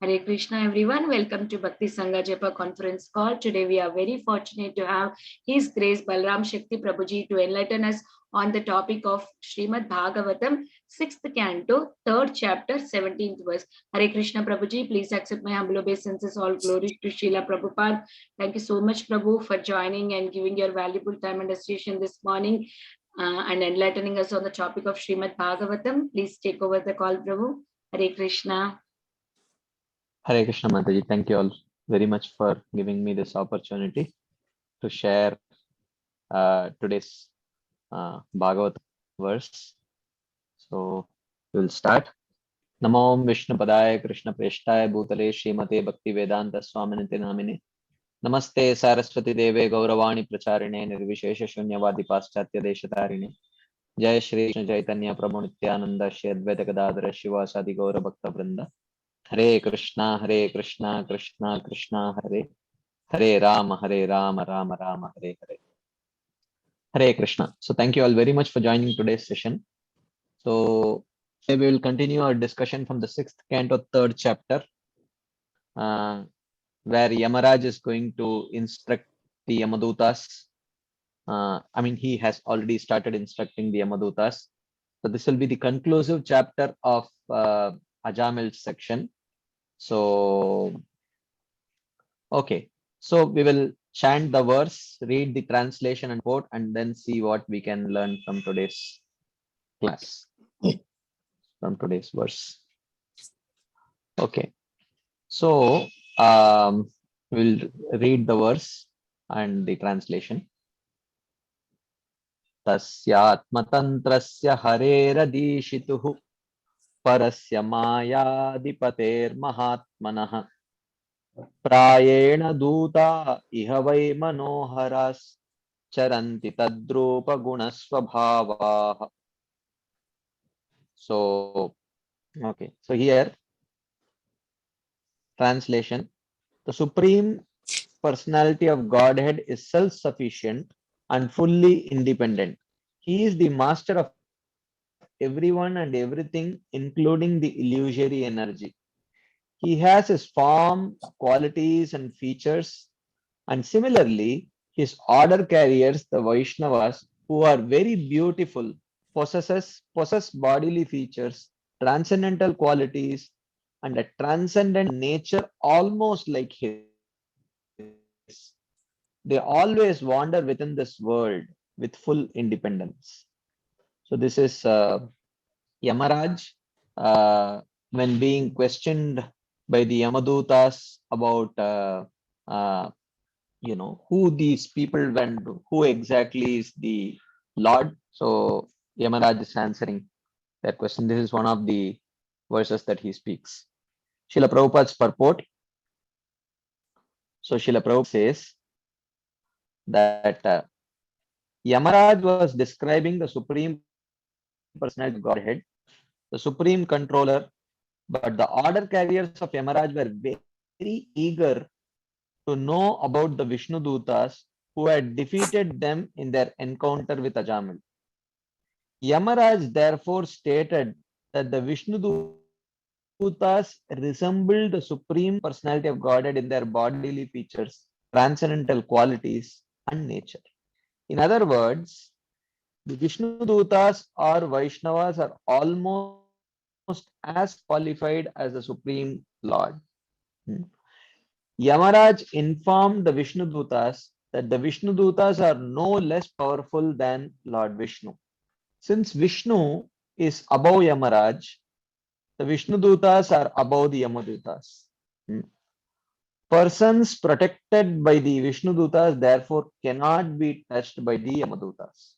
Hare Krishna, everyone. Welcome to Bhakti Sangha Japa conference call. Today, we are very fortunate to have His Grace Balaram Shakti Prabhuji to enlighten us on the topic of Srimad Bhagavatam, 6th canto, 3rd chapter, 17th verse. Hare Krishna, Prabhuji. Please accept my humble obeisances. All glories to Srila Prabhupada. Thank you so much, Prabhu, for joining and giving your valuable time and association this morning and enlightening us on the topic of Srimad Bhagavatam. Please take over the call, Prabhu. Hare Krishna. Hare Krishna Mataji, thank you all very much for giving me this opportunity to share today's Bhagavatam verse. So we'll start. Namo Vishnu Padaya Krishna Preshtaya Bhutale Srimate Bhakti Vedanta Swaminiti Namine Namaste Saraswati Deve Gauravani Pracharine Nirvishesha Shunyavadi Paschatya Deshatarine Jai Shri Krishna Chaitanya Prabhu Nityananda Shri Advaita Gadadhara Shivasadi Gaura Bhakta Vrinda Hare Krishna, Krishna Krishna, Hare Rama, Rama Rama, Hare Hare. Hare Krishna. So thank you all very much for joining today's session. So today we will continue our discussion from the 6th canto, 3rd chapter, where Yamaraj is going to instruct the Yamadutas. He has already started instructing the Yamadutas. So this will be the conclusive chapter of Ajamil's section. So, okay. So we will chant the verse, read the translation and quote, and then see what we can learn from today's class, from today's verse. Okay. So we'll read the verse and the translation. Tasyatmatantrasya hareradishituhu parasya mayadipater mahatmanah प्रायेण दूता इह वै मनोहरास् चरन्ति तद्रूप गुणस्वभावाः. So, okay. So here, translation: the Supreme Personality of Godhead is self-sufficient and fully independent. He is the master of everyone and everything, including the illusory energy. He has his form, qualities, and features, and similarly, his order carriers, the Vaishnavas, who are very beautiful, possess bodily features, transcendental qualities, and a transcendent nature almost like his. They always wander within this world with full independence. So this is Yamaraj when being questioned by the Yamadutas about who these people went, who exactly is the Lord. So Yamaraj is answering that question. This is one of the verses that he speaks. Srila Prabhupada's purport. So Srila Prabhupada says that Yamaraj was describing the Supreme Personality of Godhead, the Supreme Controller, but the order carriers of Yamaraj were very eager to know about the Vishnu Dutas who had defeated them in their encounter with Ajamil. Yamaraj therefore stated that the Vishnu Dutas resembled the Supreme Personality of Godhead in their bodily features, transcendental qualities, and nature. In other words, the Vishnu Dutas or Vaishnavas are almost as qualified as the Supreme Lord. Yamaraj informed the Vishnu Dutas that the Vishnu Dutas are no less powerful than Lord Vishnu. Since Vishnu is above Yamaraj, the Vishnu Dutas are above the Yamadutas. Persons protected by the Vishnu Dutas therefore cannot be touched by the Yamadutas.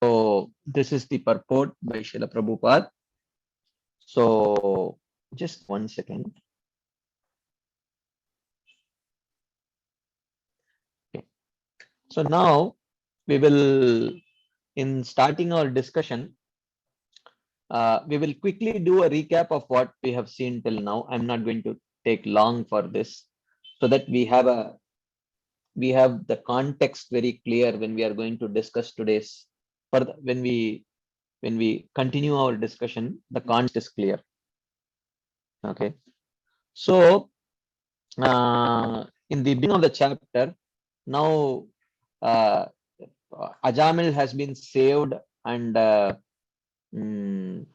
So this is the purport by Srila Prabhupada. So just 1 second. Okay. So now we will, in starting our discussion, we will quickly do a recap of what we have seen till now. I'm not going to take long for this, so that we have the context very clear when we are going to discuss today's. When we continue our discussion, the context is clear. Okay. So in the beginning of the chapter, now uh, Ajamil has been saved, and mm,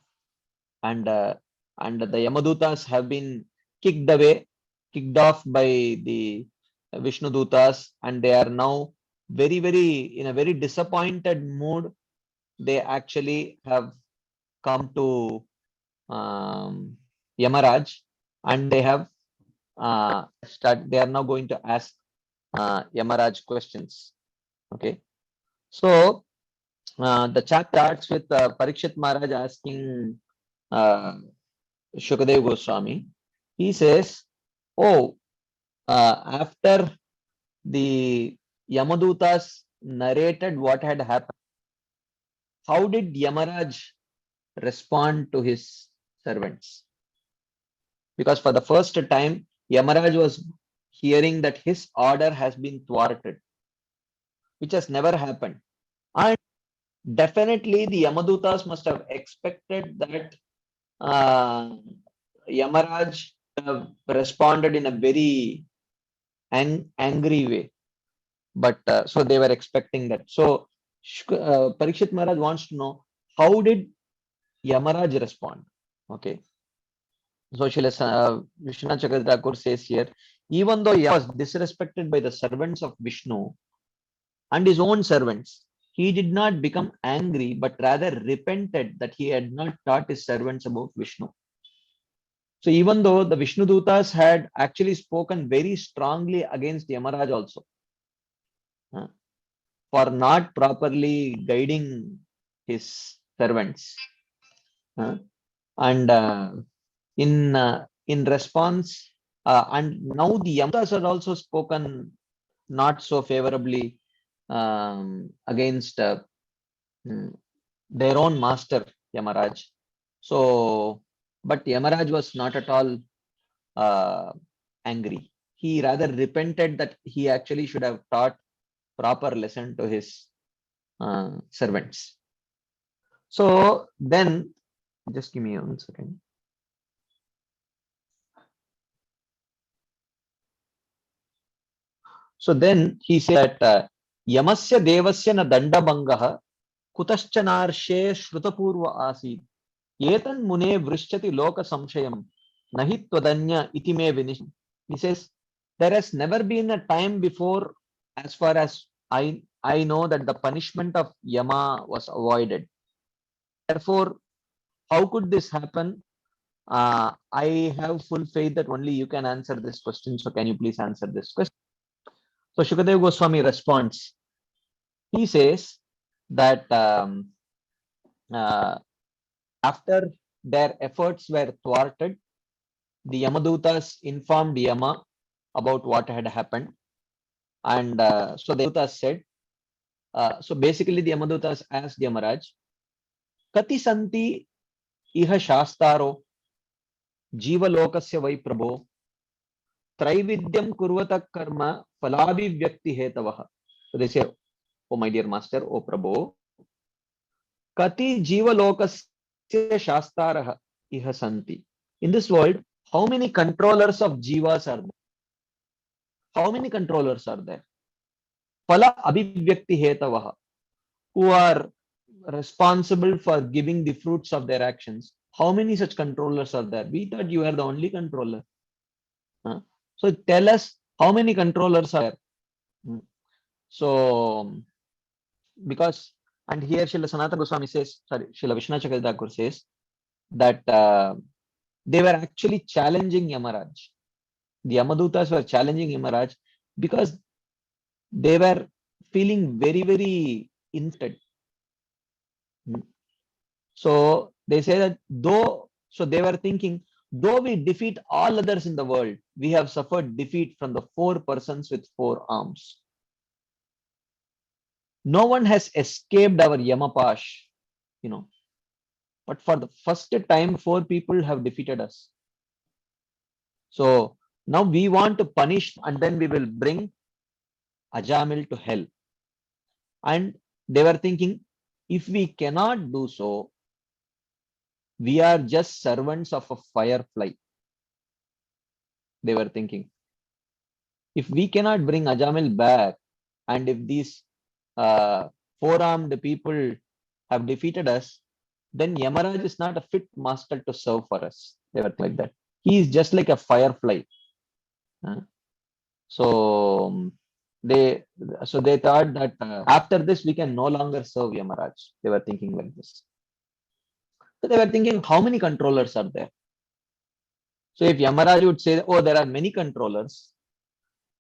and uh, and the Yamadutas have been kicked off by the Vishnu Dutas, and they are now in a very disappointed mood. They actually have come to Yamaraj, and they have they are now going to ask Yamaraj questions. Okay, so the chapter starts with Parikshit Maharaj asking uh, Shukadev Goswami. He says, "Oh, after the Yamadutas narrated what had happened, how did Yamaraj respond to his servants?" Because for the first time, Yamaraj was hearing that his order has been thwarted, which has never happened. And definitely the Yamadutas must have expected that uh, Yamaraj responded in a very angry way. But so they were expecting that. So Parikshit Maharaj wants to know, how did Yamaraj respond? Okay. So Vishwanath Chakravarti says here, even though Yama was disrespected by the servants of Vishnu and his own servants, he did not become angry, but rather repented that he had not taught his servants about Vishnu. So even though the Vishnu Dutas had actually spoken very strongly against Yamaraj also, for not properly guiding his servants, and in response, and now the Yamadutas are also spoken not so favorably against their own master Yamaraj. So, but Yamaraj was not at all angry. He rather repented that he actually should have taught proper lesson to his servants. So then, just give me 1 second. So then he said that Yamasya Devasya na Dandabangah Kutaschanarshe Shrutapurva Asid Yetan Mune Vrishchati Loka Samshayam Nahi Twadanya Itime Vinisham. He says, there has never been a time before, as far as I know, that the punishment of Yama was avoided. Therefore, how could this happen? I have full faith that only you can answer this question. So can you please answer this question? So Shukadev Goswami responds. He says that uh, after their efforts were thwarted, the Yamadutas informed Yama about what had happened. And so the Yamadutas said, so basically the Yamadutas asked Yamaraj, Kati santi iha shastaro jivalokasya vai prabho traividyam kurvata karma falabhivyakti hetavah. So they say, oh my dear master, oh Prabhu, Kati jivalokasya shastarah iha santi. In this world, how many controllers of jivas are there? How many controllers are there? Phala abhivyakti hetavah, who are responsible for giving the fruits of their actions. How many such controllers are there? We thought you are the only controller. So tell us how many controllers are there. So because, and here Srila Sanatana Goswami says, sorry, Srila Vishwanath Chakravarti says that they were actually challenging Yamaraj. The Yamadutas were challenging Yamaraj because they were feeling very, very instead. So they say that so they were thinking, though we defeat all others in the world, we have suffered defeat from the 4 persons with 4 arms. No one has escaped our Yamapash, but for the first time, 4 people have defeated us. So now we want to punish, and then we will bring Ajamil to hell. And they were thinking, if we cannot do so, we are just servants of a firefly. they were thinking. If we cannot bring Ajamil back, and if these four-armed people have defeated us, then Yamaraj is not a fit master to serve for us. They were like that. He is just like a firefly. So they they thought that after this we can no longer serve Yamaraj. They were thinking like this. So they were thinking, how many controllers are there? So if Yamaraj would say, oh, there are many controllers,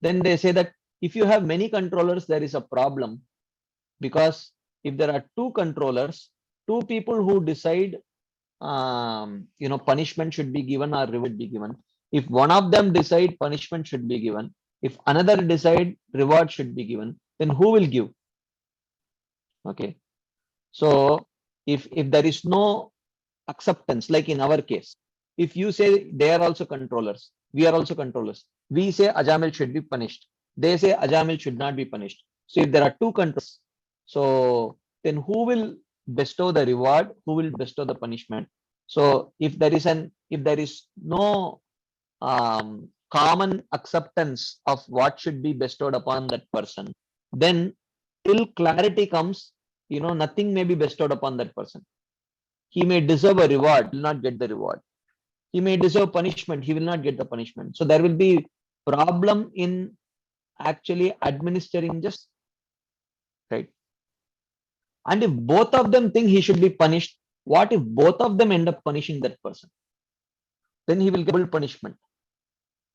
then they say that if you have many controllers, there is a problem, because if there are two controllers, two people who decide, punishment should be given or reward be given. If one of them decide punishment should be given, if another decide reward should be given, then who will give? Okay. So if there is no acceptance, like in our case, if you say they are also controllers, we are also controllers, we say Ajamil should be punished, they say Ajamil should not be punished. So if there are two controllers, so then who will bestow the reward, who will bestow the punishment? So if there is no common acceptance of what should be bestowed upon that person, then till clarity comes, nothing may be bestowed upon that person. He may deserve a reward, will not get the reward. He may deserve punishment, he will not get the punishment. So there will be problem in actually administering justice, right? And if both of them think he should be punished, what if both of them end up punishing that person? Then he will get double punishment.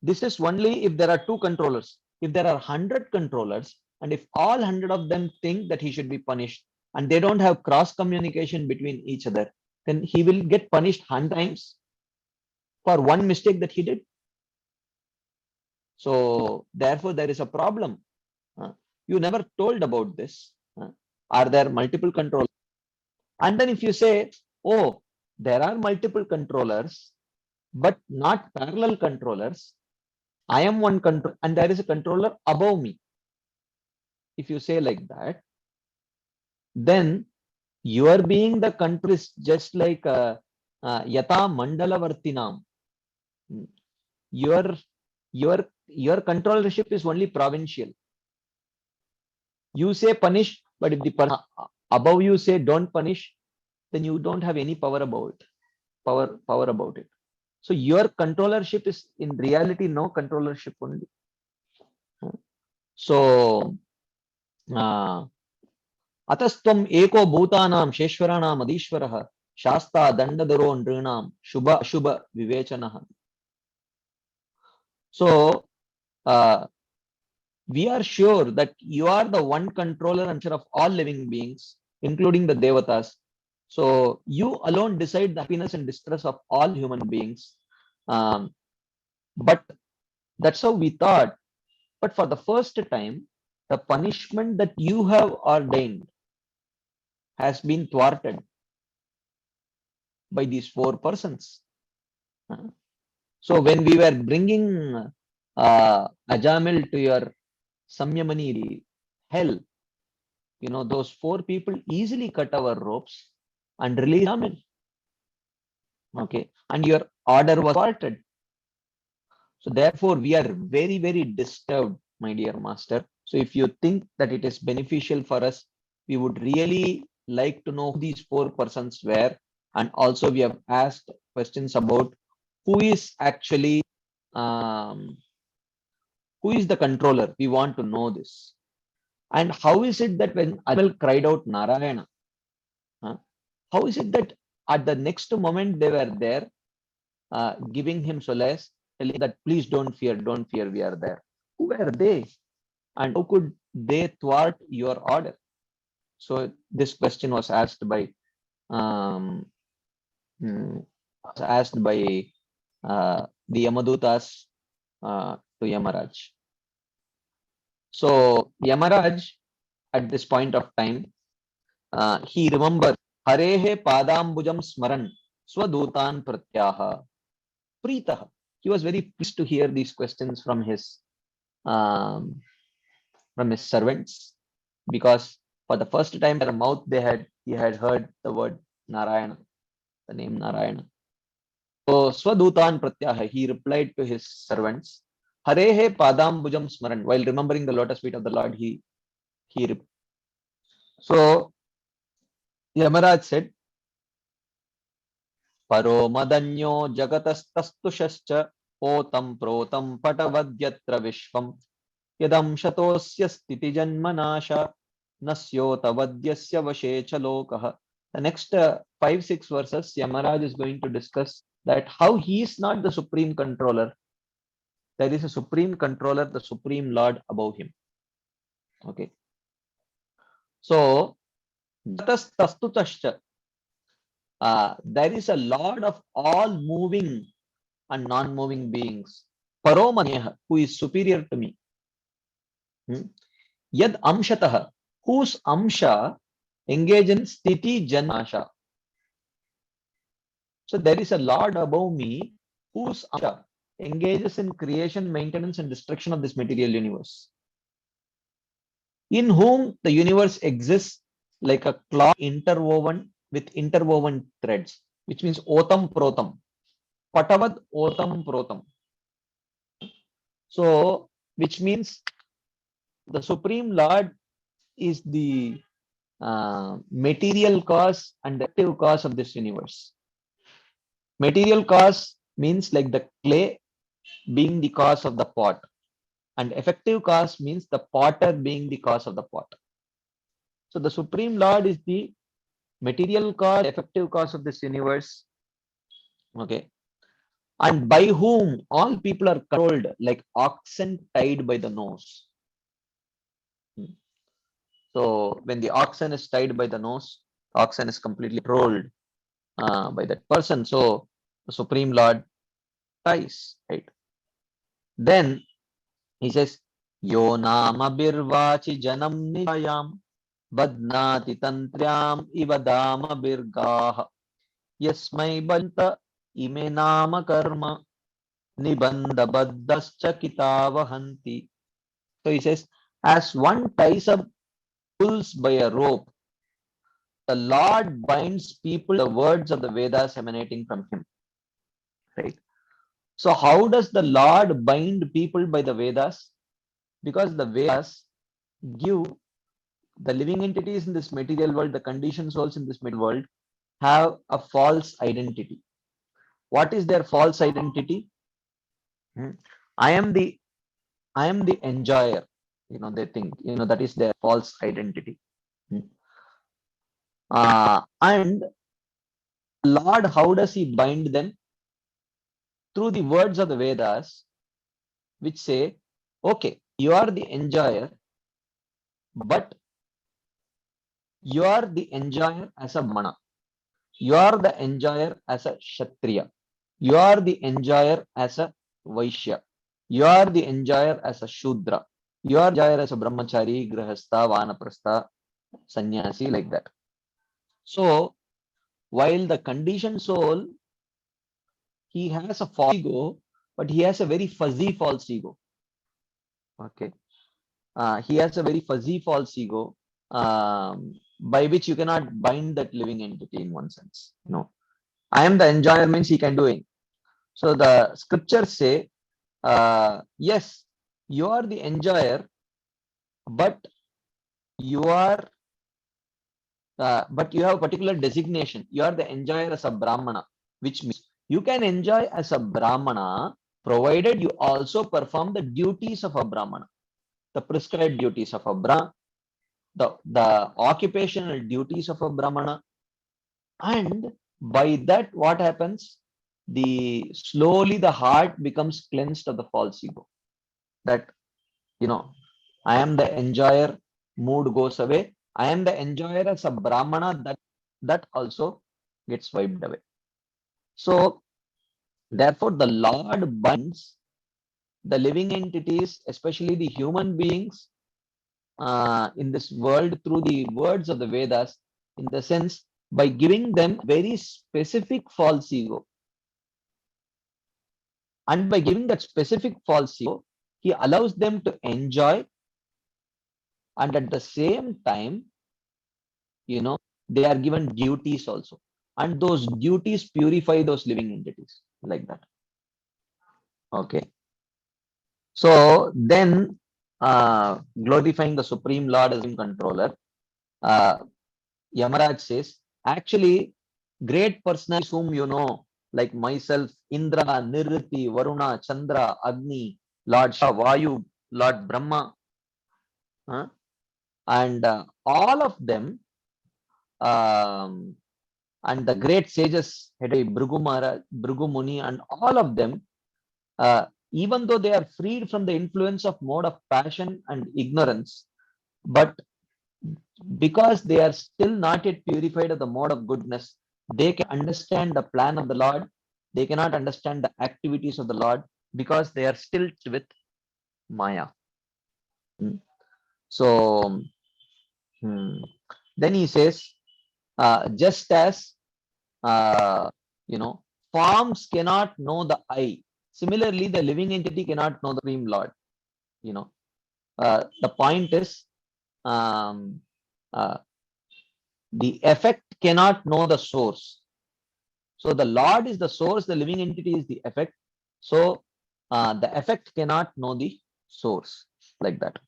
This is only if there are two controllers. If there are 100 controllers, and if all 100 of them think that he should be punished, and they don't have cross communication between each other, then he will get punished 100 times for one mistake that he did. So therefore there is a problem. You never told about this. Are there multiple controllers? And then if you say, oh, there are multiple controllers, but not parallel controllers, I am one control and there is a controller above me. If you say like that, then your being the control is just like yata mandalavartinam. Your controllership is only provincial. You say punish, but if the person above you say don't punish, then you don't have any power about it. Power about it. So your controllership is in reality no controllership only. So atastvam eko bhutanam sheshwaranam adishwarah shasta dandadaro nrinam shubha ashubha vivechanah. So we are sure that you are the one controller and of all living beings, including the devatas. So you alone decide the happiness and distress of all human beings. But that's how we thought. But for the first time, the punishment that you have ordained has been thwarted by these four persons. So when we were bringing Ajamil to your Samyamani hell, those four people easily cut our ropes and released Ajamil. Okay, and your order was thwarted. So therefore, we are very, very disturbed, my dear master. So if you think that it is beneficial for us, we would really like to know who these four persons were. And also we have asked questions about who is actually, who is the controller? We want to know this. And how is it that when Ajamil cried out Narayana, how is it that at the next moment they were there giving him solace, telling that please don't fear, we are there. Who were they? And how could they thwart your order? So this question was asked by the Yamadutas to Yamaraj. So Yamaraj, at this point of time, he remembered Harehe Padambujam Smaran Swadutan Pratyaha Preetah. He was very pleased to hear these questions from his servants, because for the first time in their mouth he had heard the word Narayana, the name Narayana. So Swadutan Pratyaha, he replied to his servants, Harehe Padambujam Smaran, while remembering the lotus feet of the Lord, so Yamaraj said, Paro Madanyo Jagatastastushascha Otam Protam Patavadyatra Vishvam Yadam Shatosya Stiti Janmanasha Nasyota Vadyasya Vashecha Lokaha. The next 5-6 verses, Yamaraj is going to discuss that how he is not the supreme controller. There is a supreme controller, the supreme lord above him. Okay. So, there is a lord of all moving and non-moving beings. Paromaneha, who is superior to me. Yad amshataha, whose amsha engage in sthiti janasha. So there is a lord above me whose amsha engages in creation, maintenance, and destruction of this material universe, in whom the universe exists like a cloth interwoven with interwoven threads, which means otam protam, patavad otam protam. So, which means the Supreme Lord is the material cause and the active cause of this universe. Material cause means like the clay being the cause of the pot, and effective cause means the potter being the cause of the pot. So the Supreme Lord is the material cause, effective cause of this universe. Okay. And by whom all people are controlled like oxen tied by the nose. So when the oxen is tied by the nose, the oxen is completely controlled by that person. So the Supreme Lord ties, right? Then he says, Yo nama birvachi janam nijayam badnati tantryam ivadama birgaha yasmai banta ime nama karma nibandha baddhascha kitavahanti. So he says, as one ties up bulls by a rope, the Lord binds people the words of the Vedas emanating from him. Right? So how does the Lord bind people by the Vedas? Because the Vedas give the living entities in this material world, the conditioned souls in this material world, have a false identity. What is their false identity? I am the enjoyer. They think, that is their false identity. And Lord, how does he bind them? Through the words of the Vedas, which say, okay, you are the enjoyer, but you are the enjoyer as a Brahmana. You are the enjoyer as a Kshatriya. You are the enjoyer as a Vaishya. You are the enjoyer as a Shudra. You are the enjoyer as a Brahmachari, Grihastha, Vanaprastha, Sannyasi, like that. So, while the conditioned soul, he has a false ego, but he has a very fuzzy false ego. Okay. He has a very fuzzy false ego, by which you cannot bind that living entity in one sense. I am the enjoyer means he can do it. So the scriptures say, yes, you are the enjoyer, but you are, but you have a particular designation. You are the enjoyer as a Brahmana, which means you can enjoy as a Brahmana, provided you also perform the duties of a Brahmana, the prescribed duties of a Brahmana, the occupational duties of a Brahmana. And by that, what happens? Slowly the heart becomes cleansed of the false ego. That, I am the enjoyer, mood goes away. I am the enjoyer as a Brahmana, that also gets wiped away. So, therefore, the Lord binds the living entities, especially the human beings, in this world through the words of the Vedas, in the sense by giving them very specific false ego. And by giving that specific false ego, he allows them to enjoy, and at the same time, they are given duties also. and those duties purify those living entities, like that. Okay. So then, glorifying the Supreme Lord as controller, Yamaraj says, actually, great personalities whom you know, like myself, Indra, Nirriti, Varuna, Chandra, Agni, Lord Shiva, Vayu, Lord Brahma, and all of them, and the great sages, Bhrigu Muni, and all of them, even though they are freed from the influence of mode of passion and ignorance, but because they are still not yet purified of the mode of goodness, they can understand the plan of the Lord. They cannot understand the activities of the Lord because they are still with Maya. So then he says, just as forms cannot know the I. Similarly, the living entity cannot know the Supreme Lord. The point is, um, uh, the effect cannot know the source. So the Lord is the source, the living entity is the effect. So the effect cannot know the source, like that.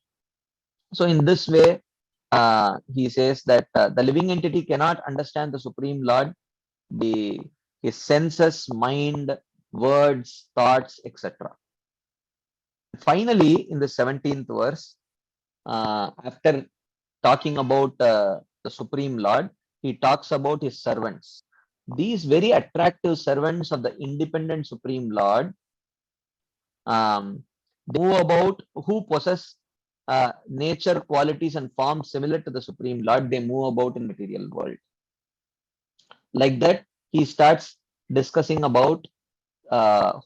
So in this way, he says that the living entity cannot understand the Supreme Lord, his senses, mind, words, thoughts, etc. Finally, in the 17th verse, after talking about the Supreme Lord, he talks about his servants. These very attractive servants of the independent Supreme Lord, they move about, who possess nature, qualities, and forms similar to the Supreme Lord, they move about in material world. Like that, he starts discussing about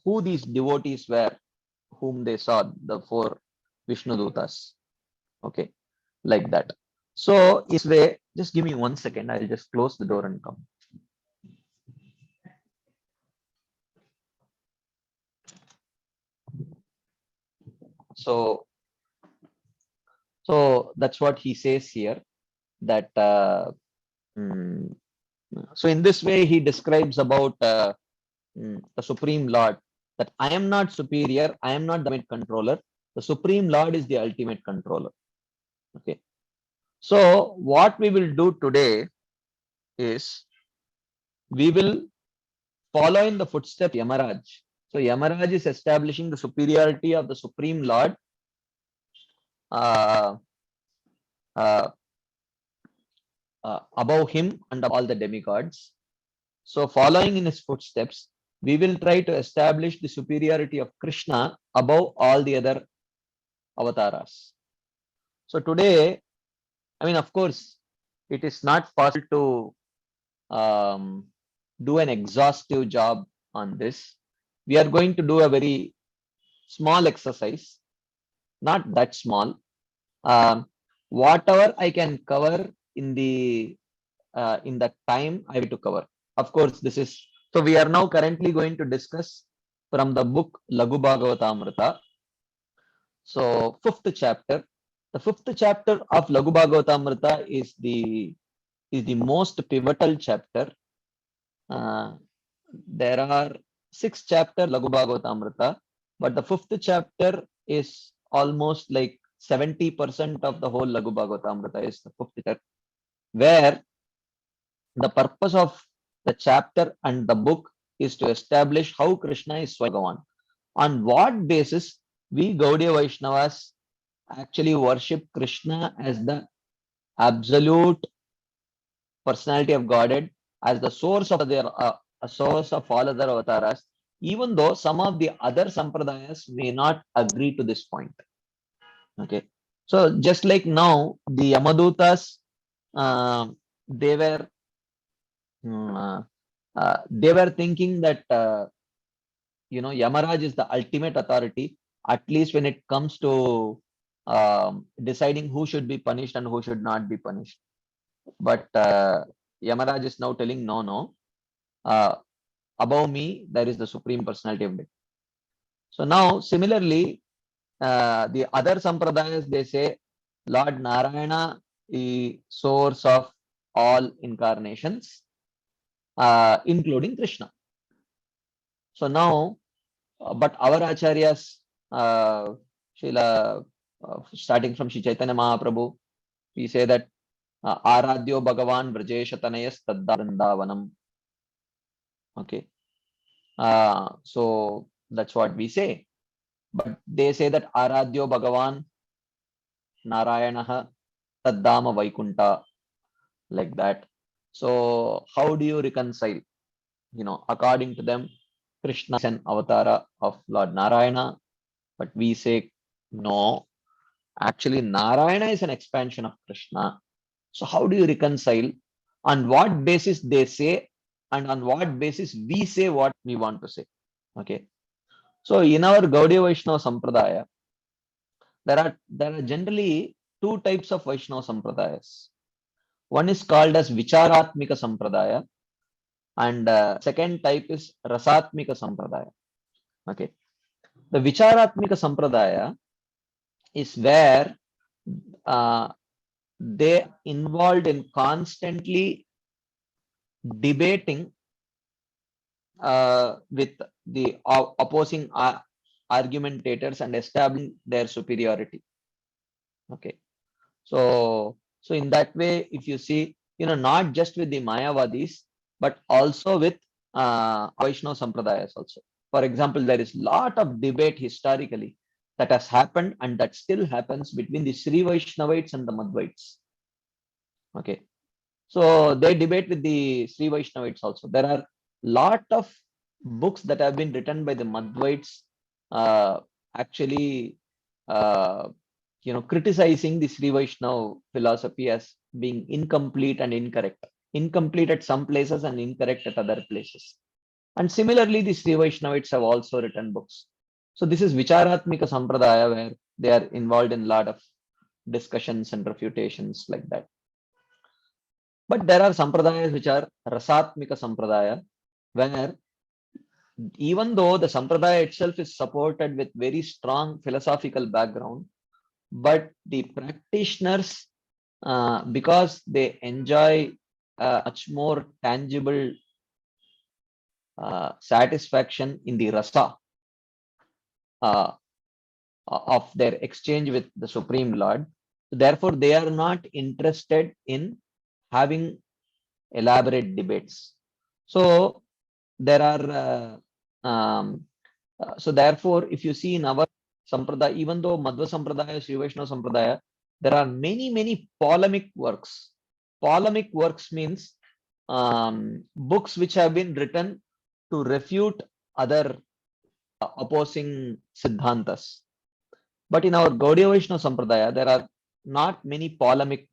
who these devotees were, whom they saw, the four Vishnu Dutas. Okay, like that. So, this way, just give me 1 second. I'll just close the door and come. So that's what he says here. That so in this way, he describes about the Supreme Lord. That I am not superior. I am not the ultimate controller. The Supreme Lord is the ultimate controller. Okay. So what we will do today is we will follow in the footsteps of Yamaraj. So Yamaraj is establishing the superiority of the Supreme Lord uh, uh, above him and all the demigods. So following in his footsteps, we will try to establish the superiority of Krishna above all the other avatars. So today, I mean, of course, it is not possible to do an exhaustive job on this. We are going to do a very small exercise, not that small. Whatever I can cover in the time I will to cover. Of course, this is so. We are now currently going to discuss from the book Lagu Bhagavatamrita. So, 5th chapter. The 5th chapter of Lagu Bhagavatamrita is the most pivotal chapter. There are 6 chapters Lagu Bhagavatamrita, but the 5th chapter is almost like 70% of the whole Lagu Bhagavatamrita is the 5th chapter, where the purpose of the chapter and the book is to establish how Krishna is Swagavan. On what basis we Gaudiya Vaishnavas actually worship Krishna as the absolute personality of Godhead, as the source of their a source of all other avatars, even though some of the other sampradayas may not agree to this point. Okay, so just like now, the Yamadutas, they were they were thinking that Yamaraj is the ultimate authority, at least when it comes to deciding who should be punished and who should not be punished. But Yamaraj is now telling, no, above me there is the Supreme Personality of Deity. So now, similarly, the other sampradayas, they say Lord Narayana is source of all incarnations, including Krishna. So now, but our acharyas, Srila, starting from Shri Chaitanya Mahaprabhu, we say that Aradhyo Bhagavan Vrajesha Tanayas Tadda. Okay. So that's what we say. But they say that Aradhyo Bhagavan Narayana Taddama Vaikunta, like that. So how do you reconcile? According to them, Krishna is an avatara of Lord Narayana, but we say no. Actually, Narayana is an expansion of Krishna. So how do you reconcile? On what basis they say, and on what basis we say what we want to say? Okay. So in our Gaudiya Vaishnava Sampradaya, there are generally two types of Vaishnava Sampradayas. One is called as Vicharatmika Sampradaya, and second type is Rasatmika Sampradaya. Okay. The Vicharatmika Sampradaya is where they involved in constantly debating with the opposing argumentators and establishing their superiority. Okay. So in that way, if you see, not just with the Mayavadis, but also with Vaishnava Sampradayas also. For example, there is lot of debate historically that has happened and that still happens between the Sri Vaishnavites and the Madhvaites. Okay. So they debate with the Sri Vaishnavites also. There are lot of books that have been written by the Madhvaites, actually, criticizing the Sri Vaishnava philosophy as being incomplete and incorrect. Incomplete at some places and incorrect at other places. And similarly, the Sri Vaishnavites have also written books. So this is Vicharatmika Sampradaya, where they are involved in a lot of discussions and refutations like that. But there are Sampradayas which are Rasatmika Sampradaya, where even though the Sampradaya itself is supported with very strong philosophical background, but the practitioners, because they enjoy much more tangible satisfaction in the rasa of their exchange with the Supreme Lord, therefore they are not interested in having elaborate debates. So there are so therefore, if you see in our Sampradaya, even though Madhva Sampradaya, Sri Vaishnava Sampradaya, there are many polemic works. Polemic works means books which have been written to refute other opposing Siddhantas. But in our Gaudiya Vaishnava Sampradaya, there are not many polemic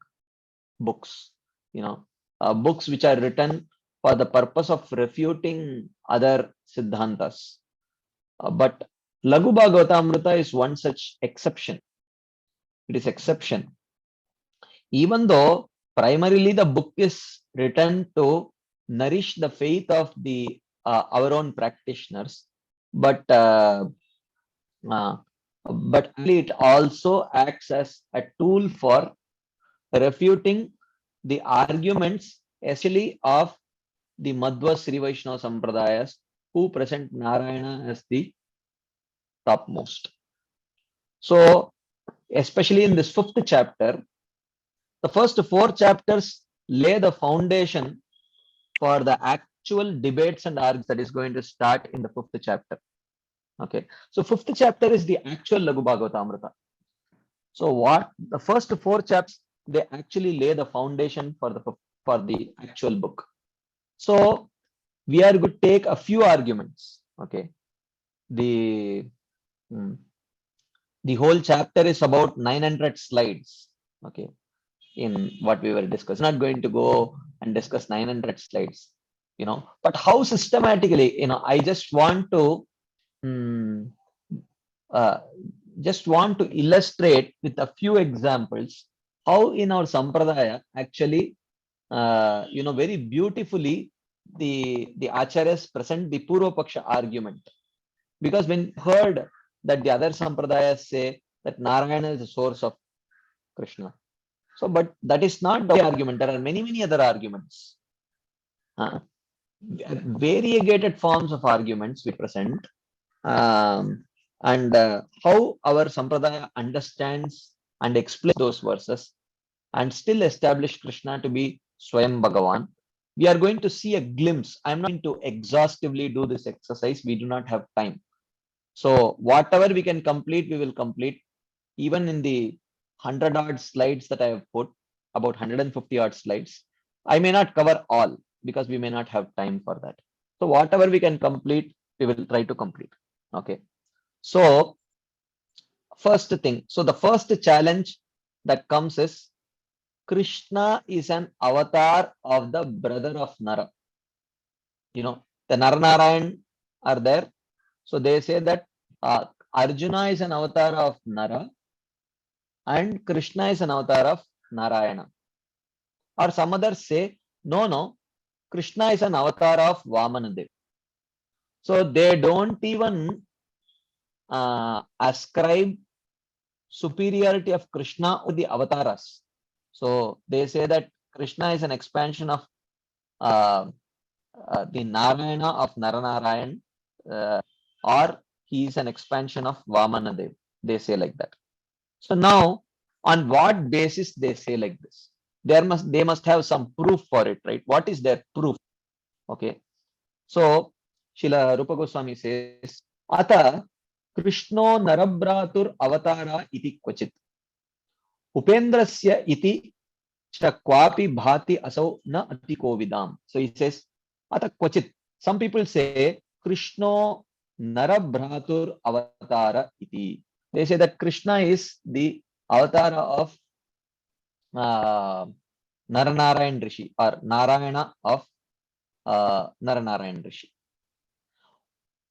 books, books which are written for the purpose of refuting other Siddhantas. But Laghu Bhagavatamrita is one such exception. It is exception. Even though primarily the book is written to nourish the faith of the our own practitioners, but it also acts as a tool for refuting the arguments, especially of the Madhva Sri Vaishnava Sampradayas, who present Narayana as the topmost. So, especially in this 5th chapter, the first 4 chapters lay the foundation for the actual debates and arguments that is going to start in the 5th chapter. Okay, so 5th chapter is the actual Laghu Bhagavatamrita. So what the first 4 chapters, they actually lay the foundation for the actual book. So we are going to take a few arguments. Okay, the whole chapter is about 900 slides. Okay, in what we were discussing, not going to go and discuss 900 slides, but how systematically, I just want to illustrate with a few examples how in our Sampradaya actually, very beautifully the acharyas present the Purva Paksha argument. Because when heard that the other Sampradayas say that Narayana is the source of Krishna. So, but that is not the argument. There are many other arguments. variegated forms of arguments we present, and how our sampradaya understands and explains those verses and still establish Krishna to be Swayam Bhagavan. We are going to see a glimpse. I'm not going to exhaustively do this exercise. We do not have time. So whatever we can complete, we will complete. Even in the 100 odd slides that I have put, about 150 odd slides, I may not cover all because we may not have time for that. So whatever we can complete, we will try to complete. Okay. So first thing, so the first challenge that comes is Krishna is an avatar of the brother of Nara. The Naranarayan are there. So they say that Arjuna is an avatar of Nara and Krishna is an avatar of Narayana. Or some others say, no, Krishna is an avatar of Vamanadev. So they don't even ascribe superiority of Krishna or the avatars. So they say that Krishna is an expansion of the Narayana of Naranarayan, or he is an expansion of Vamanadev. They say like that. So now, on what basis they say like this? They must have some proof for it, right? What is their proof? Okay. So Srila Rupa Goswami says, Ata Krishno Narabhratur Avatara iti kvachit. Upendrasya iti Chakwapi bhati asau na ati kovidam. So he says, Ata kvachit. Some people say Krishno Narabhratur Avatara iti. They say that Krishna is the avatara of Naranarayan Rishi, or Narayana of Naranarayan Rishi.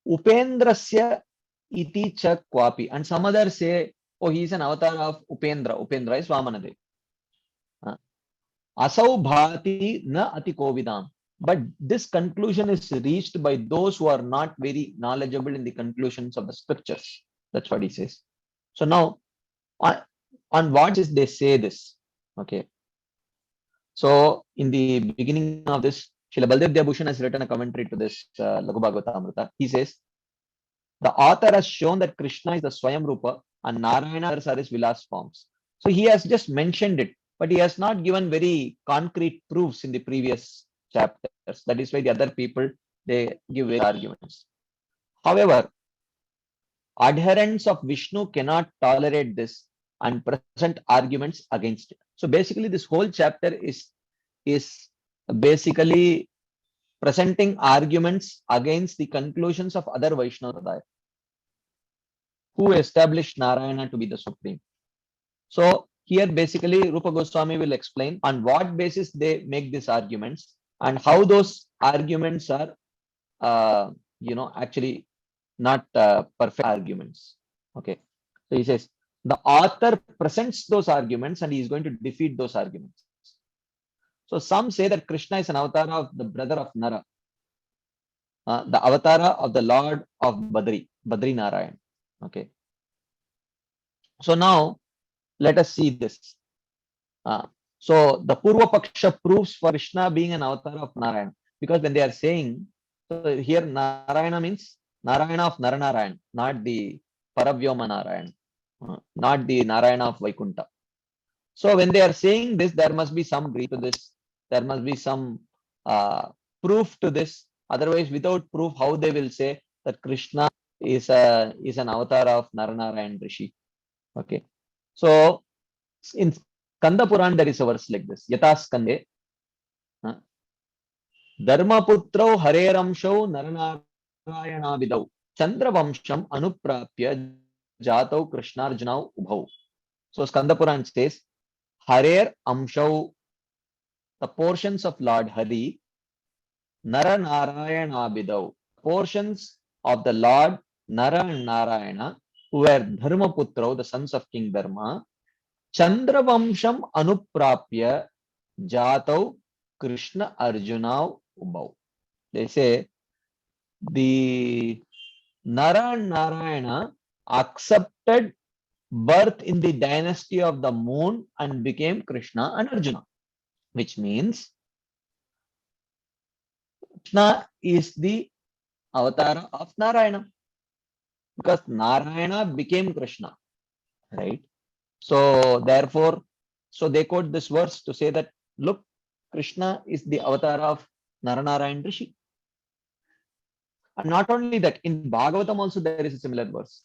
Upendrasya iti cha kwapi. And some others say, oh, he is an avatar of Upendra. Upendra is Vamanadev. Asau bhati na ati kovidam. But this conclusion is reached by those who are not very knowledgeable in the conclusions of the scriptures. That's what he says. So now, on what is they say this? Okay. So in the beginning of this, Srila Baldev Bhushan has written a commentary to this Laghu Bhagavatamrita. He says, the author has shown that Krishna is the Swayam Rupa and Narayana are his Vilas forms. So he has just mentioned it, but he has not given very concrete proofs in the previous chapters. That is why the other people, they give various arguments. However, adherents of Vishnu cannot tolerate this and present arguments against it. So basically, this whole chapter is basically presenting arguments against the conclusions of other Vaishnava who established Narayana to be the supreme. So here basically Rupa Goswami will explain on what basis they make these arguments and how those arguments are actually not perfect arguments. Okay. So he says the author presents those arguments and he is going to defeat those arguments. So some say that Krishna is an avatar of the brother of Nara, the avatar of the Lord of Badri Narayan. Okay. So now let us see this. So the Purva Paksha proves for Krishna being an avatar of Narayana, because when they are saying, so here Narayana means Narayana of Naranarayan, not the Paravyoma Narayan, not the Narayana of Vaikuntha. So when they are saying this, there must be some reason to this. There must be some proof to this. Otherwise, without proof, how they will say that Krishna is an avatar of Naranarayan Rishi? Okay. So in Skanda Puran, there is a verse like this. Yata Skande. Dharmaputrau Hareramshau Naranarayana Vidau. Chandra Vamsham Anuprapya Jatau Krishnarjunau Ubhau. So Skanda Puran says, Harer Amshau, the portions of Lord Hari, Naranarayana Vidau, portions of the Lord Nara and Narayana, who were Dharmaputrau, the sons of King Dharma, Chandra Vamsham Anuprapya Jatau Krishna Arjuna Ubhau. They say the Nara and Narayana accepted birth in the dynasty of the moon and became Krishna and Arjuna, which means Krishna is the avatar of Narayana because Narayana became Krishna, right? So therefore, so they quote this verse to say that, look, Krishna is the avatar of Naranarayan Rishi. And not only that, in Bhagavatam also there is a similar verse.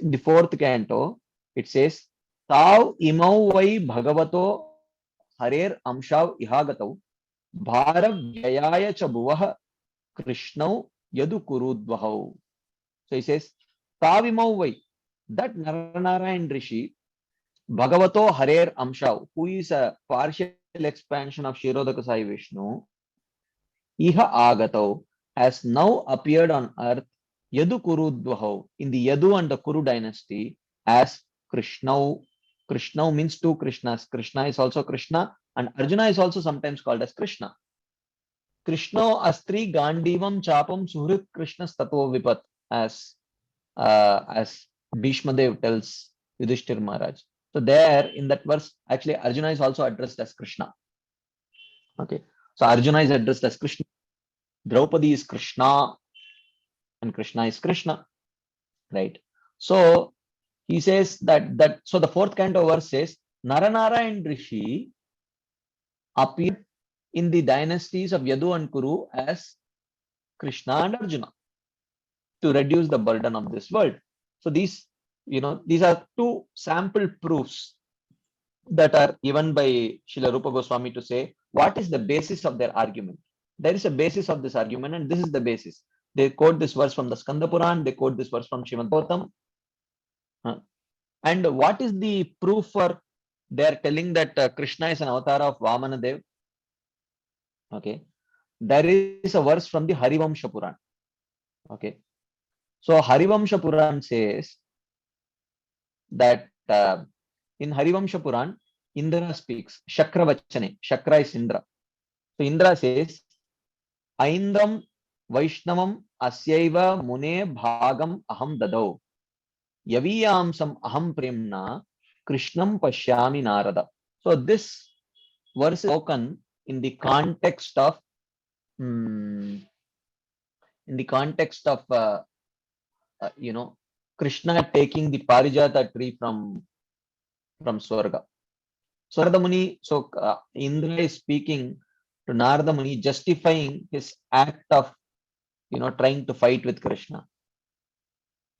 In the fourth canto, it says, Tav imau vai bhagavato harer amshav ihagatau bharav vyayaya cha bhuvah krishnau yadu kurudvahau. So he says, Tav imau vai, that Naranarayan Rishi, Bhagavato harer amshav, who is a partial expansion of Shirodaka Sai Vishnu, Iha Agatau has now appeared on earth Yadu Kurudvahau in the Yadu and the Kuru dynasty as Krishna. Krishna means two Krishnas. Krishna is also Krishna and Arjuna is also sometimes called as Krishna. Krishna Astri Gandivam Chapam Suhrit Krishna Tato Vipat as Bhishma Dev tells Yudhishthir Maharaj. So there in that verse, actually Arjuna is also addressed as Krishna. Okay. So Arjuna is addressed as Krishna. Draupadi is Krishna and Krishna is Krishna, right? So he says that so the fourth canto verse says Naranarayan Rishi appeared in the dynasties of Yadu and Kuru as Krishna and Arjuna to reduce the burden of this world. So these are two sample proofs that are given by Srila Rupa Goswami to say what is the basis of their argument. There is a basis of this argument, and this is the basis. They quote this verse from the Skanda Puran, they quote this verse from Srimad Bhagavatam. And what is the proof for they are telling that Krishna is an avatar of Vamana Dev? Okay. There is a verse from the Harivamsha Puran. Okay. So Harivamsha Puran says that in Harivamsha Puran, Indra speaks. Shakra Vachane. Shakra is Indra. So Indra says, Aindram Vaishnavam Asyaiva Mune Bhagam Aham Dadau. Yaviyamsam Aham Premna Krishnam Pashyami Narada. So this verse is spoken in the context of Krishna taking the Parijata tree from Swarga. So Narada Muni, Indra is speaking to Narada Muni, justifying his act of trying to fight with Krishna.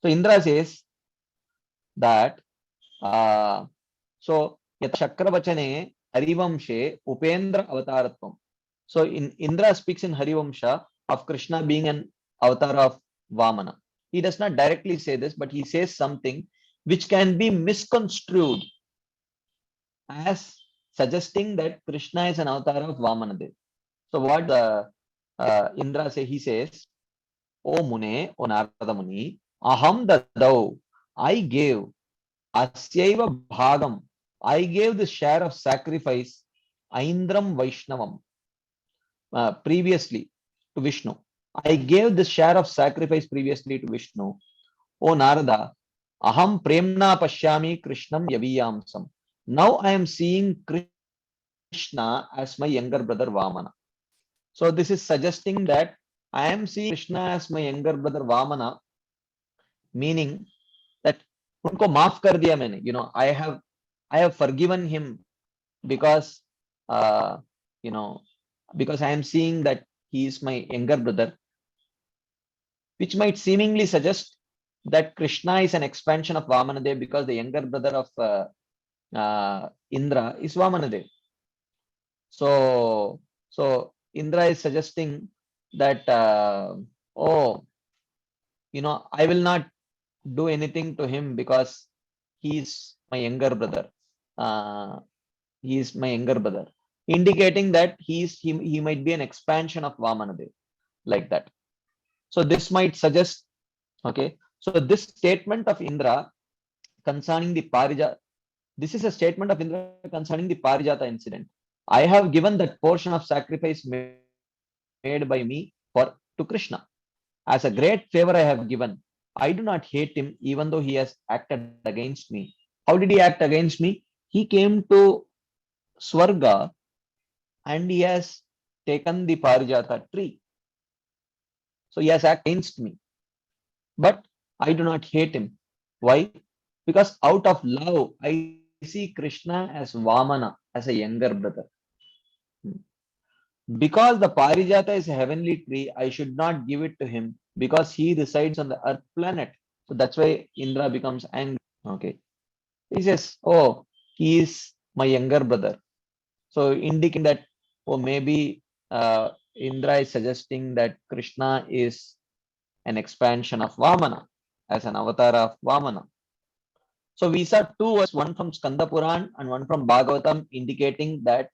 So Indra says that so Shakravachane Harivamshe Upendra Avataratvam. So Indra speaks in Harivamsha of Krishna being an avatar of Vamana. He does not directly say this, but he says something which can be misconstrued as suggesting that Krishna is an avatar of Vamana Dev. So what Indra say? He says, O Mune, O Narada Muni, Aham Dadau, I gave Asyaiva Bhagam, I gave the share of sacrifice Aindram Vaishnavam previously to Vishnu. I gave the share of sacrifice previously to Vishnu. O Narada, Aham Premna Pashyami Krishnam Yaviyamsam. Now I am seeing Krishna as my younger brother Vamana. So this is suggesting that I am seeing Krishna as my younger brother Vamana, meaning that unko maaf kar diya maine. I have forgiven him because because I am seeing that he is my younger brother, which might seemingly suggest that Krishna is an expansion of Vamanadev because the younger brother of Indra is Vamanadev. So Indra is suggesting that I will not do anything to him because he is my younger brother. He is my younger brother, indicating that he might be an expansion of Vamanadev, like that. So this might suggest, okay. So this statement of Indra concerning the Parijata, this is a statement of Indra concerning the Parijata incident. I have given that portion of sacrifice made by me to Krishna. As a great favor I have given. I do not hate him even though he has acted against me. How did he act against me? He came to Swarga and he has taken the Parijata tree. So he has acted against me. But I do not hate him. Why? Because out of love, I see Krishna as Vamana, as a younger brother. Because the Parijata is a heavenly tree, I should not give it to him because he resides on the earth planet. So that's why Indra becomes angry. Okay. He says, oh, he is my younger brother. So indicating that, oh, maybe Indra is suggesting that Krishna is an expansion of Vamana, as an avatar of Vamana. So we saw two verses, one from Skanda Puran and one from Bhagavatam, indicating that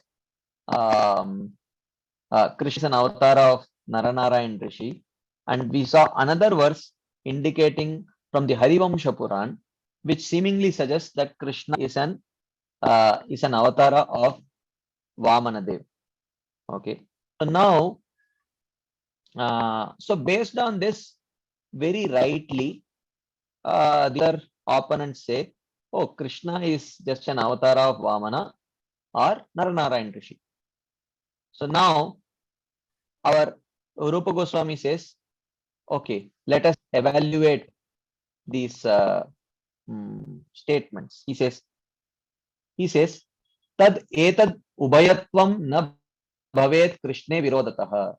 Krishna is an avatar of Narayana Rishi. And we saw another verse indicating from the Harivamsha Puran, which seemingly suggests that Krishna is an avatar of Vamana Dev. Okay. So now, so based on this, very rightly, the other opponents say, oh, Krishna is just an avatar of Vamana or Narayana Rishi. So now our Rupa Goswami says, okay, let us evaluate these statements. He says, tad etad ubhayatvam na bhavet Krishne virodatah.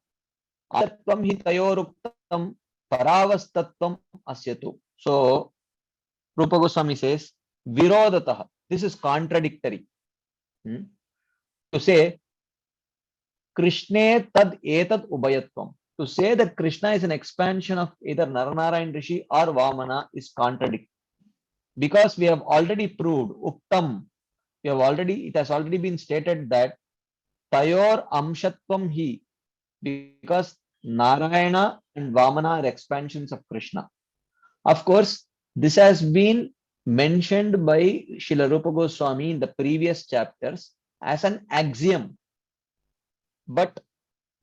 Atvam hi tayoruktam paravastatvam asyatu. So Rupa Goswami says, virodatah. This is contradictory. To say Krishne tad etad ubhayatvam. To say that Krishna is an expansion of either Narayana Rishi or Vamana is contradictory. Because we have already proved, Uktam, it has already been stated that Tayor Amshatvam Hi, because Narayana and Vamana are expansions of Krishna. Of course, this has been mentioned by Srila Rupa Goswami in the previous chapters as an axiom. But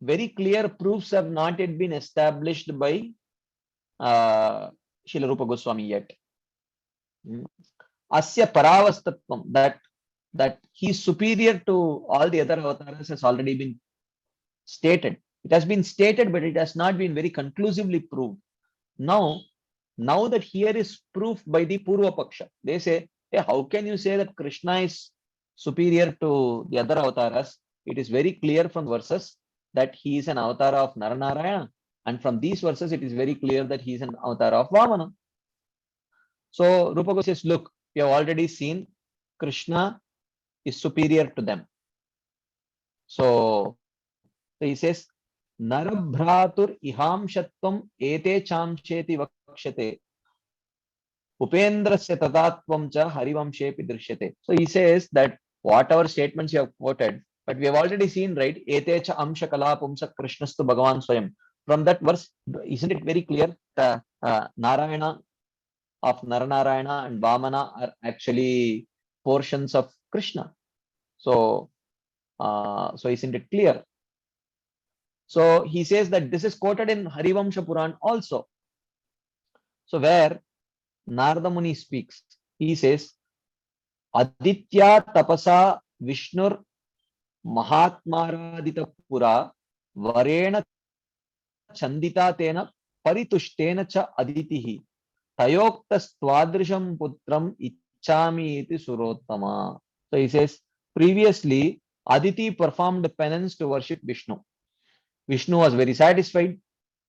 very clear proofs have not yet been established by Srila Rupa Goswami yet. Asya Paravastatvam, that he is superior to all the other avatars has already been stated. It has been stated, but it has not been very conclusively proved. Now that here is proof by the Purva Paksha. They say, hey, how can you say that Krishna is superior to the other avatars? It is very clear from verses that he is an avatar of Narayana. And from these verses, it is very clear that he is an avatar of Vamana. So Rupa Goswami says, look, we have already seen Krishna is superior to them. So he says, Narabhratur ihamshatvam ete chamsheti vakshate. Upendrasya tadatvam cha harivamshepi drishyate. So he says that whatever statements you have quoted, but we have already seen, right? Ete cha amsha kalapumsa krishnastu bhagavan swayam. From that verse, isn't it very clear that Narayana of Narayana and Vamana are actually portions of Krishna? So isn't it clear? So he says that this is quoted in Harivamsha Puran also. So where Narada Muni speaks, he says, Aditya tapasa Vishnur Mahatmaradita Pura Varena Chandita Tena Paritushtena cha Aditihi Tayoktas Twadrisham Putram Ichami iti Surottama. So he says, previously Aditi performed penance to worship Vishnu. Vishnu was very satisfied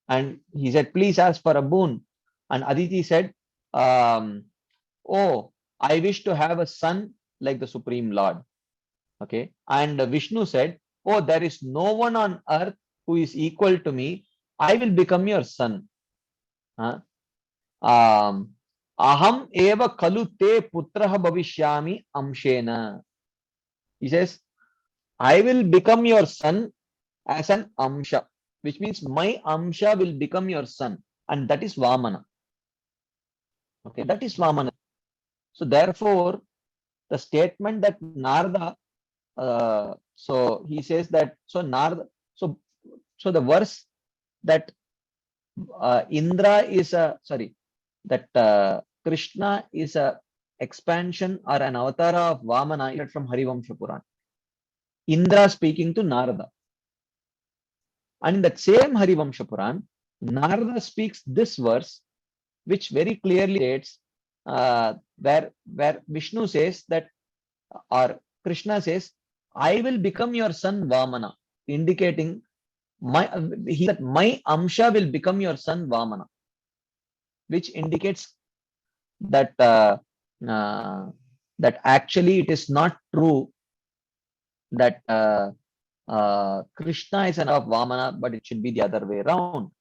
and he said, please ask for a boon. And Aditi said, oh, I wish to have a son like the Supreme Lord. Okay. And Vishnu said, oh, there is no one on earth who is equal to me. I will become your son. Aham eva kalu te putraha bhavishyami amshena. He says, I will become your son as an amsha, which means my amsha will become your son, and that is Vamana. Okay, that is Vamana. So therefore, the statement that Narada, so he says that, so Narada, so the verse that Indra is a, sorry, that Krishna is a expansion or an avatar of Vamana from Harivamsha Puran. Indra speaking to Narada. And in that same Harivamsha Puran, Narada speaks this verse, which very clearly states where Vishnu says that, or Krishna says, I will become your son Vamana, indicating that my Amsha will become your son Vamana, which indicates that that actually it is not true that Krishna is an of Vamana, but it should be the other way around.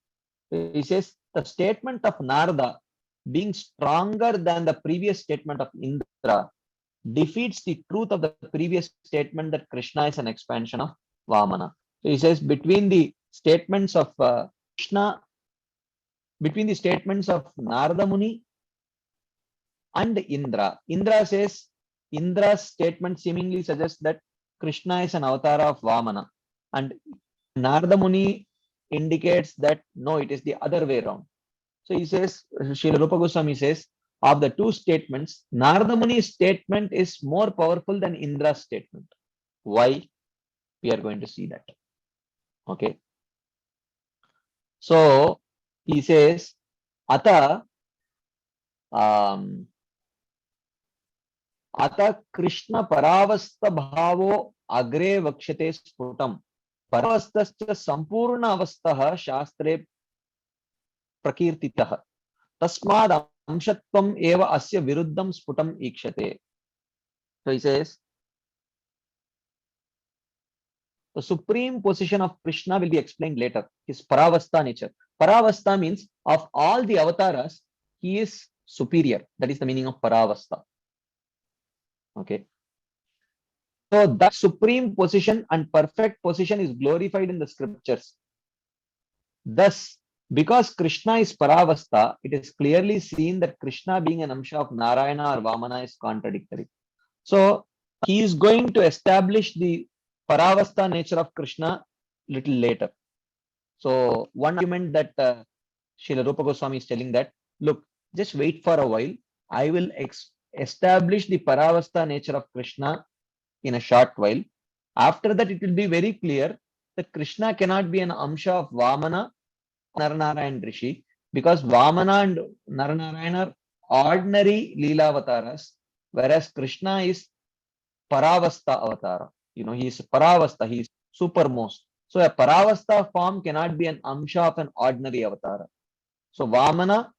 He says the statement of Narada being stronger than the previous statement of Indra defeats the truth of the previous statement that Krishna is an expansion of Vamana. So he says between the statements of Krishna, between the statements of Narada Muni and Indra, Indra's statement seemingly suggests that Krishna is an avatar of Vamana, and Narada Muni indicates that no, it is the other way around. So he says, Srila Rupa Goswami says, of the two statements, Narada Muni's statement is more powerful than Indra's statement. Why? We are going to see that. Okay. So he says, Ata Krishna Paravasta Bhavo Agre Vakshate Sputam. Paravastascha Sampurna Avastah Shastre Prakirtitah. Tasmad Amshatvam Eva Asya Viruddham Sputam Ikshate. So he says, the supreme position of Krishna will be explained later, his Paravasta nature. Paravasta means of all the avatars, he is superior. That is the meaning of Paravasta. Okay. So that supreme position and perfect position is glorified in the scriptures. Thus, because Krishna is Paravasta, it is clearly seen that Krishna being an Amsha of Narayana or Vamana is contradictory. So he is going to establish the Paravasta nature of Krishna little later. So one argument that Srila Rupa Goswami is telling that, look, just wait for a while. I will establish the Paravasta nature of Krishna in a short while. After that, it will be very clear that Krishna cannot be an Amsha of Vamana, Naranarayan Rishi, because Vamana and Naranarayan are ordinary Leela avatars, whereas Krishna is Paravasta avatara. You know, he is Paravasta, he is supermost. So a Paravasta form cannot be an Amsha of an ordinary avatar. So Vamana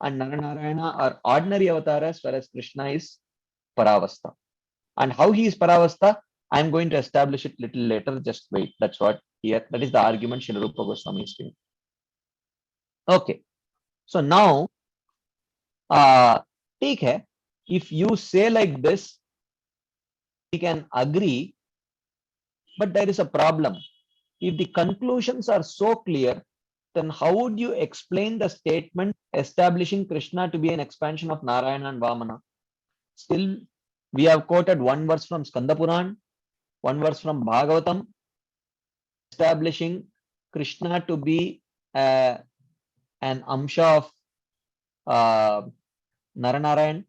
and Naranarayana are ordinary avatars, whereas Krishna is Paravasta. And how he is Paravasta, I am going to establish it little later. Just wait. That's what here. That is the argument Srila Rupa Goswami is doing. Okay. So now, take hai, if you say like this, we can agree, but there is a problem. If the conclusions are so clear, then how would you explain the statement establishing Krishna to be an expansion of Narayana and Vamana? Still, we have quoted one verse from Skanda Puran, one verse from Bhagavatam, establishing Krishna to be an Amsha of Naranarayan,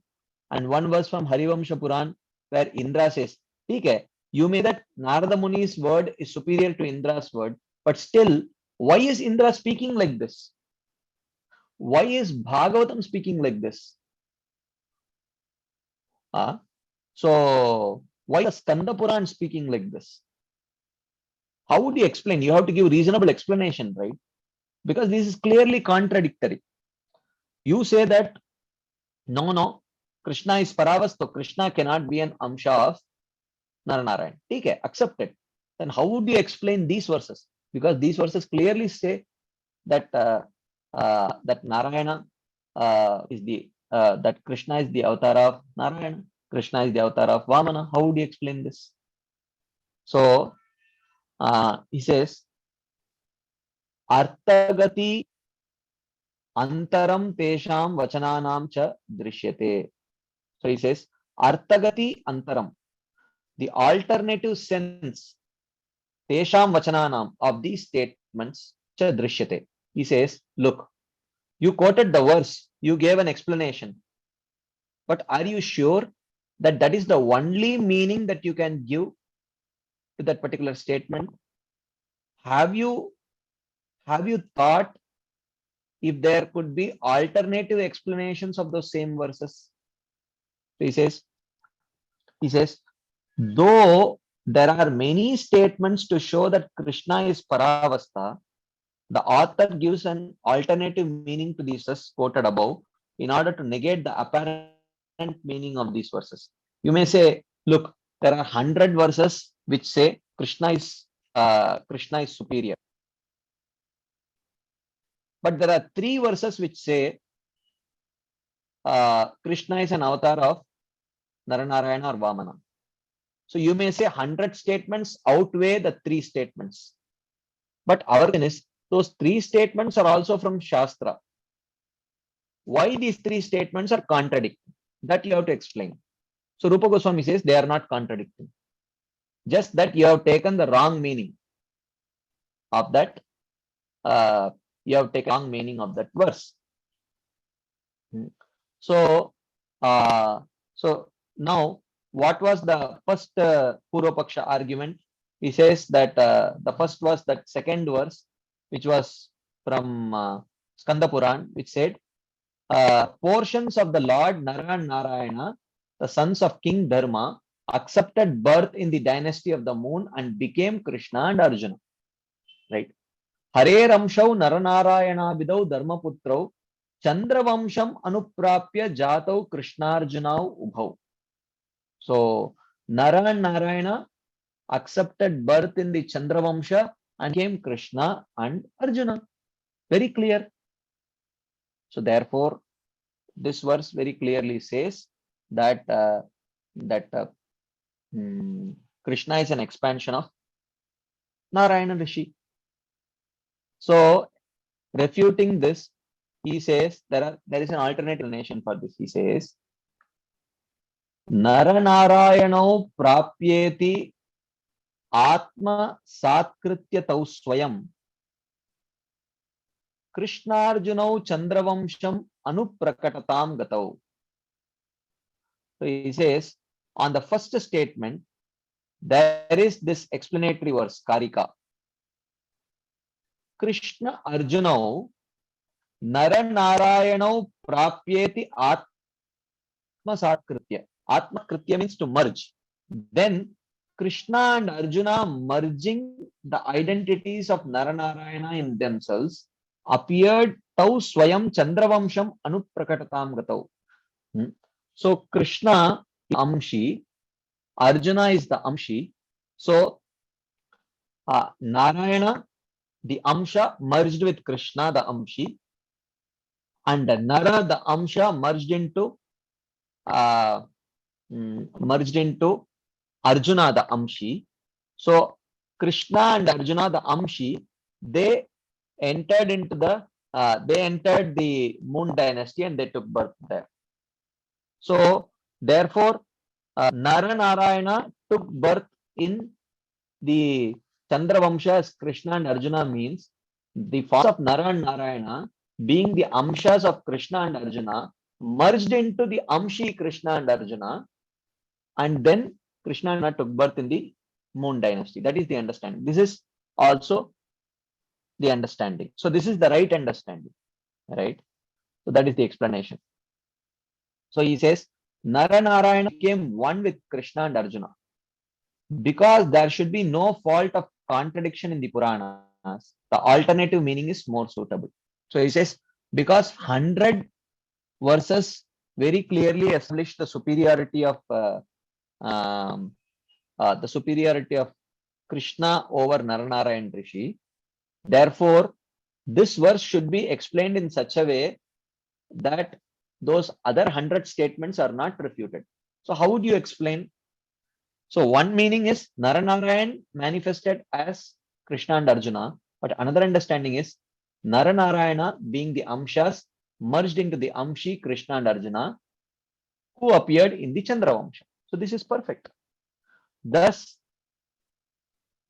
and one verse from Harivamsha Puran where Indra says, okay, you may that Narada Muni's word is superior to Indra's word, but still, why is Indra speaking like this? Why is Bhagavatam speaking like this? So why is Skanda Puran speaking like this? How would you explain? You have to give reasonable explanation, right? Because this is clearly contradictory. You say that no, Krishna is Paravasta, Krishna cannot be an Amsha of Naranarayan. Okay, accept it. Then how would you explain these verses? Because these verses clearly say that that Narayana is the that Krishna is the avatar of Narayana, Krishna is the avatar of Vamana. How would you explain this? So he says, Arthagati Antaram Tesham Vachananam Cha Drishyate. So he says, Arthagati Antaram, the alternative sense, Tesham Vachananam, of these statements, Cha Drishyate. He says, look, you quoted the verse, you gave an explanation, but are you sure that that is the only meaning that you can give to that particular statement? Have you thought if there could be alternative explanations of those same verses. So he says, though there are many statements to show that Krishna is Paravasta, the author gives an alternative meaning to these verses quoted above in order to negate the apparent meaning of these verses. You may say, look, there are 100 verses which say Krishna is superior, but there are 3 verses which say Krishna is an avatar of Narayana or Vamana. So you may say 100 statements outweigh the 3 statements. But our question is, those 3 statements are also from Shastra. Why these 3 statements are contradicting? That you have to explain. So Rupa Goswami says they are not contradicting. Just that you have taken the wrong meaning of that. You have taken wrong meaning of that verse. So, now what was the first Purva Paksha argument? He says that the first was that second verse, which was from Skanda Puran, which said, portions of the Lord Narayana, the sons of King Dharma, accepted birth in the dynasty of the moon and became Krishna and Arjuna. Right? Hare Ramshau Naranarayana Vidau Dharmaputrau Chandravamsham Anuprapya Jatau Krishnarjunau Ubhau. So Narayana accepted birth in the Chandravamsha and became Krishna and Arjuna. Very clear. So therefore, this verse very clearly says that Krishna is an expansion of Narayana Rishi. So refuting this, he says there is an alternate explanation for this. He says, Naranarayano prapyeti atma satkritya tau swayam Krishnarjunau Chandravamsham Anuprakatam Gatau. So he says, on the first statement, there is this explanatory verse, Karika. Krishna Arjunau Naranarayanau Prapyeti Atma Satkritya. Atma Kritya means to merge. Then Krishna and Arjuna merging the identities of Naranarayana in themselves appeared Tau Swayam Chandravamsham Anuprakatam Gatau. So Krishna is Amshi, Arjuna is the Amshi. So Narayana, the Amsha, merged with Krishna, the Amshi, and Nara, the Amsha, merged into Arjuna, the Amshi. So Krishna and Arjuna, the Amshi, they entered the moon dynasty and they took birth there. So therefore, Naranarayana took birth in the Chandravamsha as Krishna and Arjuna means the forms of Nara and Narayana being the Amshas of Krishna and Arjuna merged into the Amshi Krishna and Arjuna, and then Krishna and Arjuna took birth in the moon dynasty. That is the understanding. This is also the understanding. So this is the right understanding, right? So that is the explanation. So he says, Naranarayana became one with Krishna and Arjuna. Because there should be no fault of contradiction in the Puranas, the alternative meaning is more suitable. So he says, because 100 verses very clearly establish the superiority of Krishna over Naranarayan Rishi. Therefore, this verse should be explained in such a way that those other 100 statements are not refuted. So how would you explain? So one meaning is Naranarayan manifested as Krishna and Arjuna, but another understanding is Naranarayana being the Amshas merged into the Amshi Krishna and Arjuna who appeared in the Chandravamsha. So this is perfect. Thus,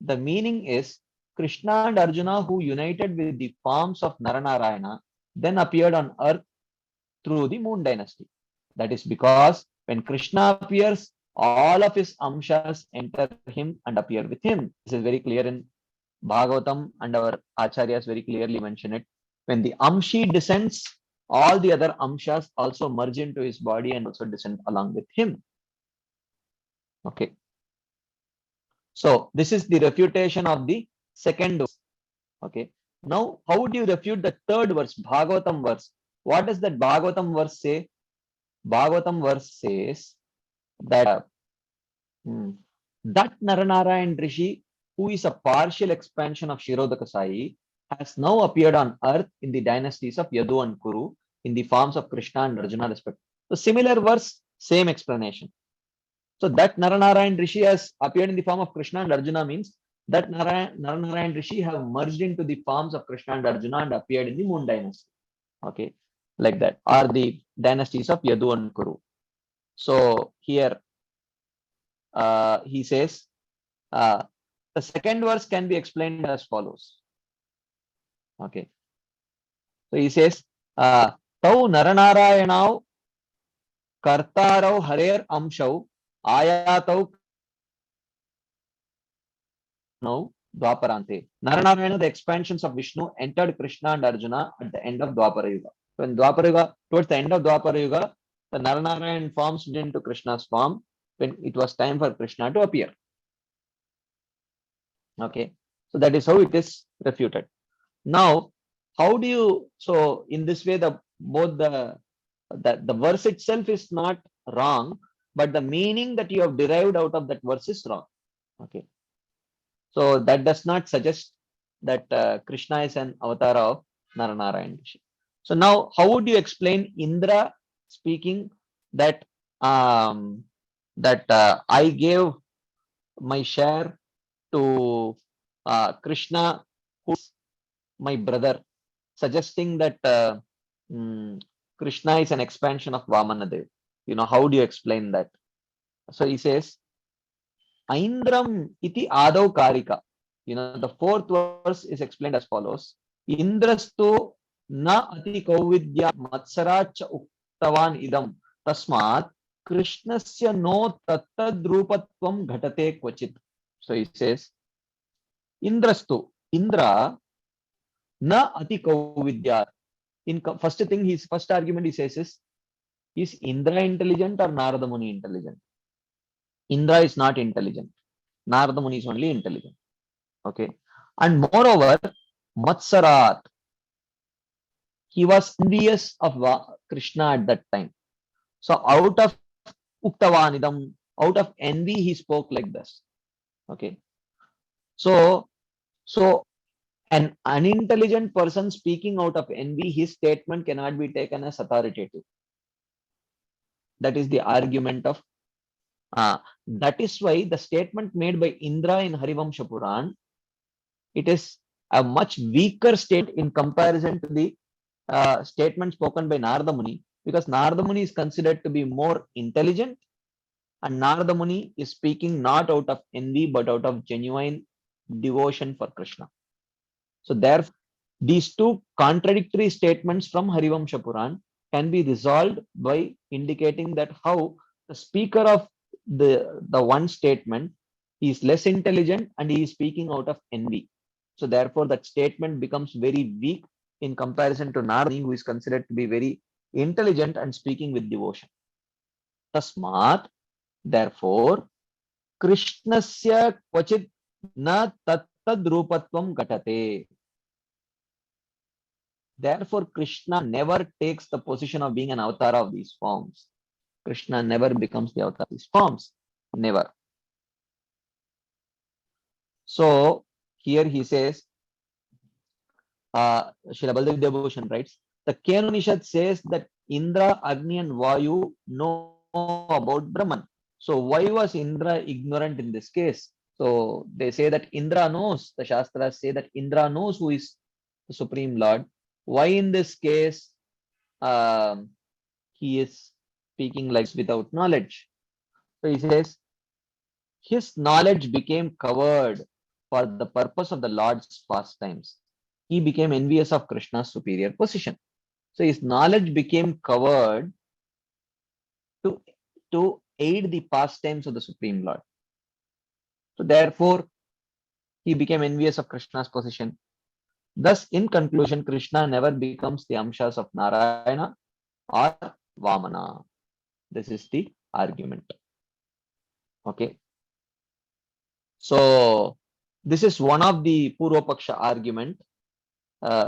the meaning is Krishna and Arjuna who united with the forms of Naranarayana then appeared on earth through the moon dynasty. That is because when Krishna appears, all of his amshas enter him and appear with him. This is very clear in Bhagavatam, and our acharyas very clearly mention it. When the Amshi descends, all the other Amshas also merge into his body and also descend along with him. Okay. So this is the refutation of the second verse. Okay. Now, how would you refute the third verse, Bhagavatam verse? What does that Bhagavatam verse say? Bhagavatam verse says that that Naranarayan Rishi, who is a partial expansion of Shirodaka Sai, has now appeared on earth in the dynasties of Yadu and Kuru in the forms of Krishna and Arjuna respectively. So similar verse, same explanation. So that Naranarayan Rishi has appeared in the form of Krishna and Arjuna means that Naranarayan Rishi have merged into the forms of Krishna and Arjuna and appeared in the Moon dynasty. Okay, like that, are the dynasties of Yadu and Kuru. So here he says, the second verse can be explained as follows. Okay, so he says, Tau Naranarayanau Kartarau Harer Amshau Ayatau No Dwaparante. Naranarayana, the expansions of Vishnu, entered Krishna and Arjuna at the end of Dwapara Yuga. So in Dwapara Yuga, towards the end of Dwapara Yuga, the Naranarayan forms into Krishna's form when it was time for Krishna to appear. Okay, so that is how it is refuted. Now, how do you, so in this way, the both the verse itself is not wrong, but the meaning that you have derived out of that verse is wrong. Okay, so that does not suggest that Krishna is an avatar of Naranarayan Rishi. So now, how would you explain Indra speaking that I gave my share to Krishna, who's my brother, suggesting that Krishna is an expansion of Vamanadev. You know, how do you explain that? So he says, Aindram iti adau karika. You know, the fourth verse is explained as follows. Indrastu na ati kauvidya matsaracha uktavan idam tasmat Krishnasya no tattadrupatvam ghatate kvachit. So he says, Indrastu, Indra na ati kauvidya. In first thing, his first argument he says is Indra intelligent or Narada Muni intelligent? Indra is not intelligent. Narada Muni is only intelligent. Okay. And moreover, Matsarat, he was envious of Krishna at that time. So out of Uktavanidam, out of envy, he spoke like this. Okay. So an unintelligent person speaking out of envy, his statement cannot be taken as authoritative. That is the argument of that is why the statement made by Indra in Harivamsha Puran, it is a much weaker state in comparison to the statement spoken by Narada Muni, because Narada Muni is considered to be more intelligent, and Narada Muni is speaking not out of envy but out of genuine devotion for Krishna. So therefore, these two contradictory statements from Harivamsha Puran can be resolved by indicating that how the speaker of the one statement is less intelligent and he is speaking out of envy. So therefore, that statement becomes very weak in comparison to Narada, who is considered to be very intelligent and speaking with devotion. Tasmat, therefore, Krishnasya kvachit na tattadrupatvam gatate. Therefore, Krishna never takes the position of being an avatar of these forms. Krishna never becomes the avatar of these forms. Never. So, here he says, Srila Baldev Devbhushan writes, the Kenunishat says that Indra, Agni and Vayu know about Brahman. So, why was Indra ignorant in this case? So, they say that Indra knows, the Shastras say that Indra knows who is the Supreme Lord. Why in this case he is speaking like without knowledge? So he says, his knowledge became covered for the purpose of the Lord's pastimes. He became envious of Krishna's superior position. So his knowledge became covered to aid the pastimes of the Supreme Lord. So therefore, he became envious of Krishna's position. Thus, in conclusion, Krishna never becomes the Amshas of Narayana or Vamana. This is the argument. Okay. So, this is one of the Purvapaksha argument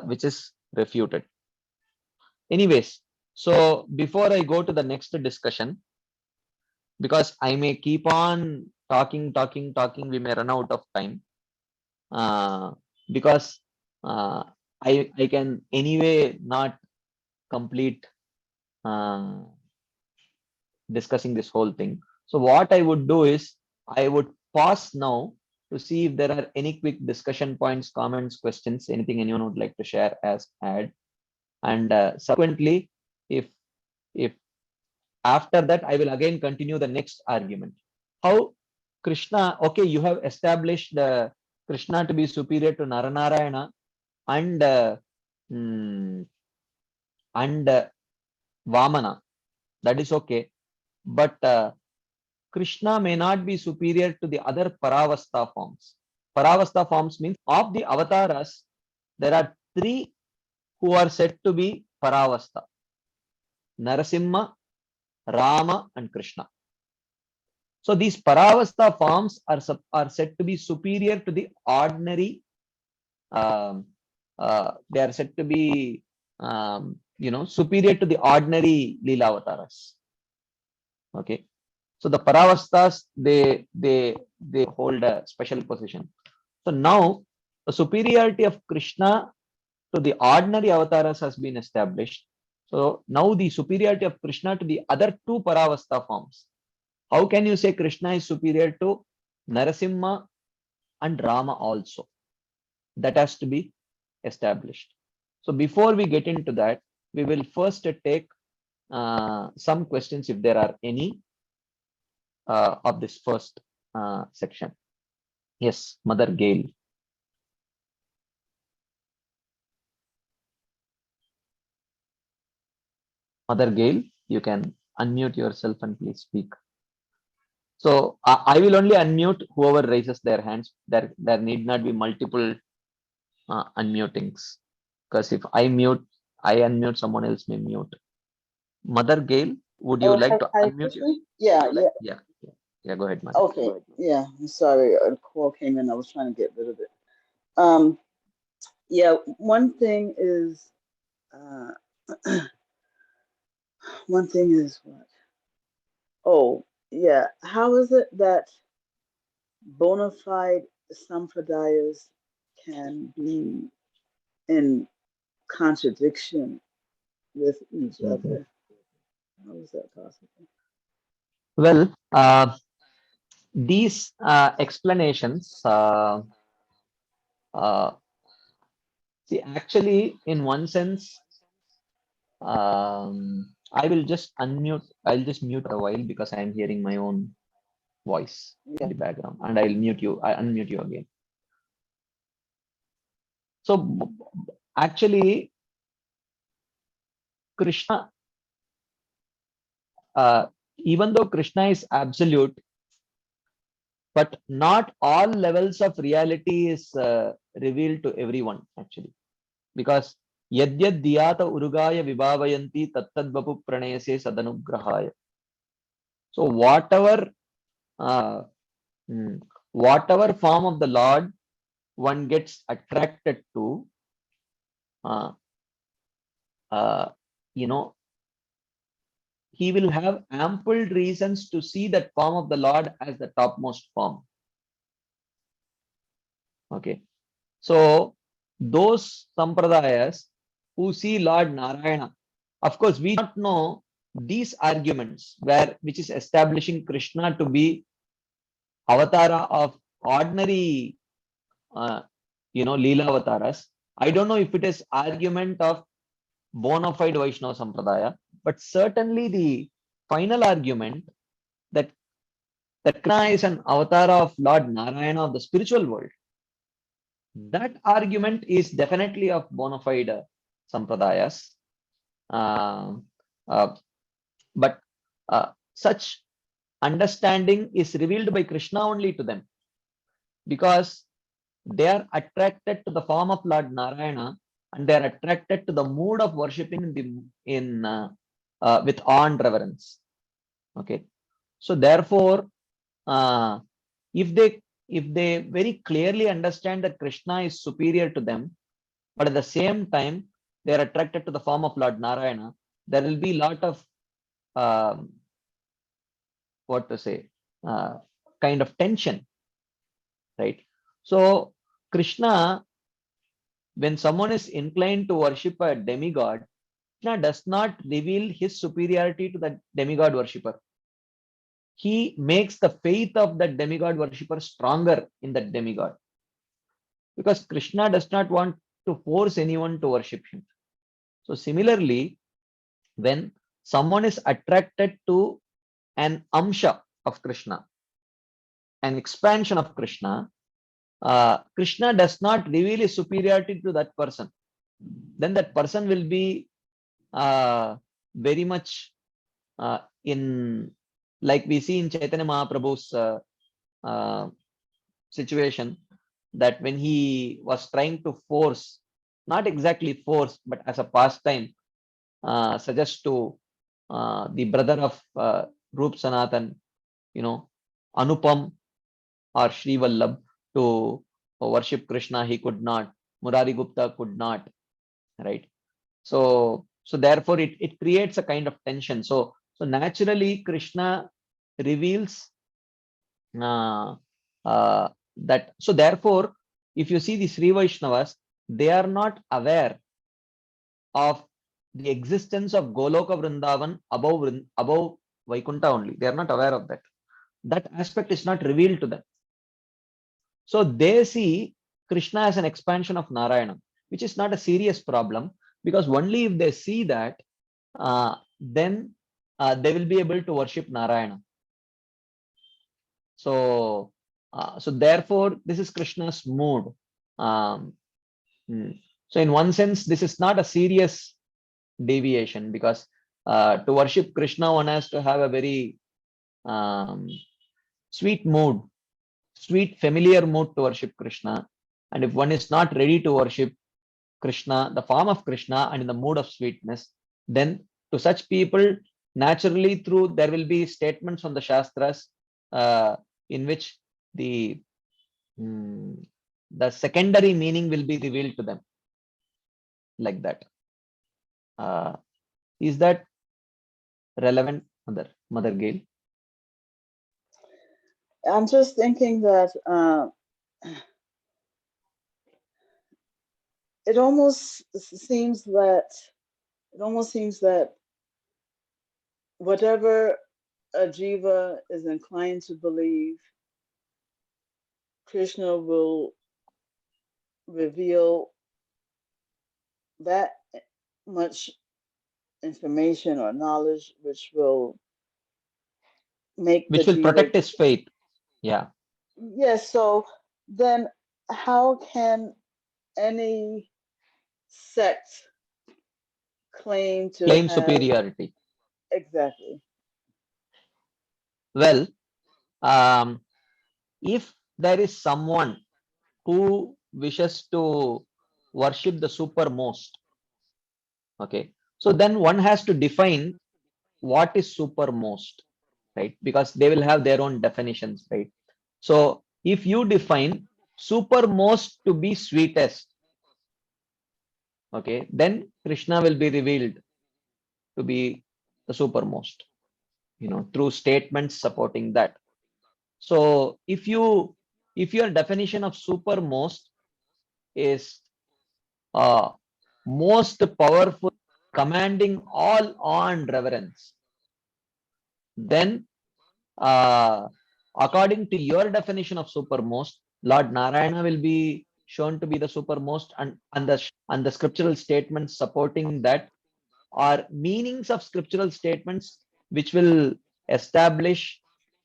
which is refuted. Anyways, so before I go to the next discussion, because I may keep on talking, we may run out of time. Because I can anyway not complete discussing this whole thing. So what I would do is I would pause now to see if there are any quick discussion points, comments, questions, anything anyone would like to share as add. And subsequently, if after that, I will again continue the next argument. How Krishna, okay, you have established Krishna to be superior to Narayana and Vamana. That is okay. But Krishna may not be superior to the other Paravasta forms. Paravasta forms means of the avatars, there are three who are said to be Paravasta: Narasimha, Rama, and Krishna. So these Paravasta forms are said to be superior to the ordinary. They are said to be, superior to the ordinary Leela avatars. Okay. So the Paravastas, they hold a special position. So now the superiority of Krishna to the ordinary avatars has been established. So now the superiority of Krishna to the other two Paravasta forms. How can you say Krishna is superior to Narasimha and Rama also? That has to be established. So before we get into that, we will first take some questions if there are any of this first section. Yes, Mother Gail. Mother Gail, you can unmute yourself and please speak. So I will only unmute whoever raises their hands. There need not be multiple unmutings, because if I unmute, someone else may mute. Mother Gail, would you like to unmute? Yeah, go ahead, Mother. Okay, yeah, I'm sorry, a call came in, I was trying to get rid of it. Yeah, one thing is what? Oh, yeah, how is it that bona fide sampradayas can be in contradiction with each other? How is that possible? Well, these explanations, see, actually, in one sense, I will just unmute. I'll just mute a while because I am hearing my own voice in the background, and I'll mute you. I unmute you again. So actually, Krishna, even though Krishna is absolute, but not all levels of reality is revealed to everyone actually, because yadyad diyata urugaya vibhavayanti tattad vapu pranayase sadanugrahaya. So whatever form of the Lord one gets attracted to, he will have ample reasons to see that form of the Lord as the topmost form. Okay. So those sampradayas who see Lord Narayana, of course, we don't know these arguments which is establishing Krishna to be avatara of ordinary, Leela avataras. I don't know if it is argument of bona fide Vaishnava Sampradaya, but certainly the final argument that Krishna is an avatar of Lord Narayana of the spiritual world, that argument is definitely of bona fide Sampradayas. But such understanding is revealed by Krishna only to them, because they are attracted to the form of Lord Narayana, and they are attracted to the mood of worshipping with awe and reverence. Okay, so therefore, if they very clearly understand that Krishna is superior to them, but at the same time they are attracted to the form of Lord Narayana, there will be a lot of what to say, kind of tension, right? So Krishna, when someone is inclined to worship a demigod, Krishna does not reveal his superiority to the demigod worshipper. He makes the faith of the demigod worshipper stronger in that demigod, because Krishna does not want to force anyone to worship him. So similarly, when someone is attracted to an amsha of Krishna, an expansion of Krishna, Krishna does not reveal his superiority to that person. Then that person will be very much in, like we see in Chaitanya Mahaprabhu's situation, that when he was trying to force, not exactly force, but as a pastime, suggest to the brother of Rup Sanatan, Anupam or Sri Vallabh, to worship Krishna, he could not. Murari Gupta could not, right? So therefore it creates a kind of tension. So naturally Krishna reveals that. So therefore, if you see the Sri Vaishnavas, they are not aware of the existence of Goloka Vrindavan above Vaikuntha only. They are not aware of that. That aspect is not revealed to them. So they see Krishna as an expansion of Narayana, which is not a serious problem, because only if they see that, then they will be able to worship Narayana. So therefore, this is Krishna's mood. So in one sense, this is not a serious deviation, because to worship Krishna, one has to have a very sweet mood, sweet familiar mood to worship Krishna. And if one is not ready to worship Krishna, the form of Krishna, and in the mood of sweetness, then to such people, naturally there will be statements on the Shastras in which the secondary meaning will be revealed to them, like that. Is that relevant, Mother Gail? I'm just thinking that it almost seems that whatever a jiva is inclined to believe, Krishna will reveal that much information or knowledge which will make which will protect his faith. Yeah. Yes. So then how can any sect claim superiority? Exactly. Well, if there is someone who wishes to worship the supermost, okay, so then one has to define what is supermost, right? Because they will have their own definitions, right? So if you define supermost to be sweetest, okay, then Krishna will be revealed to be the supermost, through statements supporting that. So if your definition of supermost is most powerful, commanding all awe and reverence, then according to your definition of supermost, Lord Narayana will be shown to be the supermost, and the scriptural statements supporting that are meanings of scriptural statements which will establish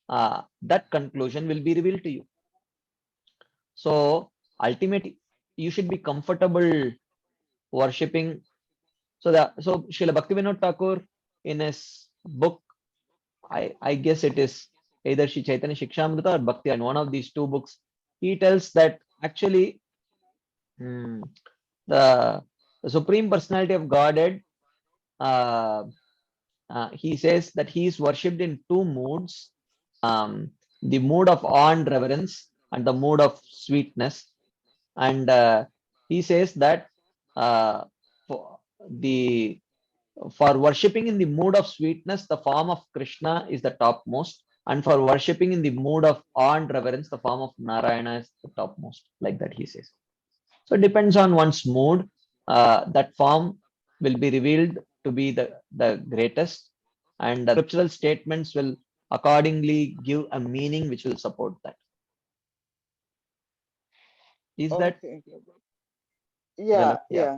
that conclusion will be revealed to you. So ultimately, you should be comfortable worshipping. So Srila Bhaktivinoda Thakur, in his book, I guess it is either Shri Chaitanya Shikshamrita or Bhakti, and one of these two books, he tells that actually, hmm, the Supreme Personality of Godhead, uh, he says that he is worshipped in two moods, the mood of awe and reverence and the mood of sweetness. And he says that uh, for the for worshipping in the mood of sweetness, the form of Krishna is the topmost, and for worshipping in the mood of awe and reverence, the form of Narayana is the topmost. Like that, he says. So it depends on one's mood. That form will be revealed to be the greatest, and the scriptural statements will accordingly give a meaning which will support that. Is that Okay. Yeah, yeah?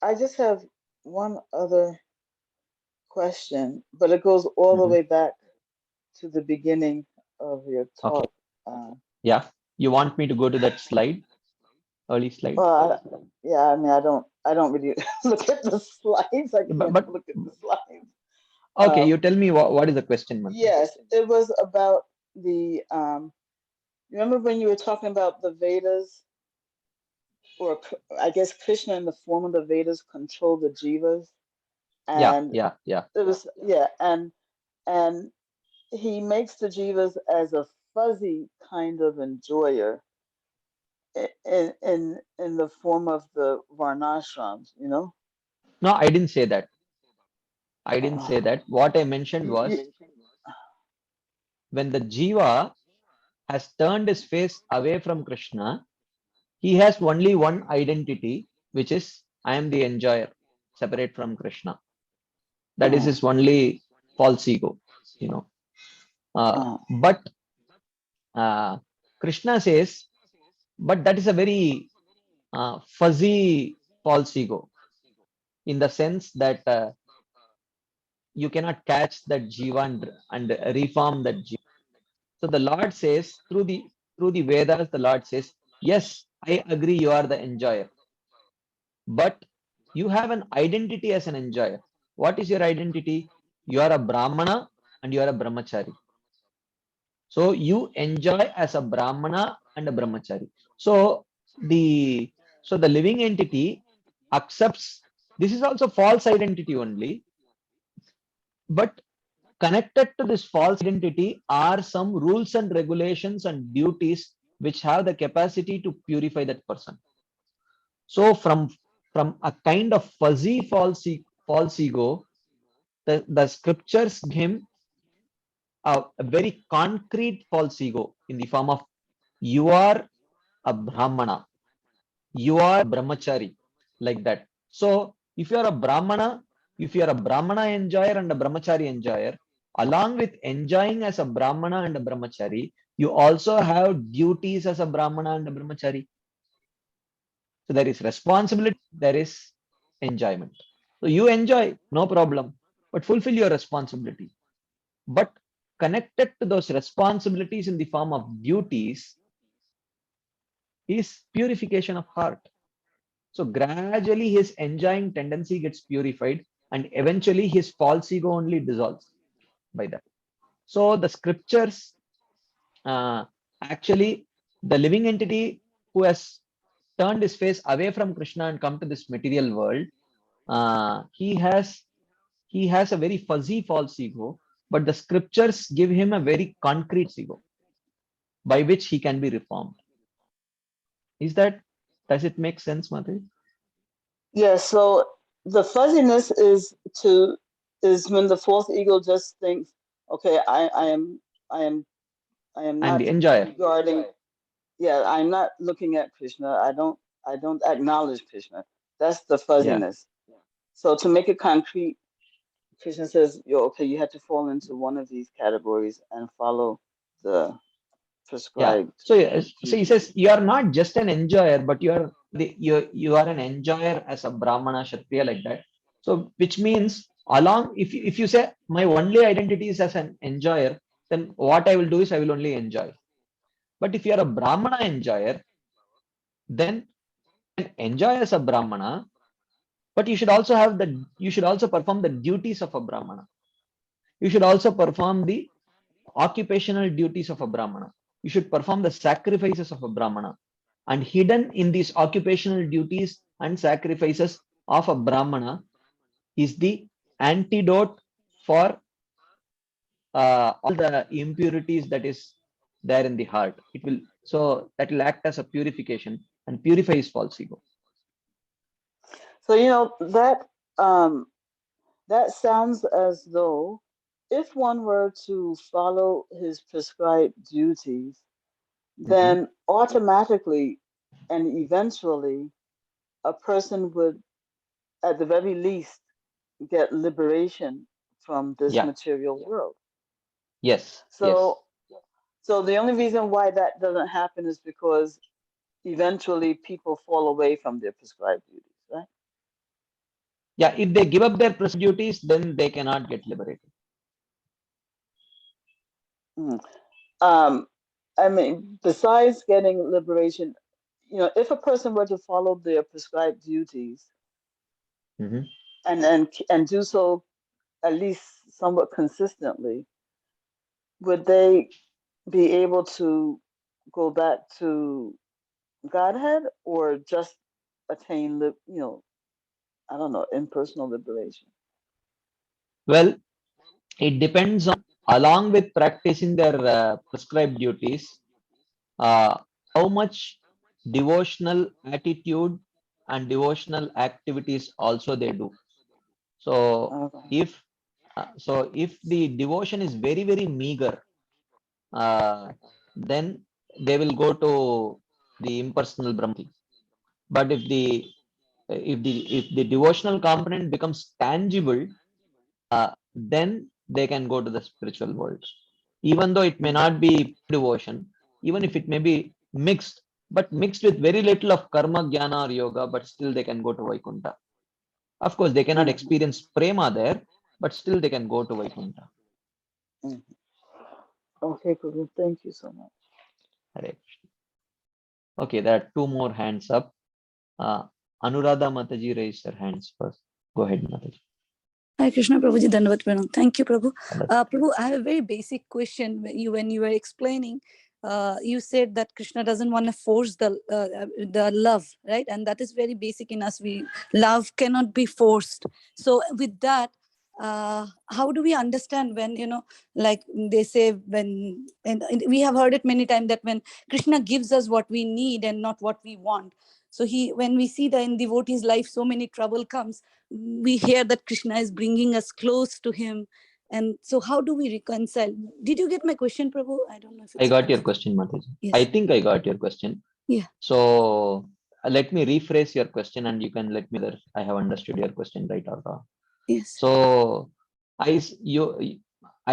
I just have one other question, but it goes all the Mhm. way back to the beginning of your Okay. talk. Yeah. You want me to go to that slide, early slide? Well, yeah, I mean, I don't really look at the slides. I can't But look at the slides. okay, you tell me what is the question, Mantra? Yes, it was about the remember when you were talking about the Vedas, or I guess Krishna in the form of the Vedas control the jivas, Yeah, and yeah, yeah. it was, yeah, and he makes the jivas as a fuzzy kind of enjoyer in the form of the varnashrams, you know. No, I didn't say that. I didn't say Uh, that. What I mentioned was you, when the jiva has turned his face away from Krishna, he has only one identity, which is I am the enjoyer, separate from Krishna. That is his only false ego, you know. But Krishna says, but that is a very fuzzy false ego, in the sense that you cannot catch that jiva and reform that jiva. So the Lord says through the Vedas, the Lord says, yes, I agree, you are the enjoyer, but you have an identity as an enjoyer. What is your identity? You are a Brahmana and you are a Brahmachari. So you enjoy as a Brahmana and a Brahmachari. So the the living entity accepts this is also false identity only, but connected to this false identity are some rules and regulations and duties which have the capacity to purify that person. So from a kind of fuzzy false ego, the scriptures give him a very concrete false ego in the form of you are a Brahmana, you are a Brahmachari, like that. So if you are a Brahmana, if you are a Brahmana enjoyer and a Brahmachari enjoyer, along with enjoying as a Brahmana and a Brahmachari, you also have duties as a Brahmana and a Brahmachari. So there is responsibility, there is enjoyment. So you enjoy, no problem, but fulfill your responsibility. But connected to those responsibilities in the form of duties is purification of heart. So gradually his enjoying tendency gets purified, and eventually his false ego only dissolves by that. So the scriptures actually, the living entity who has turned his face away from Krishna and come to this material world, he has a very fuzzy false ego, but the scriptures give him a very concrete ego by which he can be reformed. Does it make sense, Madhu? yeah, so the fuzziness is when the false ego just thinks, okay, I am I am I'm not the enjoyer. regarding, yeah, I'm not looking at Krishna. I don't acknowledge Krishna. That's the Yeah. fuzziness. So to make it concrete, Krishna says, "You're okay. You have to fall into one of these categories and follow the Yeah. prescribed So he says duties." you are not just an enjoyer, but you are an enjoyer as a Brahmana, Kshatriya, like that. So which means along if you say my only identity is as an enjoyer, then what I will do is I will only enjoy. But if you are a Brahmana enjoyer, then enjoy as a Brahmana, but you should also perform the duties of a Brahmana. You should also perform the occupational duties of a Brahmana. you should perform the sacrifices of a Brahmana. And hidden in these occupational duties and sacrifices of a Brahmana is the antidote for all the impurities that is there in the heart. It will, so that will act as a purification and purifies false ego. So that sounds as though if one were to follow his prescribed duties, then automatically and eventually a person would, at the very least, get liberation from this Yeah. material world. Yes. So, so the only reason why that doesn't happen is because eventually people fall away from their prescribed duties, right? Yeah. If they give up their prescribed duties, then they cannot get liberated. I mean, besides getting liberation, if a person were to follow their prescribed duties and do so at least somewhat consistently, would they be able to go back to Godhead or just attain, I don't know, impersonal liberation? Well, it depends on, along with practicing their prescribed duties, how much devotional attitude and devotional activities also they do. So if the devotion is very, very meager, then they will go to the impersonal Brahma. But if the devotional component becomes tangible, then they can go to the spiritual world. Even though it may not be devotion, even if it may be mixed, but mixed with very little of karma, jnana or yoga, but still they can go to Vaikuntha. Of course, they cannot experience prema there, but still they can go to Vaikuntha. Okay, Prabhu, thank you so much. Hare Krishna. Okay, there are two more hands up. Anuradha Mataji raised her hands first. Go ahead, Mataji. Hi Krishna Prabhuji, Dandavat Pranam. Thank you, Prabhu. Prabhu, I have a very basic question. When you were explaining, you said that Krishna doesn't want to force the love, right? And that is very basic in us. Love cannot be forced. So with that, how do we understand when, like they say, and we have heard it many times that when Krishna gives us what we need and not what we want. So when we see that in devotee's life, so many trouble comes, we hear that Krishna is bringing us close to him. And so how do we reconcile? Did you get my question, Prabhu? I don't know if I got your question, Mataji. Yes. I think I got your question. Yeah. So let me rephrase your question and you can let me know whether I have understood your question right or wrong. Yes. So I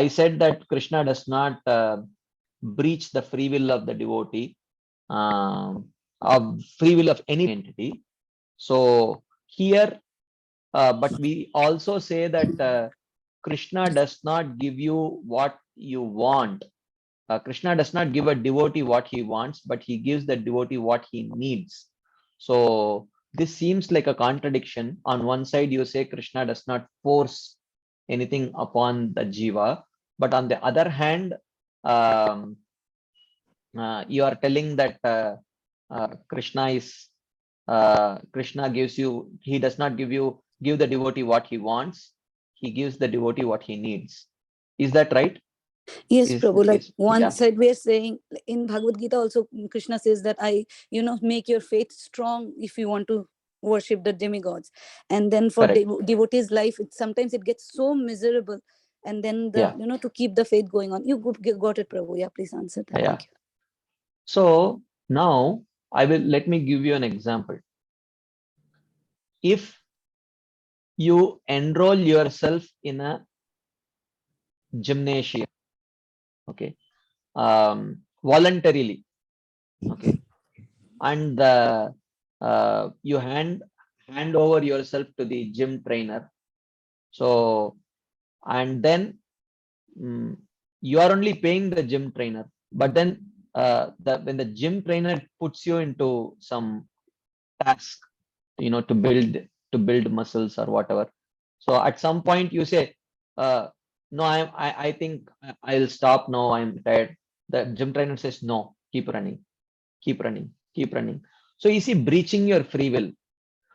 said that Krishna does not breach the free will of the devotee, of free will of any entity. So here, but we also say that Krishna does not give you what you want. Krishna does not give a devotee what he wants, but he gives the devotee what he needs. So this seems like a contradiction. On one side, you say Krishna does not force anything upon the jiva, but on the other hand, you are telling that Krishna gives you, he does not give the devotee what he wants, he gives the devotee what he needs. Is that right? Yes, Prabhu. Like one side we are saying in Bhagavad Gita also, Krishna says that make your faith strong if you want to worship the demigods. And then for devotees' life, sometimes it gets so miserable. And then to keep the faith going on. You got it, Prabhu. Yeah, please answer that. Yeah. Thank you. So now let me give you an example. If you enroll yourself in a gymnasium, okay, voluntarily, okay, and you hand over yourself to the gym trainer. So, and then you are only paying the gym trainer, but then when the gym trainer puts you into some task, to build muscles or whatever. So at some point you say, no, I think I'll stop now. I'm tired. The gym trainer says, no, keep running, keep running, keep running. So you see, breaching your free will.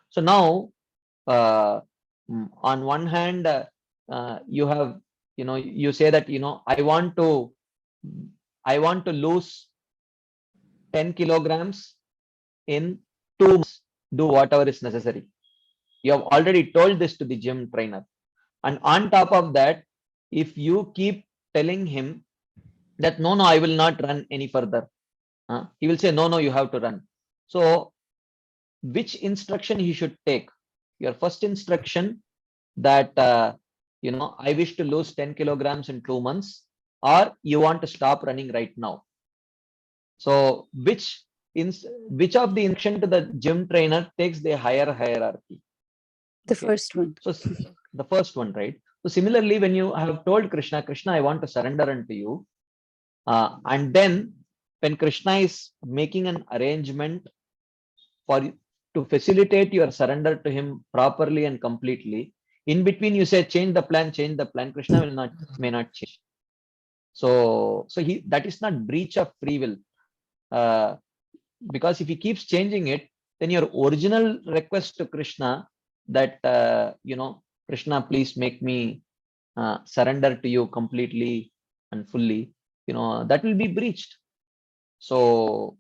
So now, on one hand, you have, you say that, I want to lose 10 kilograms in 2 months, do whatever is necessary. You have already told this to the gym trainer. And on top of that, if you keep telling him that, no, I will not run any further, he will say, no, you have to run. So which instruction he should take? Your first instruction that, I wish to lose 10 kilograms in 2 months, or you want to stop running right now. So which of the instruction to the gym trainer takes the higher hierarchy? The first one. So the first one, right? So similarly, when you have told Krishna, I want to surrender unto you, and then when Krishna is making an arrangement to facilitate your surrender to him properly and completely, in between you say, change the plan, Krishna may not change. So that is not breach of free will, because if he keeps changing it, then your original request to Krishna that, Krishna, please make me surrender to you completely and fully, that will be breached. So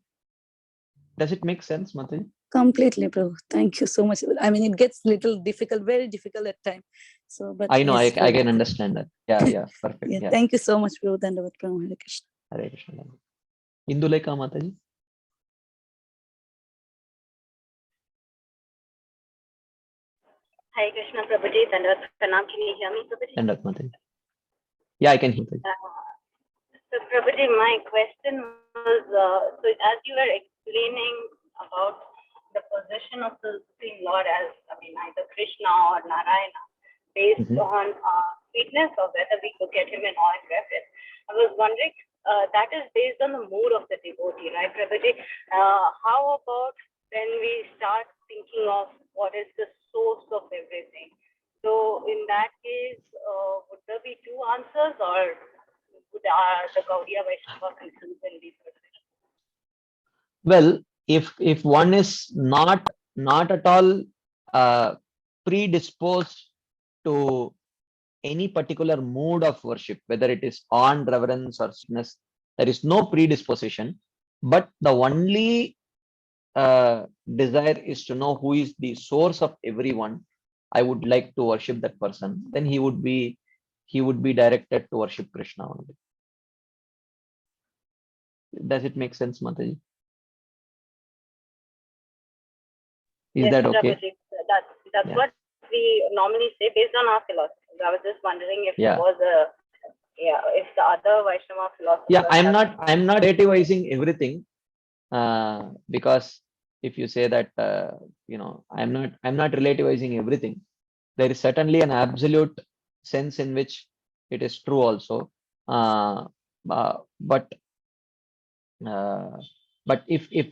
does it make sense, Mataji? Completely, Prabhu. Thank you so much. I mean, it gets little difficult, very difficult at times. So, but I know, yes, I can understand that. Yeah, perfect. yeah, Yeah. thank you so much, Prabhu. Dandavat Prabhu. Hare Krishna. Hare Krishna. Induleka Mataji. Hare Krishna, Prabhuji. Dandavat Pranam. Can you hear me, Prabhuji? Dandavat Mataji. Yeah, I can hear you. So, Prabhuji, my question was, so as you were explaining about the position of the Supreme Lord as, either Krishna or Narayana, based on sweetness or whether we look at him in awe and reverence, I was wondering, that is based on the mood of the devotee, right, Prabhuji? How about when we start thinking of what is the source of everything? So in that case, would there be two answers, or would the Gaudiya Vaishnava conclude in these positions? Well, if one is not at all predisposed to any particular mood of worship, whether it is on reverence or sweetness, there is no predisposition, but the only desire is to know who is the source of everyone. I would like to worship that person. Then he would be directed to worship Krishna only. Does it make sense, Mataji? Is Yes, that okay? Prabhuji. That's what we normally say based on our philosophy. I was just wondering if there was if the other Vaishnava philosophy. Yeah, I'm not relativizing everything, because if you say that, I'm not relativizing everything. There is certainly an absolute sense in which it is true also, but if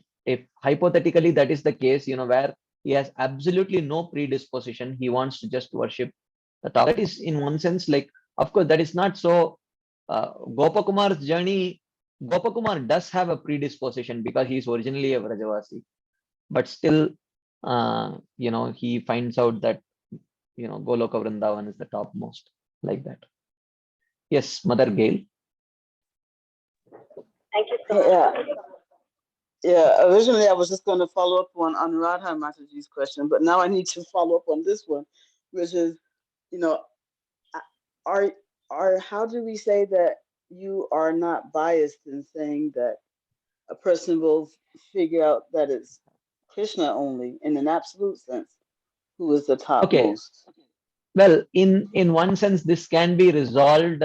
hypothetically that is the case, where he has absolutely no predisposition, he wants to just worship the top. That is in one sense, like, of course, that is not so. Gopakumar's journey, Gopakumar does have a predisposition because he is originally a Vrajavasi, but still, he finds out that, Goloka Vrindavan is the topmost, like that. Yes, Mother Gail. Thank you so much. Yeah, originally I was just going to follow up on Anuradha Mataji's question, but now I need to follow up on this one, which is, how do we say that you are not biased in saying that a person will figure out that it's Krishna only in an absolute sense, who is the topmost? Okay. Well, in one sense, this can be resolved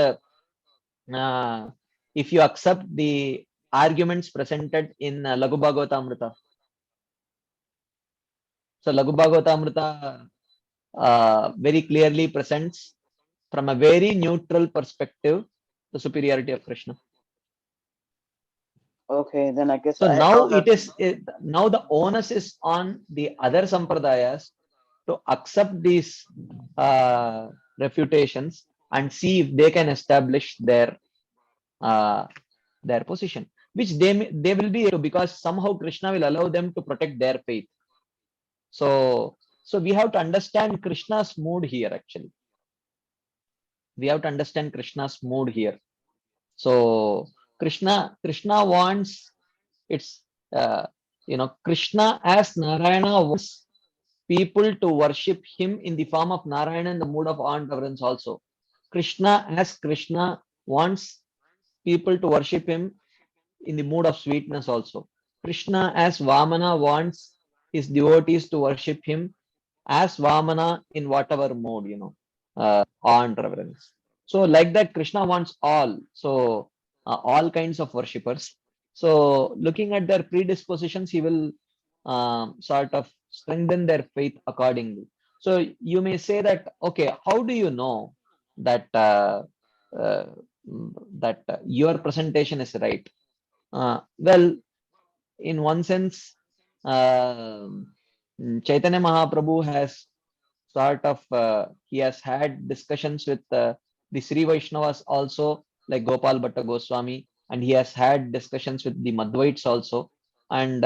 if you accept the arguments presented in Laghu Bhagavatamrita. So Laghu Bhagavatamrita very clearly presents, from a very neutral perspective, the superiority of Krishna. Okay, then I guess so. Now now the onus is on the other sampradayas to accept these refutations and see if they can establish their their position, which they will be able to, because somehow Krishna will allow them to protect their faith. So we have to understand Krishna's mood here. Actually, we have to understand Krishna's mood here. So Krishna wants, it's Krishna as Narayana wants people to worship him in the form of Narayana in the mood of awe and reverence also. Krishna as Krishna wants people to worship him in the mood of sweetness also. Krishna as Vamana wants his devotees to worship him as Vamana in whatever mode, awe and reverence. So like that, Krishna wants all. So all kinds of worshippers. So looking at their predispositions, he will sort of strengthen their faith accordingly. So you may say that, okay, how do you know that uh, your presentation is right? Well, in one sense, Chaitanya Mahaprabhu has sort of he has had discussions with the Sri Vaishnavas also, like Gopal Bhatta Goswami, and he has had discussions with the Madhvaites also, and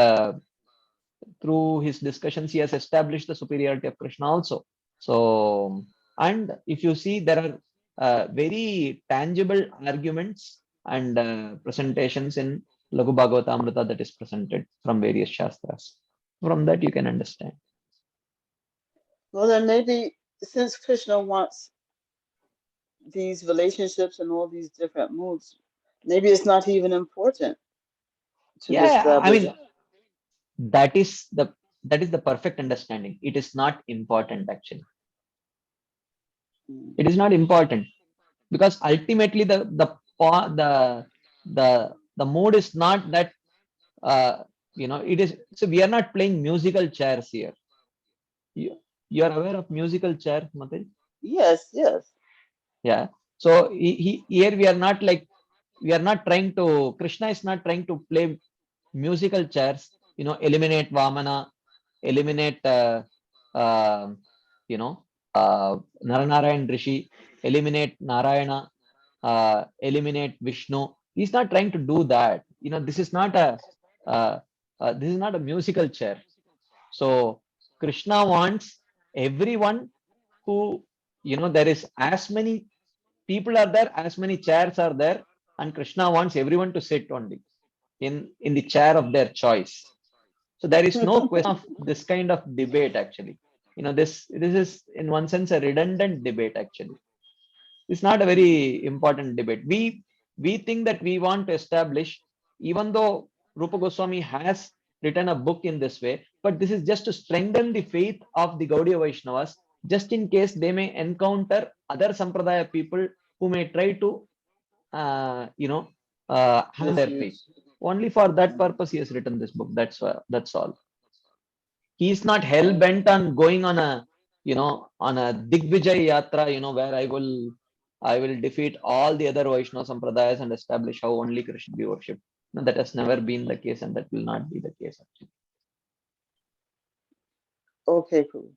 through his discussions he has established the superiority of Krishna also. So, and if you see, there are very tangible arguments and presentations in Laghu Bhagavatamrita that is presented from various shastras. From that you can understand. Well, then maybe since Krishna wants these relationships and all these different moods, maybe it's not even important to establish. I mean, that is the perfect understanding. It is not important actually. It is not important, because ultimately the mode is not that it is. So we are not playing musical chairs here. You are aware of musical chair, Mataji? Yes. Yeah. So here we are not trying to, Krishna is not trying to play musical chairs, eliminate Vamana, eliminate Naranarayan Rishi, eliminate Narayana, eliminate Vishnu. He's not trying to do that. This is not a musical chair. So Krishna wants everyone who, there is as many people are there, as many chairs are there, and Krishna wants everyone to sit only in the chair of their choice. So there is no question of this kind of debate actually. This is in one sense a redundant debate actually. It's not a very important debate. We think that we want to establish, even though Rupa Goswami has written a book in this way, but this is just to strengthen the faith of the Gaudiya Vaishnavas, just in case they may encounter other Sampradaya people who may try to have their faith. Only for that purpose he has written this book. That's all. He is not hell bent on going on a Digvijay Yatra, where I will defeat all the other Vaishnava Sampradayas and establish how only Krishna be worshipped. No, that has never been the case, and that will not be the case actually. Okay, cool.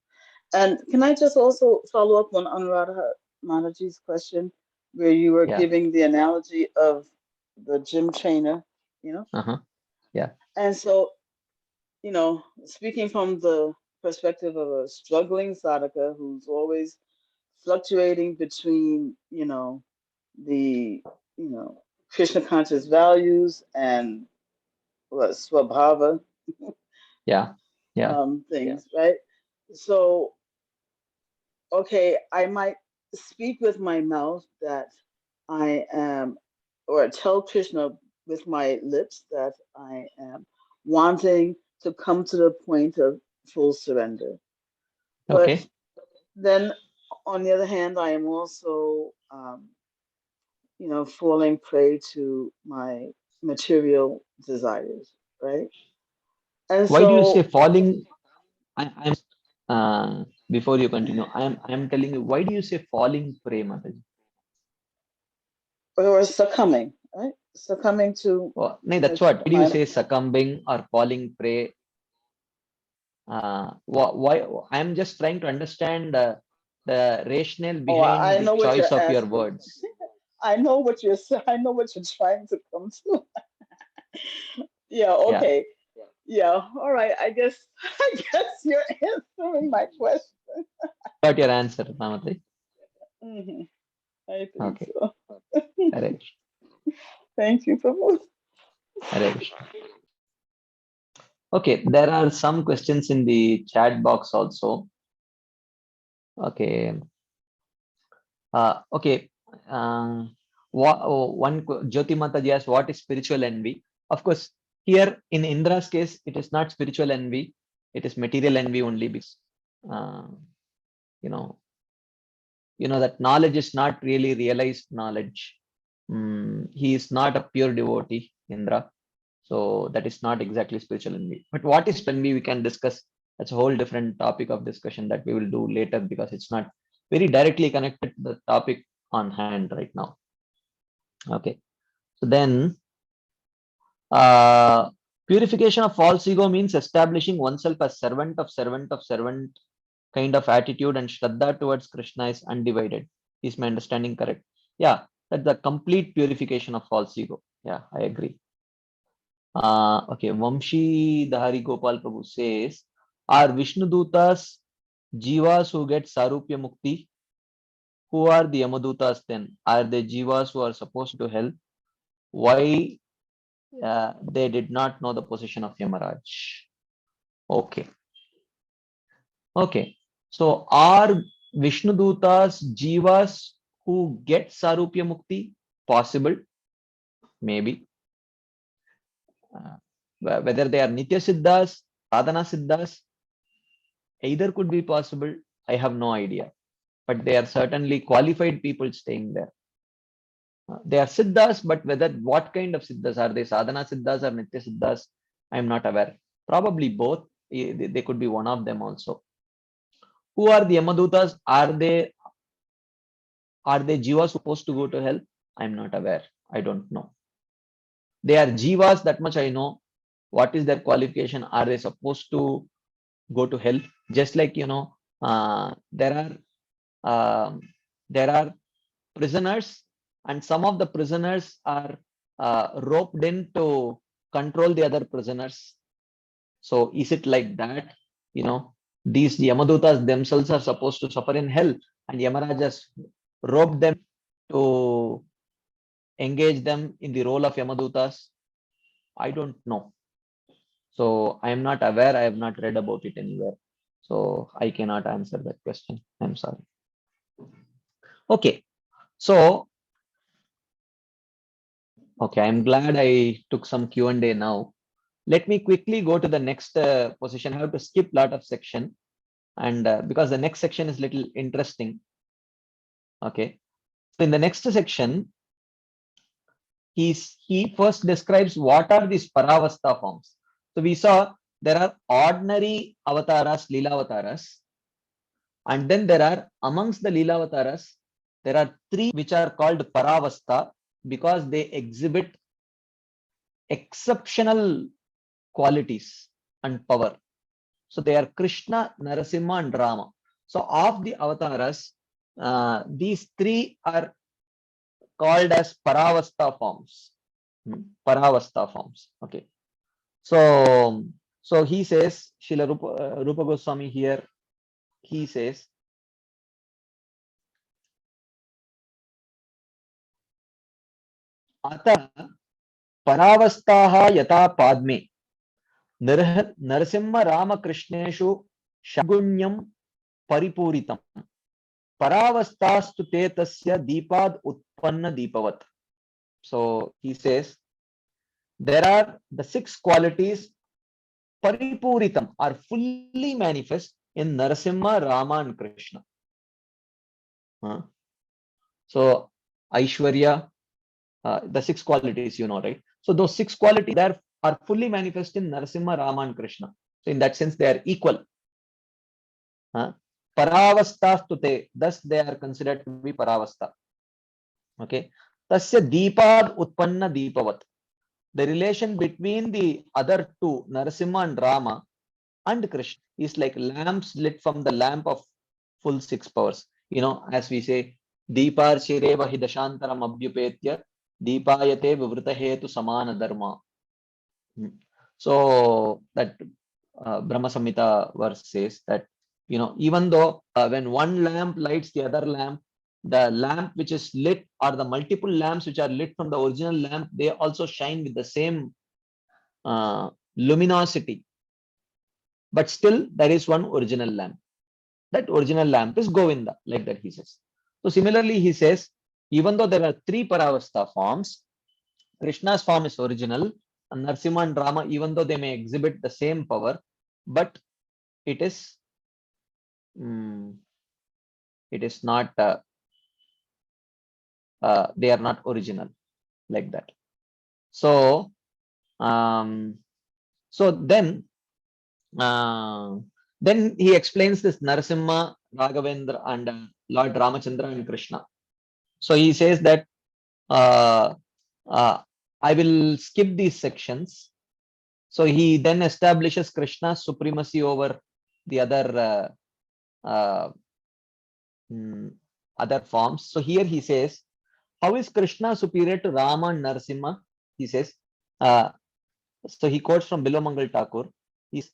And can I just also follow up on Anuradha Manaji's question, where you were giving the analogy of the gym trainer, Yeah. And so, speaking from the perspective of a struggling sadhaka who's always fluctuating between, the, Krishna conscious values and swabhava, things, right? So, okay, I might speak with my mouth that I am, or tell Krishna with my lips that I am wanting to come to the point of full surrender. But then, on the other hand, I am also, falling prey to my material desires, right? And why do you say falling? I'm before you continue, I'm telling you, why do you say falling prey, Mataji? Or succumbing, right? Succumbing to. No, that's what. Why do you say succumbing or falling prey? Why? I'm just trying to understand the rationale behind the choice of your words. I know what you're trying to comes. Yeah, okay. Yeah, all right. I guess you're answering my question. Got your answer, Namate. Hmm. I think Okay. so. Hare Krishna. Thank you, Prabhu. Hare Krishna. Okay, there are some questions in the chat box also. Okay. Okay. Jyoti Mataji asks, what is spiritual envy? Of course, here in Indra's case, it is not spiritual envy. It is material envy only because, you know that knowledge is not really realized knowledge. He is not a pure devotee, Indra. So that is not exactly spiritual envy. But what is envy, we can discuss. That's a whole different topic of discussion that we will do later because it's not very directly connected to the topic on hand right now. Okay. So then purification of false ego means establishing oneself as servant of servant kind of attitude, and Shraddha towards Krishna is undivided. Is my understanding correct? Yeah, that's the complete purification of false ego. Yeah, I agree. Okay, Vamshi Dhari Gopal Prabhu says, are Vishnu Dutas Jivas who get Sarupya Mukti? Who are the Yamadutas then? Are they Jivas who are supposed to help? Why they did not know the position of Yamaraj? Okay. Okay. So are Vishnu Dutas Jivas who get Sarupya Mukti? Possible. Maybe. Whether they are Nitya Siddhas, Sadhana Siddhas, either could be possible. I have no idea. But they are certainly qualified people staying there. They are Siddhas, but what kind of Siddhas? Are they Sadhana Siddhas or Nitya Siddhas? I am not aware. Probably both. They could be one of them also. Who are the Yamadutas? Are they Jivas supposed to go to hell? I'm not aware. I don't know. They are Jivas, that much I know. What is their qualification? Are they supposed to go to hell? Just like, there are prisoners, and some of the prisoners are roped in to control the other prisoners. So is it like that? These Yamadutas themselves are supposed to suffer in hell, and Yamarajas roped them to engage them in the role of Yamadutas. I don't know. So I am not aware. I have not read about it anywhere. So I cannot answer that question. I'm sorry. Okay. So, okay, I'm glad I took some Q&A now. Let me quickly go to the next position. I have to skip a lot of section, and because the next section is little interesting. Okay. So in the next section, he first describes what are these Paravasta forms. So we saw there are ordinary avatars, Leela avatars, and then there are amongst the Leela avatars, there are three which are called Paravasta because they exhibit exceptional qualities and power. So they are Krishna, Narasimha, and Rama. So of the avatars, these three are called as Paravasta forms. Paravasta forms. Okay. So he says, Srila Rupa Goswami here, he says, Ata Paravastaha yata padme Narasimha Rama Krishneshu Shagunyam Paripuritam Paravastastu te tasya Deepad Utpanna Deepavat. So he says, there are the six qualities Paripuritam are fully manifest in Narasimha, Rama, and Krishna. So Aishwarya, the six qualities, right? So those six qualities there are fully manifest in Narasimha, Rama, and Krishna. So in that sense, they are equal. Paravastastute, thus they are considered to be Paravasta. Okay. Tasya Deepad Utpanna Deepavat. The relation between the other two, Narasimha and Rama, and Krishna is like lamps lit from the lamp of full six powers. As we say, Deepar Shireva Hidashantaram Abhyupetya Deepayate Vivritahetu Samana Dharma. So that Brahma Samhita verse says that, even though when one lamp lights the other lamp, the lamp which is lit or the multiple lamps which are lit from the original lamp, they also shine with the same luminosity. But still, there is one original lamp. That original lamp is Govinda, like that he says. So similarly, he says, even though there are three Paravasta forms, Krishna's form is original, and Narsimha and Rama, even though they may exhibit the same power, but it is not, they are not original, like that. So, then he explains this Narasimha, Raghavendra, and Lord Ramachandra and Krishna. So he says that I will skip these sections. So he then establishes Krishna's supremacy over the other forms. So here he says, how is Krishna superior to Rama and Narasimha? He says, so he quotes from Bilomangal Thakur, is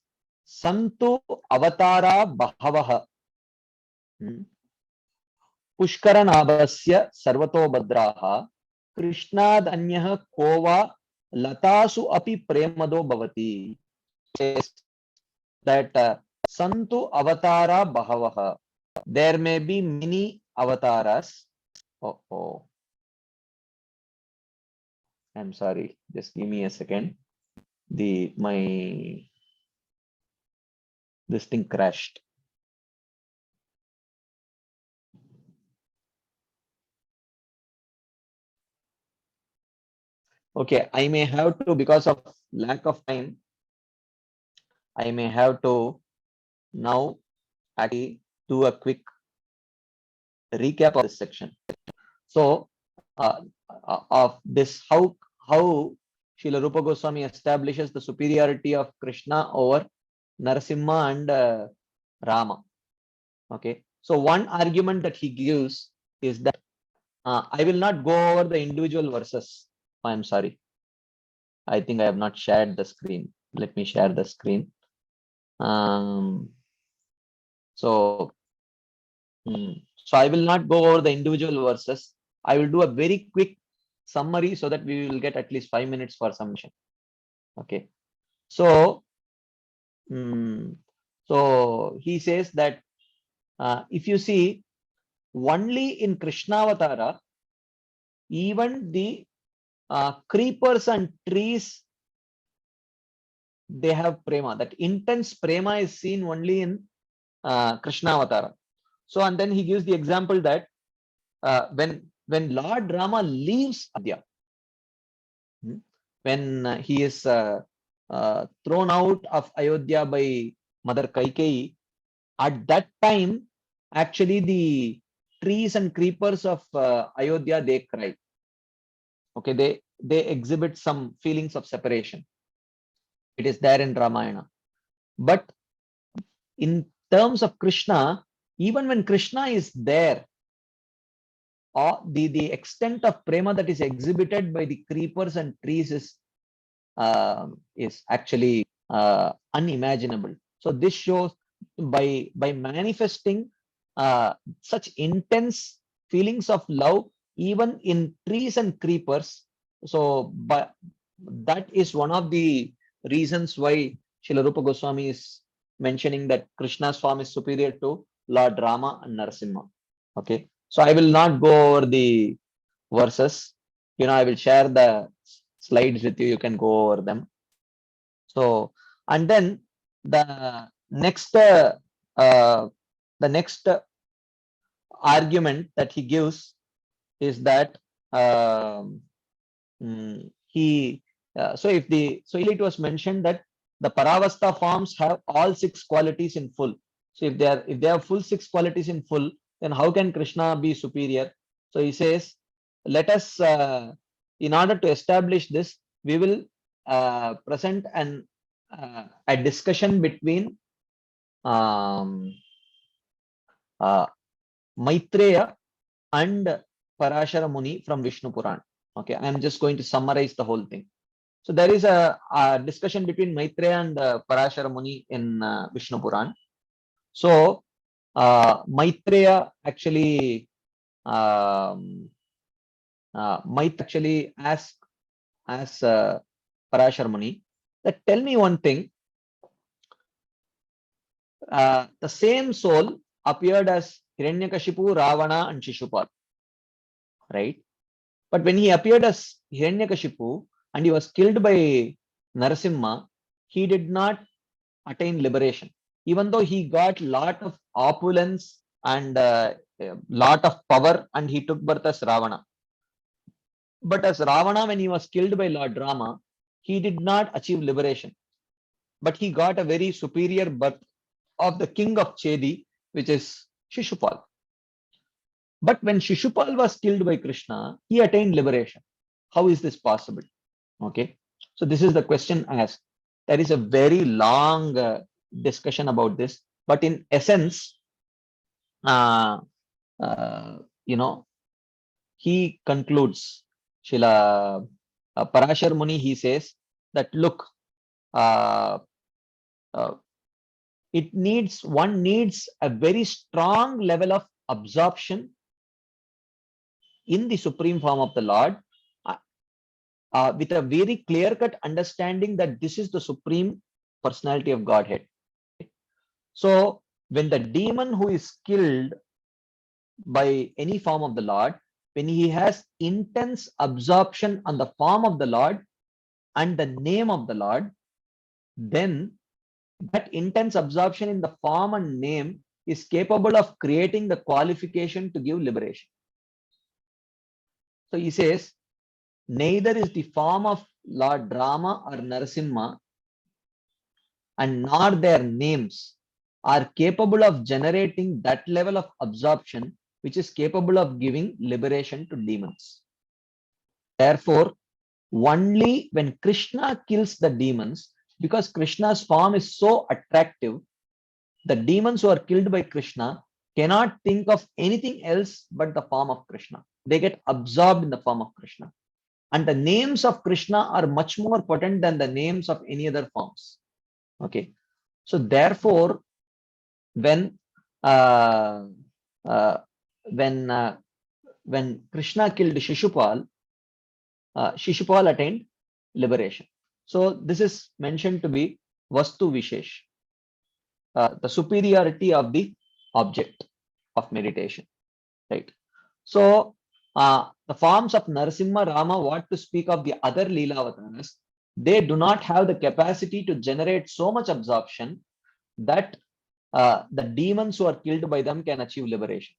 Santu Avatara Bahavaha Pushkaranabhasya Sarvato Badraha Krishnad Anyaha Kova Latasu Api Premado Bhavati. Says that Santu Avatara Bahavaha. There may be many avatars. I'm sorry, just give me a second. This thing crashed. Okay, I may have to, because of lack of time, I may have to now actually do a quick recap of this section. So of this, how Srila Rupa Goswami establishes the superiority of Krishna over Narasimha and Rama. Okay, so one argument that he gives is that I will not go over the individual verses. I'm sorry, I think I have not shared the screen. Let me share the screen. So I will not go over the individual verses. I will do a very quick summary so that we will get at least 5 minutes for submission. Okay, so he says that if you see, only in Krishnavatara, even the creepers and trees, they have prema. That intense prema is seen only in Krishnavatara. So, and then he gives the example that when Lord Rama leaves Ayodhya, when he is thrown out of Ayodhya by Mother Kaikeyi, at that time, actually the trees and creepers of Ayodhya, they cry. Okay, they exhibit some feelings of separation. It is there in Ramayana. But in terms of Krishna, even when Krishna is there, the extent of prema that is exhibited by the creepers and trees is actually unimaginable. So this shows by manifesting such intense feelings of love even in trees and creepers. So that is one of the reasons why Srila Rupa Goswami is mentioning that Krishna's form is superior to Lord Rama and Narasimha. Okay, so I will not go over the verses. I will share the slides with you. You can go over them. So, and then the next argument that he gives is that it was mentioned that the Paravasta forms have all 6 qualities in full. So if they have full 6 qualities in full, then how can Krishna be superior? So he says, let us, in order to establish this, we will present a discussion between Maitreya and Parashara Muni from Vishnu Puran. Okay, I am just going to summarize the whole thing. So there is a discussion between Maitreya and Parashara Muni in Vishnu Puran. So Maitreya actually asked Parashara Muni that tell me one thing. The same soul appeared as Hiranyakashipu, Ravana, and Shishupal, right? But when he appeared as Hiranyakashipu and he was killed by Narasimha, he did not attain liberation, even though he got lot of opulence and lot of power, and he took birth as Ravana. But as Ravana, when he was killed by Lord Rama, he did not achieve liberation, but he got a very superior birth of the king of Chedi, which is Shishupal. But when Shishupal was killed by Krishna, he attained liberation. How is this possible? Okay, so this is the question asked. There is a very long discussion about this, but in essence, he concludes, Shila Parashar Muni, he says that look, one needs a very strong level of absorption in the supreme form of the Lord, with a very clear-cut understanding that this is the supreme personality of Godhead. So when the demon who is killed by any form of the Lord, when he has intense absorption on the form of the Lord and the name of the Lord, then that intense absorption in the form and name is capable of creating the qualification to give liberation. So he says, neither is the form of Lord Rama or Narasimha and nor their names are capable of generating that level of absorption which is capable of giving liberation to demons. Therefore, only when Krishna kills the demons, because Krishna's form is so attractive, the demons who are killed by Krishna cannot think of anything else but the form of Krishna. They get absorbed in the form of Krishna. And the names of Krishna are much more potent than the names of any other forms. Okay. So therefore, when Krishna killed Shishupal, Shishupal attained liberation. So this is mentioned to be Vastu Vishesh, the superiority of the object of meditation, right? So the forms of Narasimha, Rama, what to speak of the other Leela avatars, they do not have the capacity to generate so much absorption that the demons who are killed by them can achieve liberation.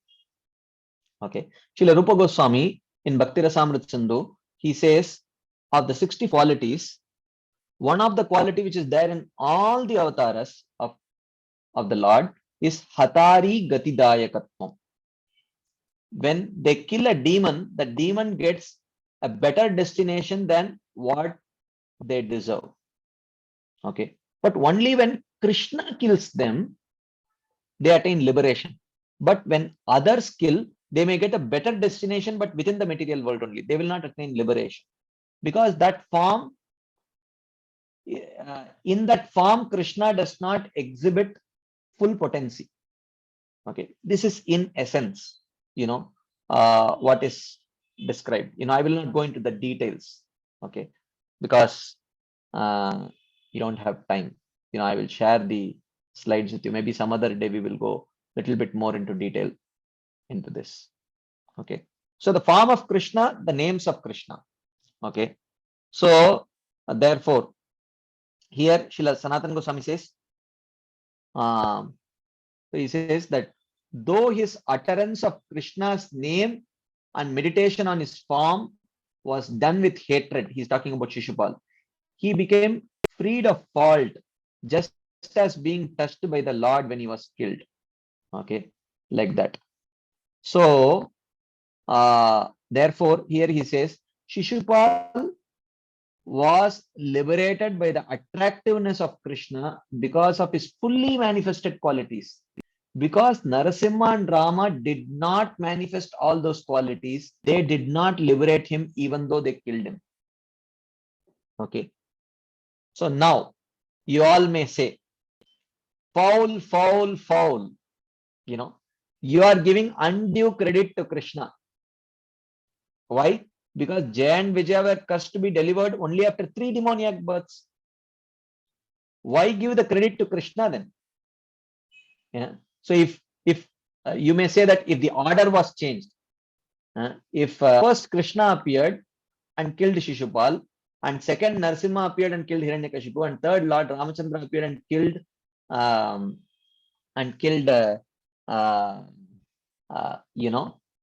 Okay, Srila Rupa Goswami in Bhakti Rasamrita Sindhu, he says of the 60 qualities, one of the quality which is there in all the avatars of the Lord is Hatari Gatidayakatvam. When they kill a demon, the demon gets a better destination than what they deserve. Okay, but only when Krishna kills them, they attain liberation. But when others kill, they may get a better destination, but within the material world only. They will not attain liberation. Because that form, in that form, Krishna does not exhibit full potency. Okay, this is in essence, what is described. I will not go into the details, okay, because you don't have time. I will share the slides with you. Maybe some other day we will go a little bit more into detail into this. Okay, so the form of Krishna, the names of Krishna. Okay, so therefore, here Srila Sanatana Goswami says, he says that though his utterance of Krishna's name and meditation on his form was done with hatred, he's talking about Shishupal, he became freed of fault, just as being touched by the Lord when he was killed. Okay, like that. So, therefore, here he says, Shishupal was liberated by the attractiveness of Krishna because of his fully manifested qualities. Because Narasimha and Rama did not manifest all those qualities, they did not liberate him even though they killed him. Okay. So now you all may say, foul, foul, foul. You know, you are giving undue credit to Krishna. Why? Because Jaya and Vijaya were cursed to be delivered only after 3 demoniac births. Why give the credit to Krishna then? Yeah. So if you may say that if the order was changed, if first Krishna appeared and killed Shishupal, and second Narasimha appeared and killed Hiranyakashipu, and third Lord Ramachandra appeared and killed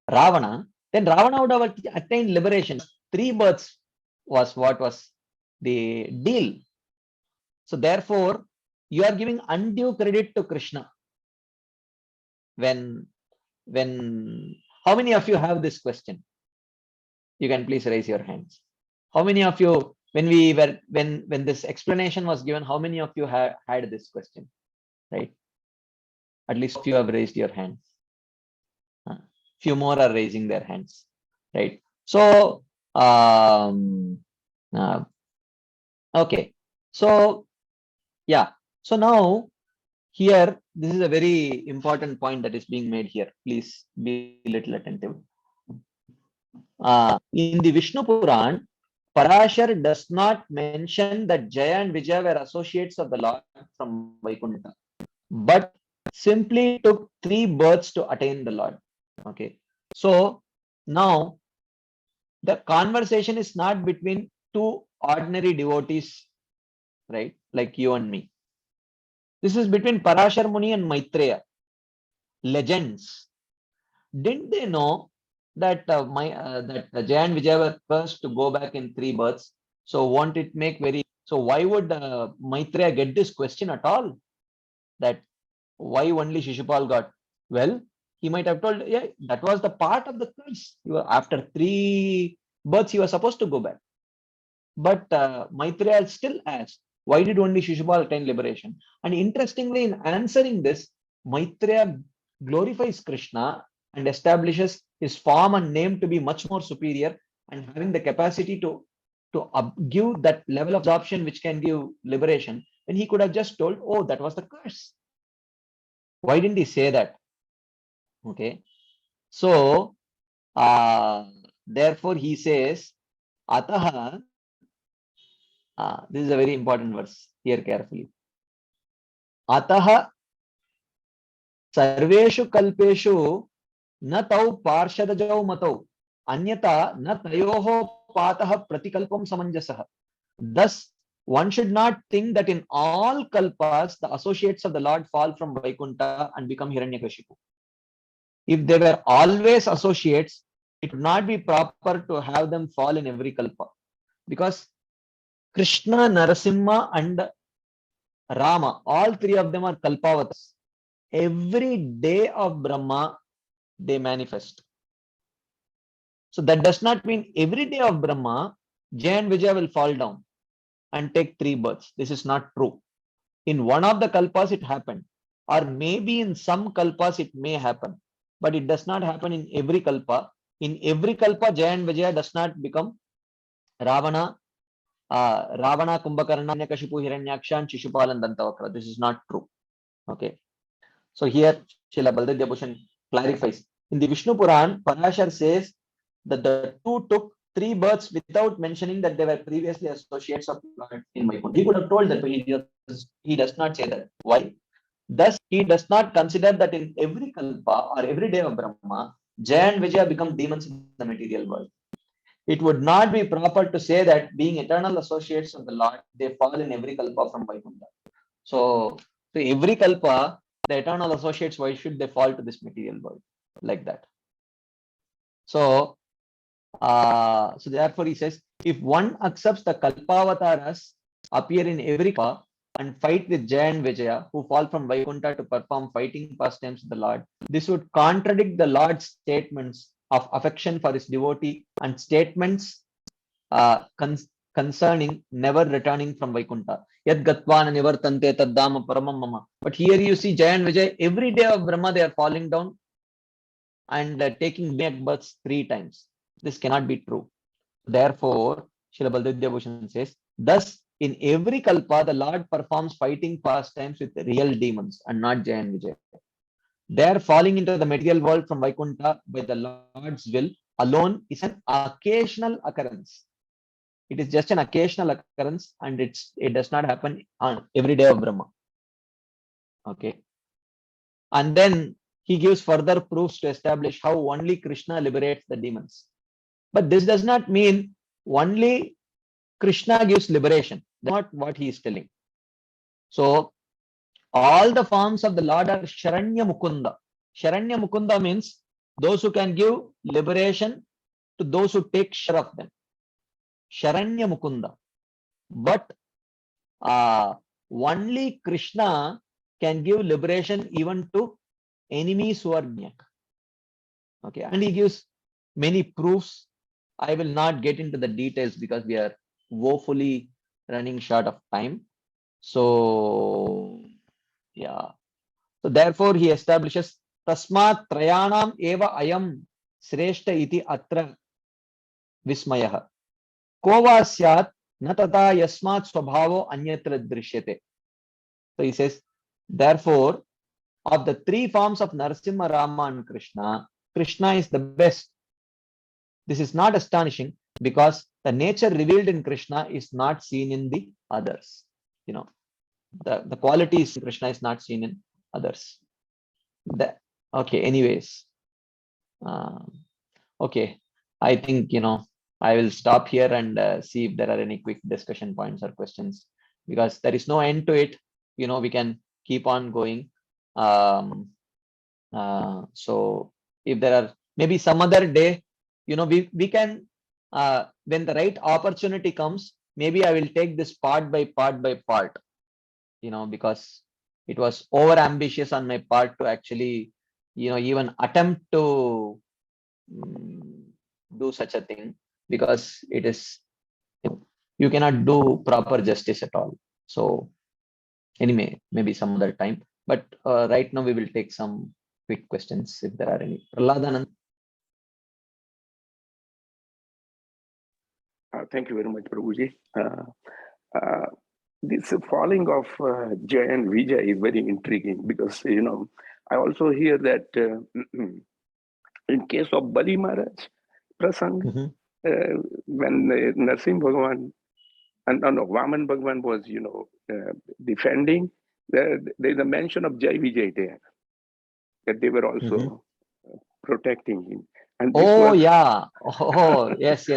Ravana, then Ravana would have attained liberation. 3 births was what was the deal. So therefore, you are giving undue credit to Krishna. When how many of you have this question? You can please raise your hands. How many of you, when this explanation was given, how many of you had this question? Right? At least few have raised your hands. Few more are raising their hands. Right? So okay. So yeah. So now here, this is a very important point that is being made here. Please be a little attentive. In the Vishnu Puran, Parashar does not mention that Jaya and Vijaya were associates of the Lord from Vaikuntha, but simply took 3 births to attain the Lord. Okay. So now the conversation is not between 2 ordinary devotees, right? Like you and me. This is between Parashar Muni and Maitreya, legends. Didn't they know that that Jaya and Vijaya were cursed to go back in 3 births? So won't it make very? So why would Maitreya get this question at all? That why only Shishupal got? Well, he might have told, yeah, that was the part of the curse. After 3 births, he was supposed to go back. But Maitreya still asked, why did only Shishupal attain liberation? And interestingly, in answering this, Maitreya glorifies Krishna and establishes his form and name to be much more superior and having the capacity to give that level of absorption which can give liberation. And he could have just told, oh, that was the curse. Why didn't he say that? Okay. So, therefore, he says, Ataha. This is a very important verse. Hear carefully. Ataha sarveshu kalpeshu na tau parshadajau matau anyata na tayoho pataha pratikalpam samanjasaha. Thus, one should not think that in all kalpas the associates of the Lord fall from Vaikuntha and become Hiranyakashipu. If they were always associates, it would not be proper to have them fall in every kalpa, because Krishna, Narasimha and Rama, all 3 of them are Kalpavatas. Every day of Brahma, they manifest. So that does not mean every day of Brahma, Jaya and Vijaya will fall down and take 3 births. This is not true. In one of the Kalpas, it happened. Or maybe in some Kalpas, it may happen. But it does not happen in every Kalpa. In every Kalpa, Jaya and Vijaya does not become Ravana, Kumbhakarna, Kashipu, Hiranyaksha, and Shishupal and Dantavakra. This is not true. Okay. So here, Srila Baladev Bhushan clarifies. In the Vishnu Puran, Parashar says that the 2 took 3 births without mentioning that they were previously associates of Lord in Vaikuntha. He could have told that, but he does not say that. Why? Thus, he does not consider that in every Kalpa or every day of Brahma, Jaya and Vijaya become demons in the material world. It would not be proper to say that being eternal associates of the Lord, they fall in every Kalpa from Vaikuntha. So every Kalpa, the eternal associates, why should they fall to this material world like that? So, so therefore he says, if one accepts the Kalpavataras appear in every Kalpa and fight with Jaya and Vijaya, who fall from Vaikuntha to perform fighting pastimes of the Lord, this would contradict the Lord's statements of affection for his devotee and statements concerning never returning from Vaikuntha. Yad Gatvana Nivartante Taddama Paramam Mama. But here you see Jaya and Vijay, every day of Brahma they are falling down and taking back births 3 times. This cannot be true. Therefore, Srila Baldadya Bhushan says, thus in every kalpa, the Lord performs fighting pastimes with real demons and not Jaya and Vijay. Their falling into the material world from Vaikuntha by the Lord's will alone is an occasional occurrence. It is just an occasional occurrence and it does not happen on every day of Brahma. Okay. And then he gives further proofs to establish how only Krishna liberates the demons. But this does not mean only Krishna gives liberation. That's not what he is telling. So all the forms of the Lord are Sharanya Mukunda. Sharanya Mukunda means those who can give liberation to those who take share of them. Sharanya Mukunda. But only Krishna can give liberation even to enemies who are Nyak. Okay, and he gives many proofs. I will not get into the details because we are woefully running short of time. So, yeah. So therefore, he establishes Tasmat Trayanam Eva Ayam Sreshta iti Atra Vismayah. Kova Syat Natata Yasmat Swabhavo Anyatra Drishyate. So he says, therefore, of the 3 forms of Narasimha, Rama, and Krishna, Krishna is the best. This is not astonishing because the nature revealed in Krishna is not seen in the others. You know, the qualities in Krishna is not seen in others. Okay, anyways. Okay, I think, I will stop here and see if there are any quick discussion points or questions, because there is no end to it. We can keep on going. So if there are maybe some other day, we can, when the right opportunity comes, maybe I will take this part by part, because it was over ambitious on my part to actually, even attempt to do such a thing, because it is, you cannot do proper justice at all. So anyway, maybe some other time, but right now we will take some quick questions if there are any. Prahladanand. Thank you very much, Prabhuji. This falling of Jay and Vijay is very intriguing because, I also hear that in case of Bali Maharaj, Prasang, when Narsim Bhagavan and Vaman Bhagavan was, defending, there is a mention of Jai Vijay there, that they were also protecting him. And this yes.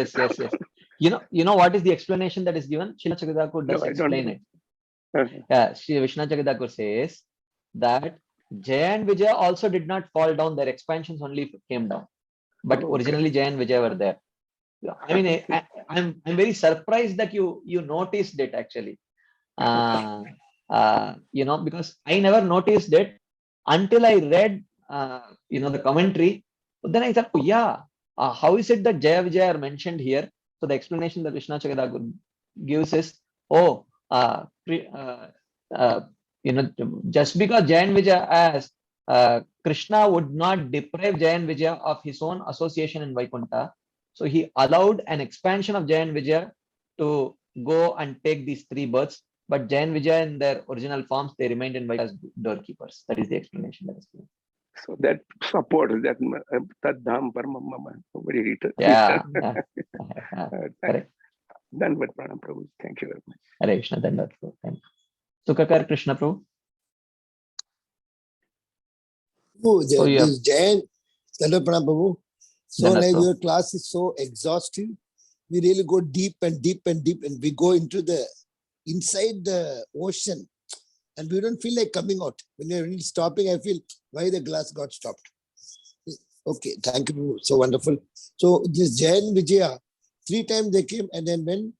You know what is the explanation that is given? Srila Chakradhakur does explain it. Yeah, Sri Vishnu Chakradhakur says that Jaya and Vijaya also did not fall down; their expansions only came down. But originally Jaya and Vijaya were there. I mean, I'm very surprised that you noticed it actually. Because I never noticed it until I read the commentary. But then I thought, how is it that Jaya Vijaya are mentioned here? So the explanation that Vishnu Chakradhakur gives is, just because Jaya and Vijaya asked, Krishna would not deprive Jaya and Vijaya of his own association in Vaikuntha. So he allowed an expansion of Jaya and Vijaya to go and take these 3 births. But Jaya and Vijaya in their original forms, they remained in Vaikuntha as doorkeepers. That is the explanation that is given. So that supports that Taddham Paramamama. Very correct. Done with Pranam Prabhu. Thank you very much. Hare Krishna, Dandavat Prabhu. Thank you. Sukakar Krishna Prabhu. This Jain, Dandavat Pranam Prabhu. So Dandavat nice. Prabhu. Your class is so exhaustive. We really go deep and deep and deep, and we go into the inside the ocean. And we don't feel like coming out. When you're really stopping, I feel why the glass got stopped. Okay, thank you. So wonderful. So this Jain Vijaya, 3 times they came, and then when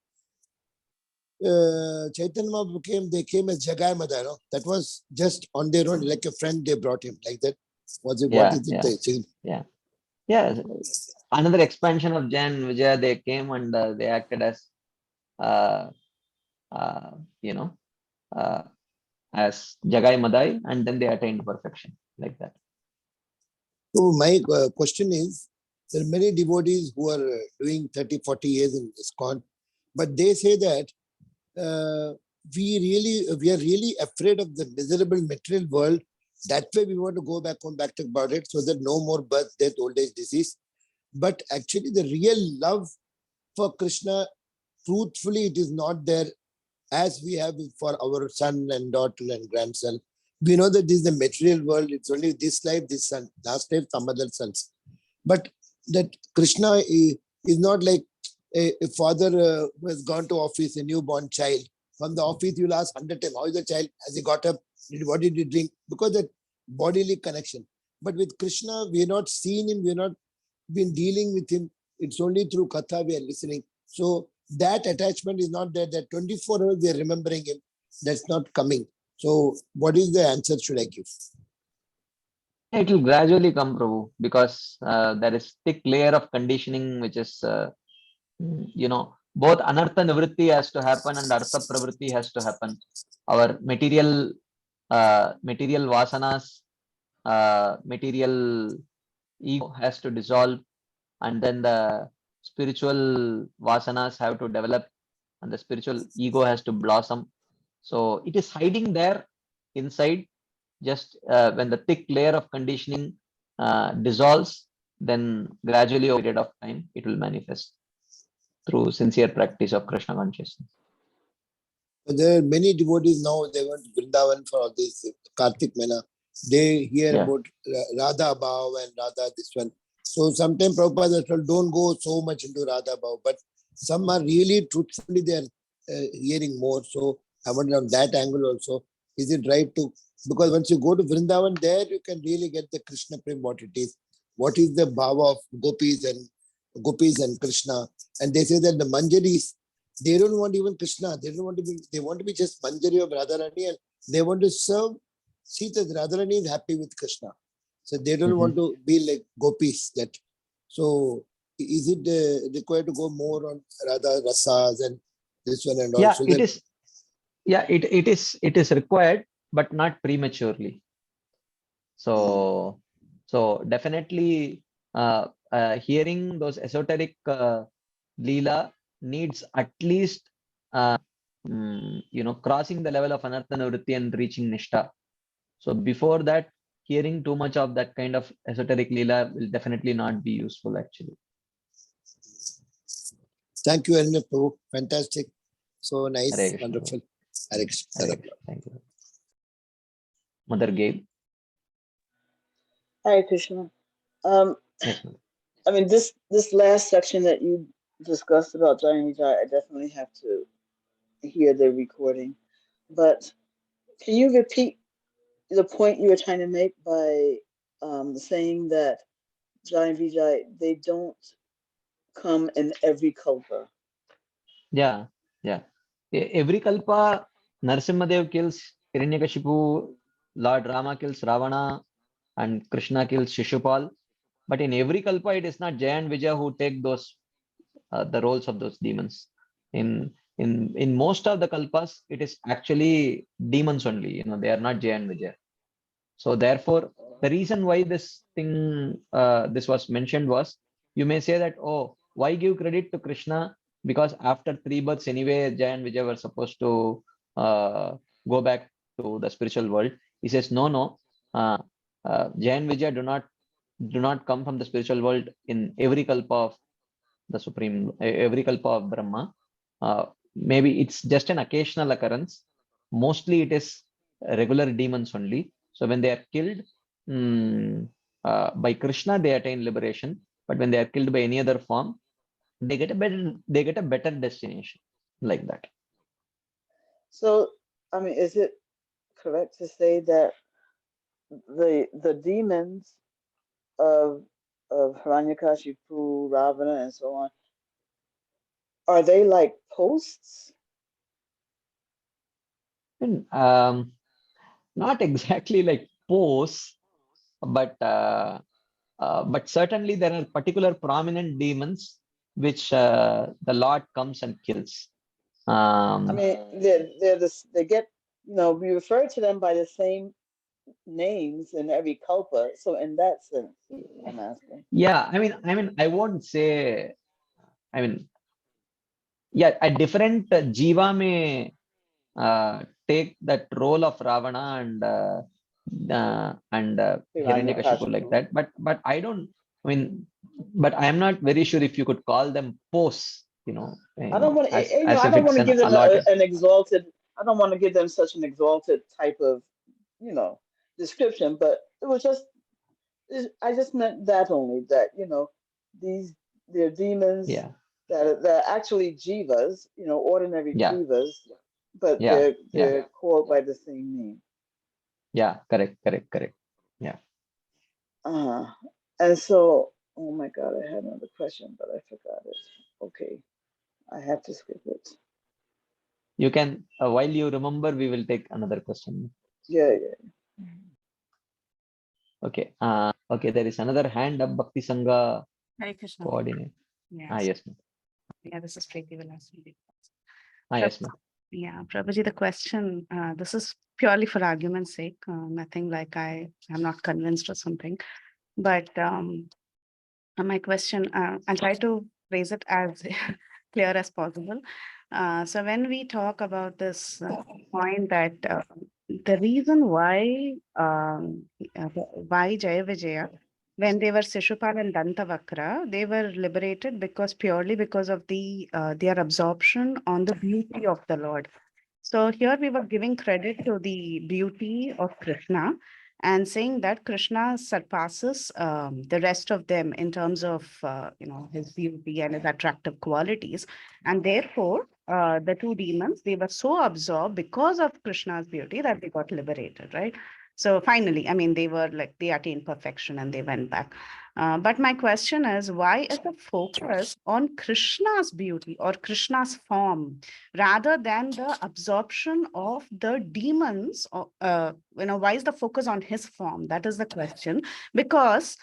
Chaitanya Mahaprabhu came, they came as Jagai Mada. No? That was just on their own, like a friend, they brought him like that. Was it? What is it? Yeah. Another expansion of Jain Vijaya, they came and they acted as, as Jagai Madai, and then they attained perfection like that. So my question is, there are many devotees who are doing 30, 40 years in ISKCON, but they say that we are really afraid of the miserable material world. That way we want to go back to about it, so that no more birth, death, old age, disease. But actually the real love for Krishna, truthfully, it is not there as we have for our son and daughter and grandson. We know that this is the material world. It's only this life, this son, last life, some other sons. But that Krishna is not like a father who has gone to office, a newborn child. From the office, you'll ask 100 times, how is the child? Has he got up? What did he drink? Because that bodily connection. But with Krishna, we have not seen him. We have not been dealing with him. It's only through Katha we are listening. So that attachment is not there. That 24 hours we are remembering him. That's not coming. So what is the answer should I give? It will gradually come, Prabhu, because there is thick layer of conditioning, which is, both anartha nivritti has to happen and artha pravritti has to happen. Our material vasanas, material ego has to dissolve, and then the spiritual vasanas have to develop, and the spiritual ego has to blossom. So it is hiding there inside. Just when the thick layer of conditioning dissolves, then gradually over a period of time, it will manifest through sincere practice of Krishna consciousness. There are many devotees now, they went to Vrindavan for all this Kartik Mena. They hear about Radha Bhav and Radha this one. So sometimes Prabhupada says, well, don't go so much into Radha Bhav, but some are really truthfully they are hearing more. So I wonder on that angle also, is it right to, because once you go to Vrindavan, there you can really get the Krishna Prem, what it is. What is the bhava of gopis and Krishna. And they say that the Manjaris, they don't want even Krishna. They don't want to be, they want to be just Manjari of Radharani, and they want to serve. See that Radharani is happy with Krishna. So they don't want to be like gopis. That. So is it required to go more on Radha Rasas and this one and Yeah, also? it is. Yeah, it is required, but not prematurely. So definitely hearing those esoteric Leela needs at least crossing the level of anartha nivritti and reaching Nishta. So before that, hearing too much of that kind of esoteric Leela will definitely not be useful actually. Thank you, Arnab Prabhu. Fantastic. So nice, Hare Krishna, wonderful. Hare Krishna. Hare Krishna. Thank you. Mother Gail. Hare Krishna. Yes, ma'am. I mean, this last section that you discussed about Jai, I definitely have to hear the recording. But can you repeat the point you were trying to make by saying that Jai and Vijay, they don't come in every kalpa? Yeah. Every kalpa, Narasimhadev kills Hiranyakashipu, Lord Rama kills Ravana, and Krishna kills Shishupal. But in every kalpa, it is not Jaya and Vijaya who take those the roles of those demons. In most of the kalpas, it is actually demons only. They are not Jaya and Vijaya. So therefore, the reason why this thing this was mentioned was, you may say that, oh, why give credit to Krishna? Because after 3 births anyway, Jaya and Vijaya were supposed to go back to the spiritual world. He says, no. Jaya and Vijaya do not come from the spiritual world in every kalpa of the Supreme, every kalpa of Brahma. Maybe it's just an occasional occurrence. Mostly it is regular demons only. So when they are killed by Krishna, they attain liberation. But when they are killed by any other form, they get a better destination, like that. So, I mean, is it correct to say that the demons of Hiranyakashipu, Ravana, and so on, are they like posts? Not exactly like posts, but certainly there are particular prominent demons which the Lord comes and kills. I mean, they get we refer to them by the same names in every kalpa. So in that sense, I'm asking. Yeah, I won't say. I mean, yeah, a different jiva may take that role of Ravana and Hiranyakashipu like that. But I don't. I mean, but I am not very sure if you could call them pose. I don't want as I if don't it's want to an give them allotted. an exalted. I don't want to give them such an exalted type of, description. But it was just, I just meant that only that these they're demons Yeah, that are actually jivas, ordinary yeah, jivas, but yeah, yeah, they're called by the same name. yeah. Correct. Yeah. Uh, and so, oh my God, I had another question, but I forgot it. Okay, I have to skip it. You can while you remember, we will take another question. Yeah. Okay. Okay. There is another hand up. Bhakti Sangha Hare Krishna. coordinate. Yes. Yes, ma'am. Yeah, this is Preeti Vilaswamy. Yes, ma'am. Yeah, Prabhuji, the question, this is purely for argument's sake, nothing like I am not convinced or something. But my question, I'll try to phrase it as clear as possible. So when we talk about this point that the reason why Jaya Vijaya, when they were Shishupal and Dantavakra, they were liberated purely because of their absorption on the beauty of the Lord. So here we were giving credit to the beauty of Krishna and saying that Krishna surpasses the rest of them in terms of his beauty and his attractive qualities, and therefore the two demons, they were so absorbed because of Krishna's beauty that they got liberated, right? So finally, I mean, they attained perfection and they went back. But my question is, why is the focus on Krishna's beauty or Krishna's form rather than the absorption of the demons? Why is the focus on his form? That is the question. Because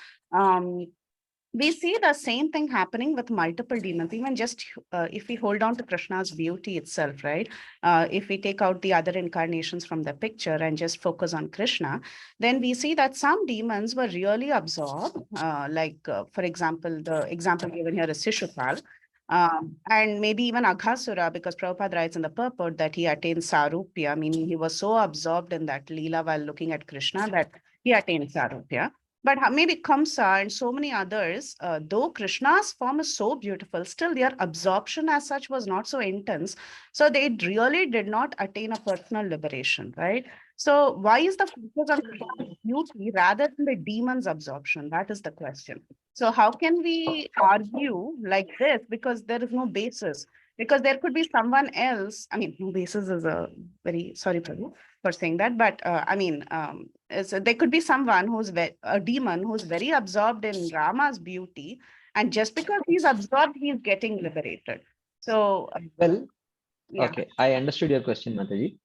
we see the same thing happening with multiple demons, even just if we hold on to Krishna's beauty itself, right? If we take out the other incarnations from the picture and just focus on Krishna, then we see that some demons were really absorbed. For example, the example given here is Shishupal. And maybe even Aghasura, because Prabhupada writes in the purport that he attained Sarupya, meaning he was so absorbed in that Leela while looking at Krishna that he attained Sarupya. But maybe Kamsa and so many others, though Krishna's form is so beautiful, still their absorption as such was not so intense. So they really did not attain a personal liberation, right? So why is the focus on Krishna's beauty rather than the demon's absorption? That is the question. So how can we argue like this? Because there is no basis. Because there could be someone else. I mean, no basis is a very, sorry, Prabhu, for saying that. But so there could be someone a demon who's very absorbed in Rama's beauty. And just because he's absorbed, he's getting liberated. So, Well, yeah. okay. I understood your question, Mataji.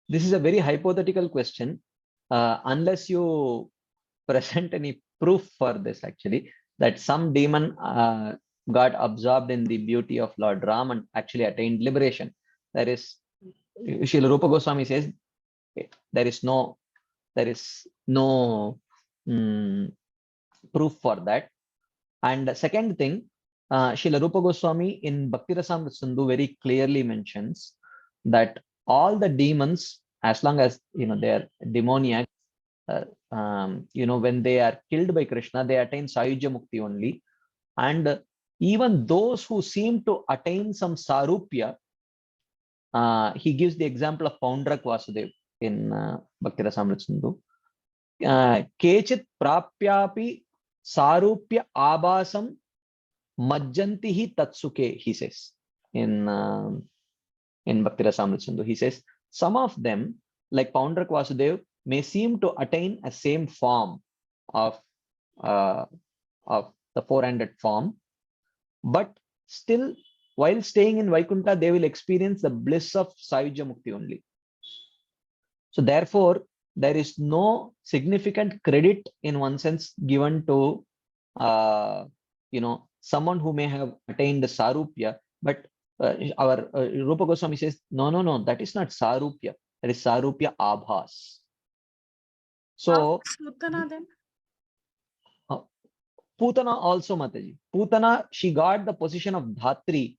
This is a very hypothetical question. Unless you present any proof for this, actually, that some demon got absorbed in the beauty of Lord Ram and actually attained liberation. There is, Srila Rupa Goswami says, there is no proof for that. And the second thing, Srila Rupa Goswami in Bhakti Rasamrita Sindhu very clearly mentions that all the demons, as long as they are demoniac, when they are killed by Krishna, they attain Sayujya Mukti only. And even those who seem to attain some Sarupya, he gives the example of Paundrak Vasudev in Bhakti Rasamrita Sindhu. Kechit prapyapi Sarupya abasam majjantihi tatsuke, he says in Bhakti Rasamrita Sindhu. He says some of them, like Paundrak Vasudev, may seem to attain a same form of the four-handed form, but still, while staying in Vaikuntha, they will experience the bliss of Sayujya Mukti only. So therefore, there is no significant credit in one sense given to someone who may have attained the Sarupya, but our Rupa Goswami says, no, that is not Sarupya. That is Sarupya Abhas. So Putana then? Putana also, Mataji. Putana, she got the position of Dhatri,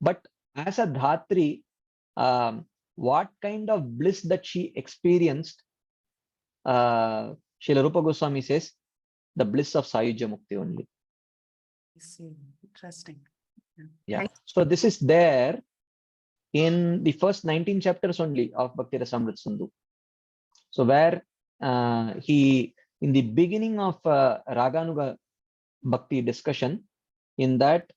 but as a Dhatri, what kind of bliss that she experienced, Srila Rupa Goswami says, the bliss of Sayujya Mukti only. I see. Interesting. Yeah. So this is there in the first 19 chapters only of Bhakti Rasamrita Sindhu. So where he, in the beginning of Raganuga Bhakti discussion, in that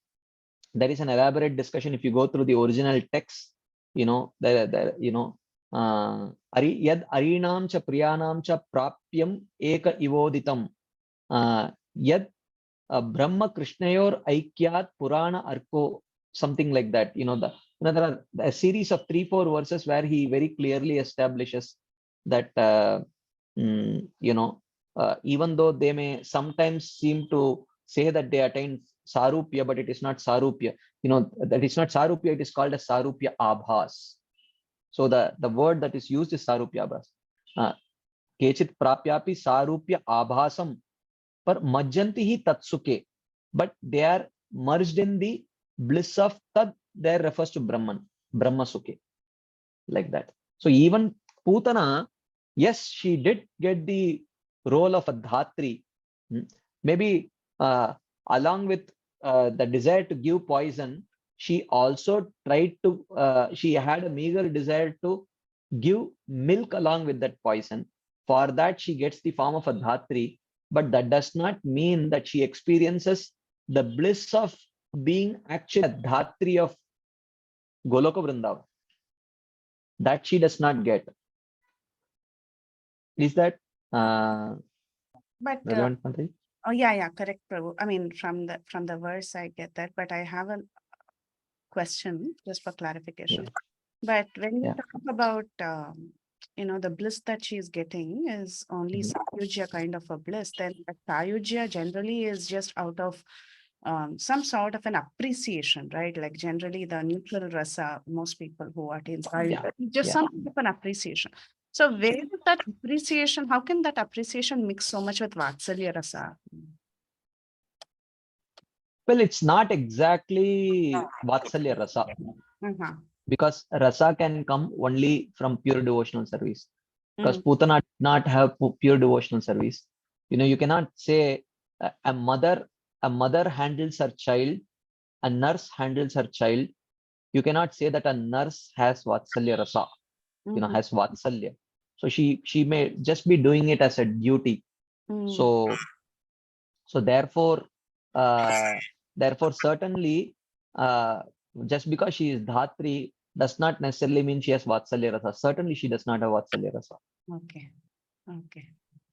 there is an elaborate discussion. If you go through the original text, you know, yad arinam cha priyanam cha prapyam eka ivoditam yad Brahma Krishnayor Aikyat Purana Arko, something like that. You know, there are a series of 3-4 verses where he very clearly establishes that even though they may sometimes seem to say that they attain Sarupya, but it is not Sarupya. You know, that it's not Sarupya, it is called as Sarupya Abhas. So the word that is used is Sarupya Abhas. Kechit Prapyapi Sarupya Abhasam par majjanti hi tatsuke, but they are merged in the bliss of tad. There refers to Brahman, Brahma Suke, like that. So even Putana, yes, she did get the role of a Dhatri. Maybe along with the desire to give poison, she also tried to, she had a meager desire to give milk along with that poison. For that, she gets the form of a Dhatri, but that does not mean that she experiences the bliss of being actually a Dhatri of Goloka Vrindavan. That she does not get. Is that relevant, Mataji? Oh yeah, correct, Prabhu. I mean, from the verse, I get that, but I have a question just for clarification. Yeah. But when you talk about the bliss that she's getting is only Sayujya kind of a bliss, then Sayujya generally is just out of some sort of an appreciation, right? Like generally the neutral rasa, most people who attain Sayujya, just some kind of an appreciation. So where is that appreciation? How can that appreciation mix so much with Vatsalya rasa? Well, it's not exactly Vatsalya rasa. Because rasa can come only from pure devotional service. Because Putana did not have pure devotional service. You know, you cannot say a mother handles her child, a nurse handles her child. You cannot say that a nurse has Vatsalya rasa, has Vatsalya. So she may just be doing it as a duty. So therefore certainly just because she is Dhatri does not necessarily mean she has Vatsalya rasa. Certainly she does not have Vatsalya rasa. Okay.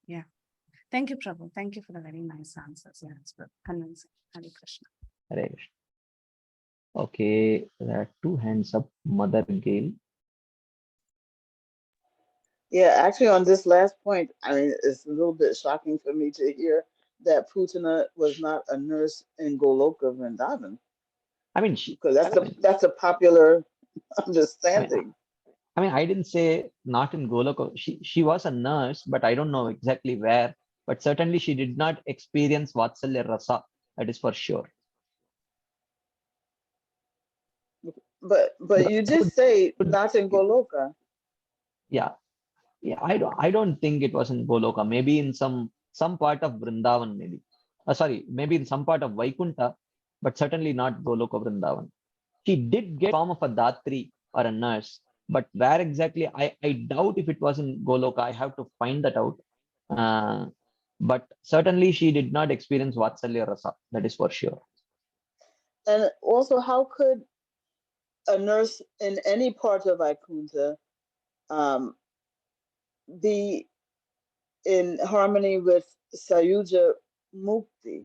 Yeah. Thank you, Prabhu. Thank you for the very nice answers. Yeah, it's convincing. Hare Krishna. Hare Krishna. Okay, there are 2 hands up. Mother Gail. Yeah, actually, on this last point, I mean, it's a little bit shocking for me to hear that Putana was not a nurse in Goloka Vrindavan. I mean, because that's a popular understanding. I mean, I didn't say not in Goloka. She was a nurse, but I don't know exactly where. But certainly she did not experience Vatsalya rasa. That is for sure. But you did say not in Goloka. Yeah. I don't think it was in Goloka. Maybe in some part of Vrindavan, maybe. Maybe in some part of Vaikunta, but certainly not Goloka Vrindavan. She did get form of a Dhatri or a nurse, but where exactly, I doubt if it was in Goloka. I have to find that out. But certainly she did not experience Vatsalya rasa. That is for sure. And also, how could a nurse in any part of Vaikunta be in harmony with Sayuja Mukti,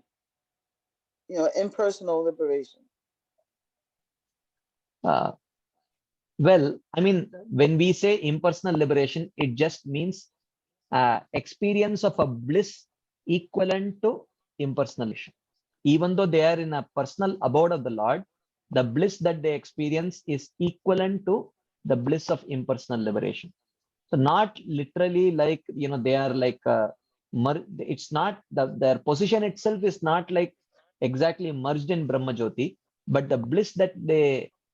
impersonal liberation? Well, I mean, when we say impersonal liberation, it just means experience of a bliss equivalent to impersonalism. Even though they are in a personal abode of the Lord, the bliss that they experience is equivalent to the bliss of impersonal liberation. So not literally like, they are like, it's not, their position itself is not like exactly merged in Brahma Jyoti, but the bliss that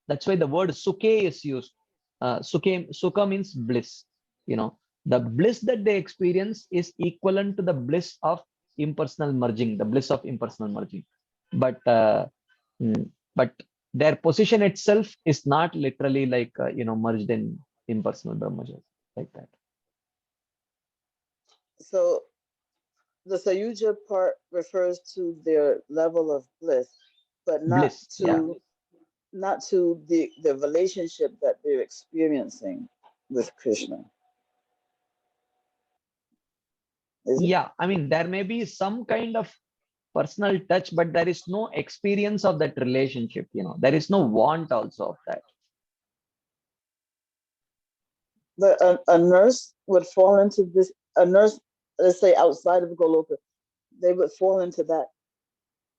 that's why the word sukhe is used. Sukha means bliss. The bliss that they experience is equivalent to the bliss of impersonal merging, the bliss of impersonal merging. But but their position itself is not literally like, merged in impersonal Brahma Jyoti, like that. So the Sayuja part refers to their level of bliss, but not Bliss, to yeah. not to the relationship that they're experiencing with Krishna. Is it? Yeah, I mean, there may be some kind of personal touch, but there is no experience of that relationship. There is no want also of that. But a nurse would fall into this. A nurse, let's say outside of Goloka, they would fall into that.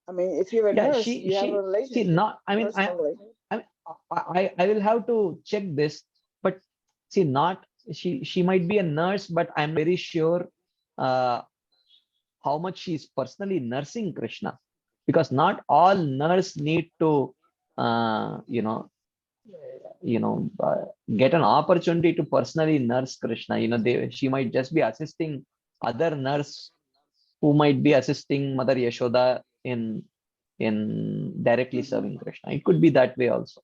I mean, if you're a Yeah, nurse, you have a relationship. not, I mean, personal relationship. I will have to check this, but see, not, she might be a nurse, but I'm very sure how much she's personally nursing Krishna, because not all nurse need to, get an opportunity to personally nurse Krishna. She might just be assisting other nurse who might be assisting Mother Yashoda in directly serving Krishna. It could be that way also.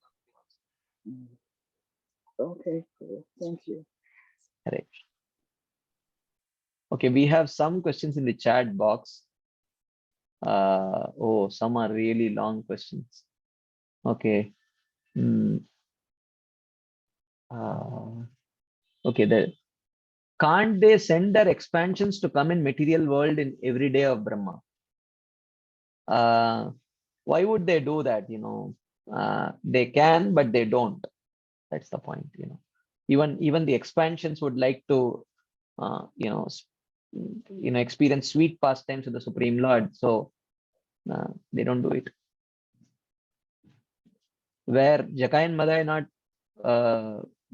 Okay, cool. Thank you. Right. Okay, we have some questions in the chat box. Oh, some are really long questions. Okay. Okay, can't they send their expansions to come in material world in every day of Brahma? Why would they do that? They can, but they don't. That's the point. Even the expansions would like to, experience sweet pastimes with the Supreme Lord. So they don't do it. Where Jakai and Madai not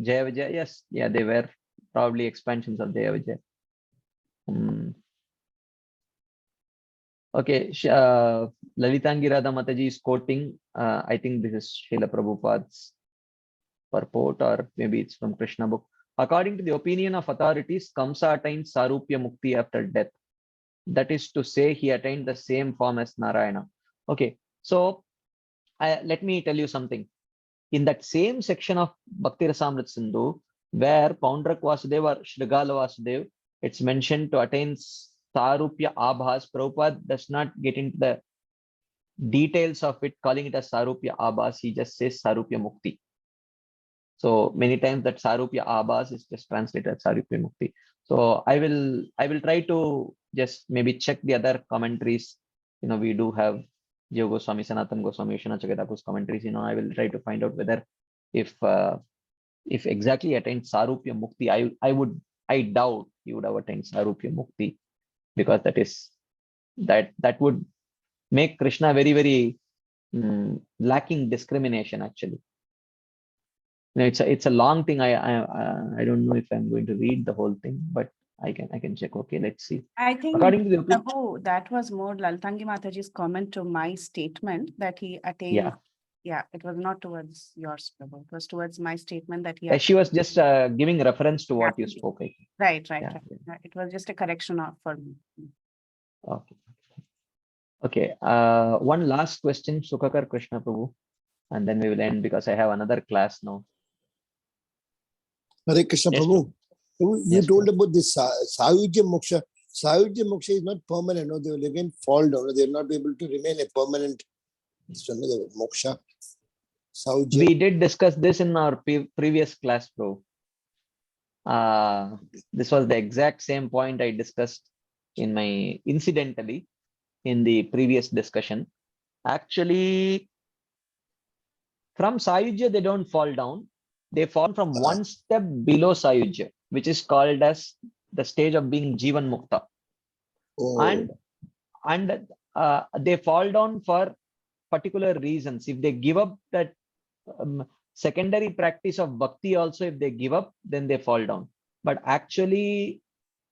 Jaya Vijaya? Yes, yeah, they were probably expansions of Jaya Vijaya. Okay, Lalitangi Radha Mataji is quoting, I think this is Srila Prabhupada's purport, or maybe it's from Krishna book. According to the opinion of authorities, Kamsa attained Sarupya Mukti after death. That is to say, he attained the same form as Narayana. Okay, so let me tell you something. In that same section of Bhakti Rasamrit Sindhu, where Paundrak Vasudeva or Shrigala Vasudev, it's mentioned to attain Sarupya Abhas. Prabhupada does not get into the details of it, calling it as Sarupya Abhas. He just says Sarupya Mukti. So many times that Sarupya Abhas is just translated as Sarupya Mukti. So I will try to just maybe check the other commentaries. We do have Jiva Goswami, Sanatan Goswami, Vishwanath Chakravarti's commentaries. I will try to find out whether if exactly attained Sarupya Mukti, I doubt he would have attained Sarupya Mukti, because that would make Krishna very, very lacking discrimination actually. It's a long thing. I don't know if I'm going to read the whole thing, but I can check. Okay, let's see. I think According to the opinion, Prabhu, that was more Lalitangi Mataji's comment to my statement that he attained. Yeah, it was not towards yours, Prabhu. It was towards my statement that he. She was just giving reference to what you spoke. I think. Right. Yeah. It was just a correction for me. Okay. One last question, Sukhakar Krishna Prabhu, and then we will end because I have another class now. Hare Krishna Yes, Prabhu. You Yes, told about this Sayujya Moksha. Sayujya Moksha is not permanent. No, they will again fall down. They will not be able to remain a permanent moksha. Sayujya. We did discuss this in our previous class, bro. This was the exact same point I discussed incidentally in the previous discussion. Actually, from Sayujya, they don't fall down. They fall from one step below Sayujya, which is called as the stage of being Jivan Mukta. Oh. And they fall down for particular reasons. If they give up that secondary practice of bhakti also, if they give up, then they fall down. But actually,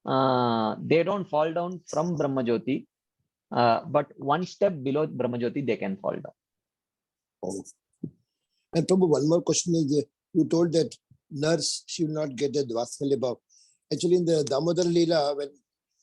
they don't fall down from Brahmajyoti, but one step below Brahmajyoti, they can fall down. Oh. And Prabhu, one more question is, you told that nurse, she will not get a Vatsalya bhav. Actually, in the Damodar Leela, when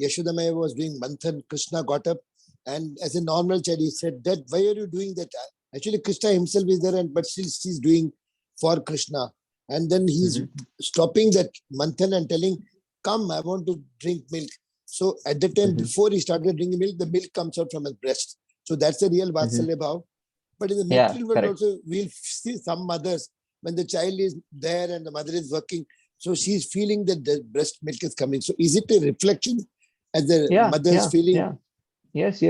Yashoda Maya was doing Manthan, Krishna got up, and as a normal child, he said, that why are you doing that? Actually, Krishna himself is there, but still she's doing for Krishna. And then he's stopping that Manthan and telling, come, I want to drink milk. So at the time, before he started drinking milk, the milk comes out from his breast. So that's a real Vatsalya bhav. But in the material world also, we'll see some mothers, when the child is there and the mother is working, so she's feeling that the breast milk is coming. So is it a reflection as the mother's feeling? Yeah. Yes.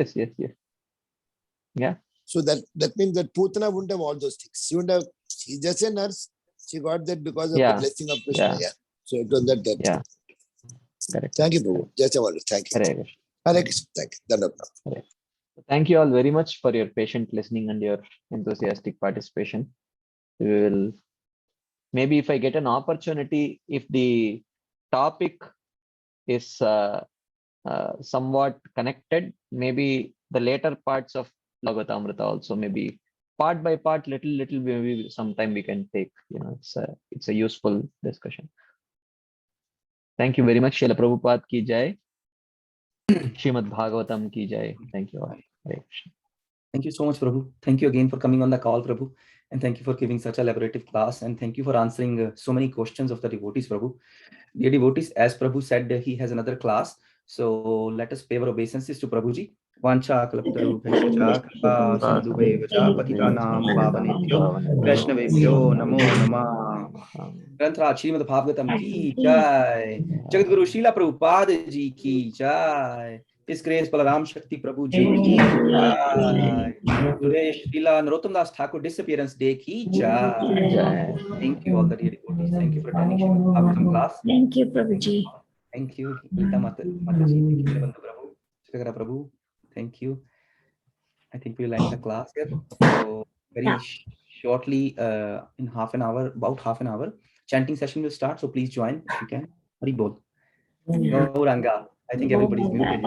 Yeah. So that means that Putana wouldn't have all those things. She wouldn't have, she's just a nurse. She got that because of the blessing of Krishna. Yeah. So it was that. Yeah. Correct. Thank you, Prabhu. Just a word. Thank you. Hare Krishna. Thank you. Dandavata. Thank you all very much for your patient listening and your enthusiastic participation. We will, maybe if I get an opportunity, if the topic is somewhat connected, maybe the later parts of Bhagavatamrita also, maybe part by part, little, maybe sometime we can take, it's a useful discussion. Thank you very much. Srila Prabhupada ki jai. Srimad Bhagavatam ki jai. Thank you all. Hare Krishna. Thank you so much, Prabhu. Thank you again for coming on the call, Prabhu. And thank you for giving such a elaborative class. And thank you for answering so many questions of the devotees, Prabhu. Dear devotees, as Prabhu said, he has another class. So let us pay our obeisances to Prabhuji. Vancha kalaptaru bhashacha kripa sindhu vaja patita nam pavanebhyo vaishnavebhyo namo namah. Granthra Srimad Bhagavatam ki jai. Jagat Guru Srila Prabhupada ji ki jai. His Grace Balaram Shakti Prabhu ji ki jai. Today Srila Narottam Das Thakur disappearance day ki jai. Thank you all the dear devotees. Thank you for attending Srimad Bhagavatam class. Thank you, Prabhuji. Thank you, Lita Mataji. Thank you, Nirvanda Prabhu. Chakra Prabhu. Thank you. I think we'll end the class here. So very shortly, in half an hour, about half an hour, chanting session will start. So please join if you can. Hari Bol. Gauranga. I think everybody's muted.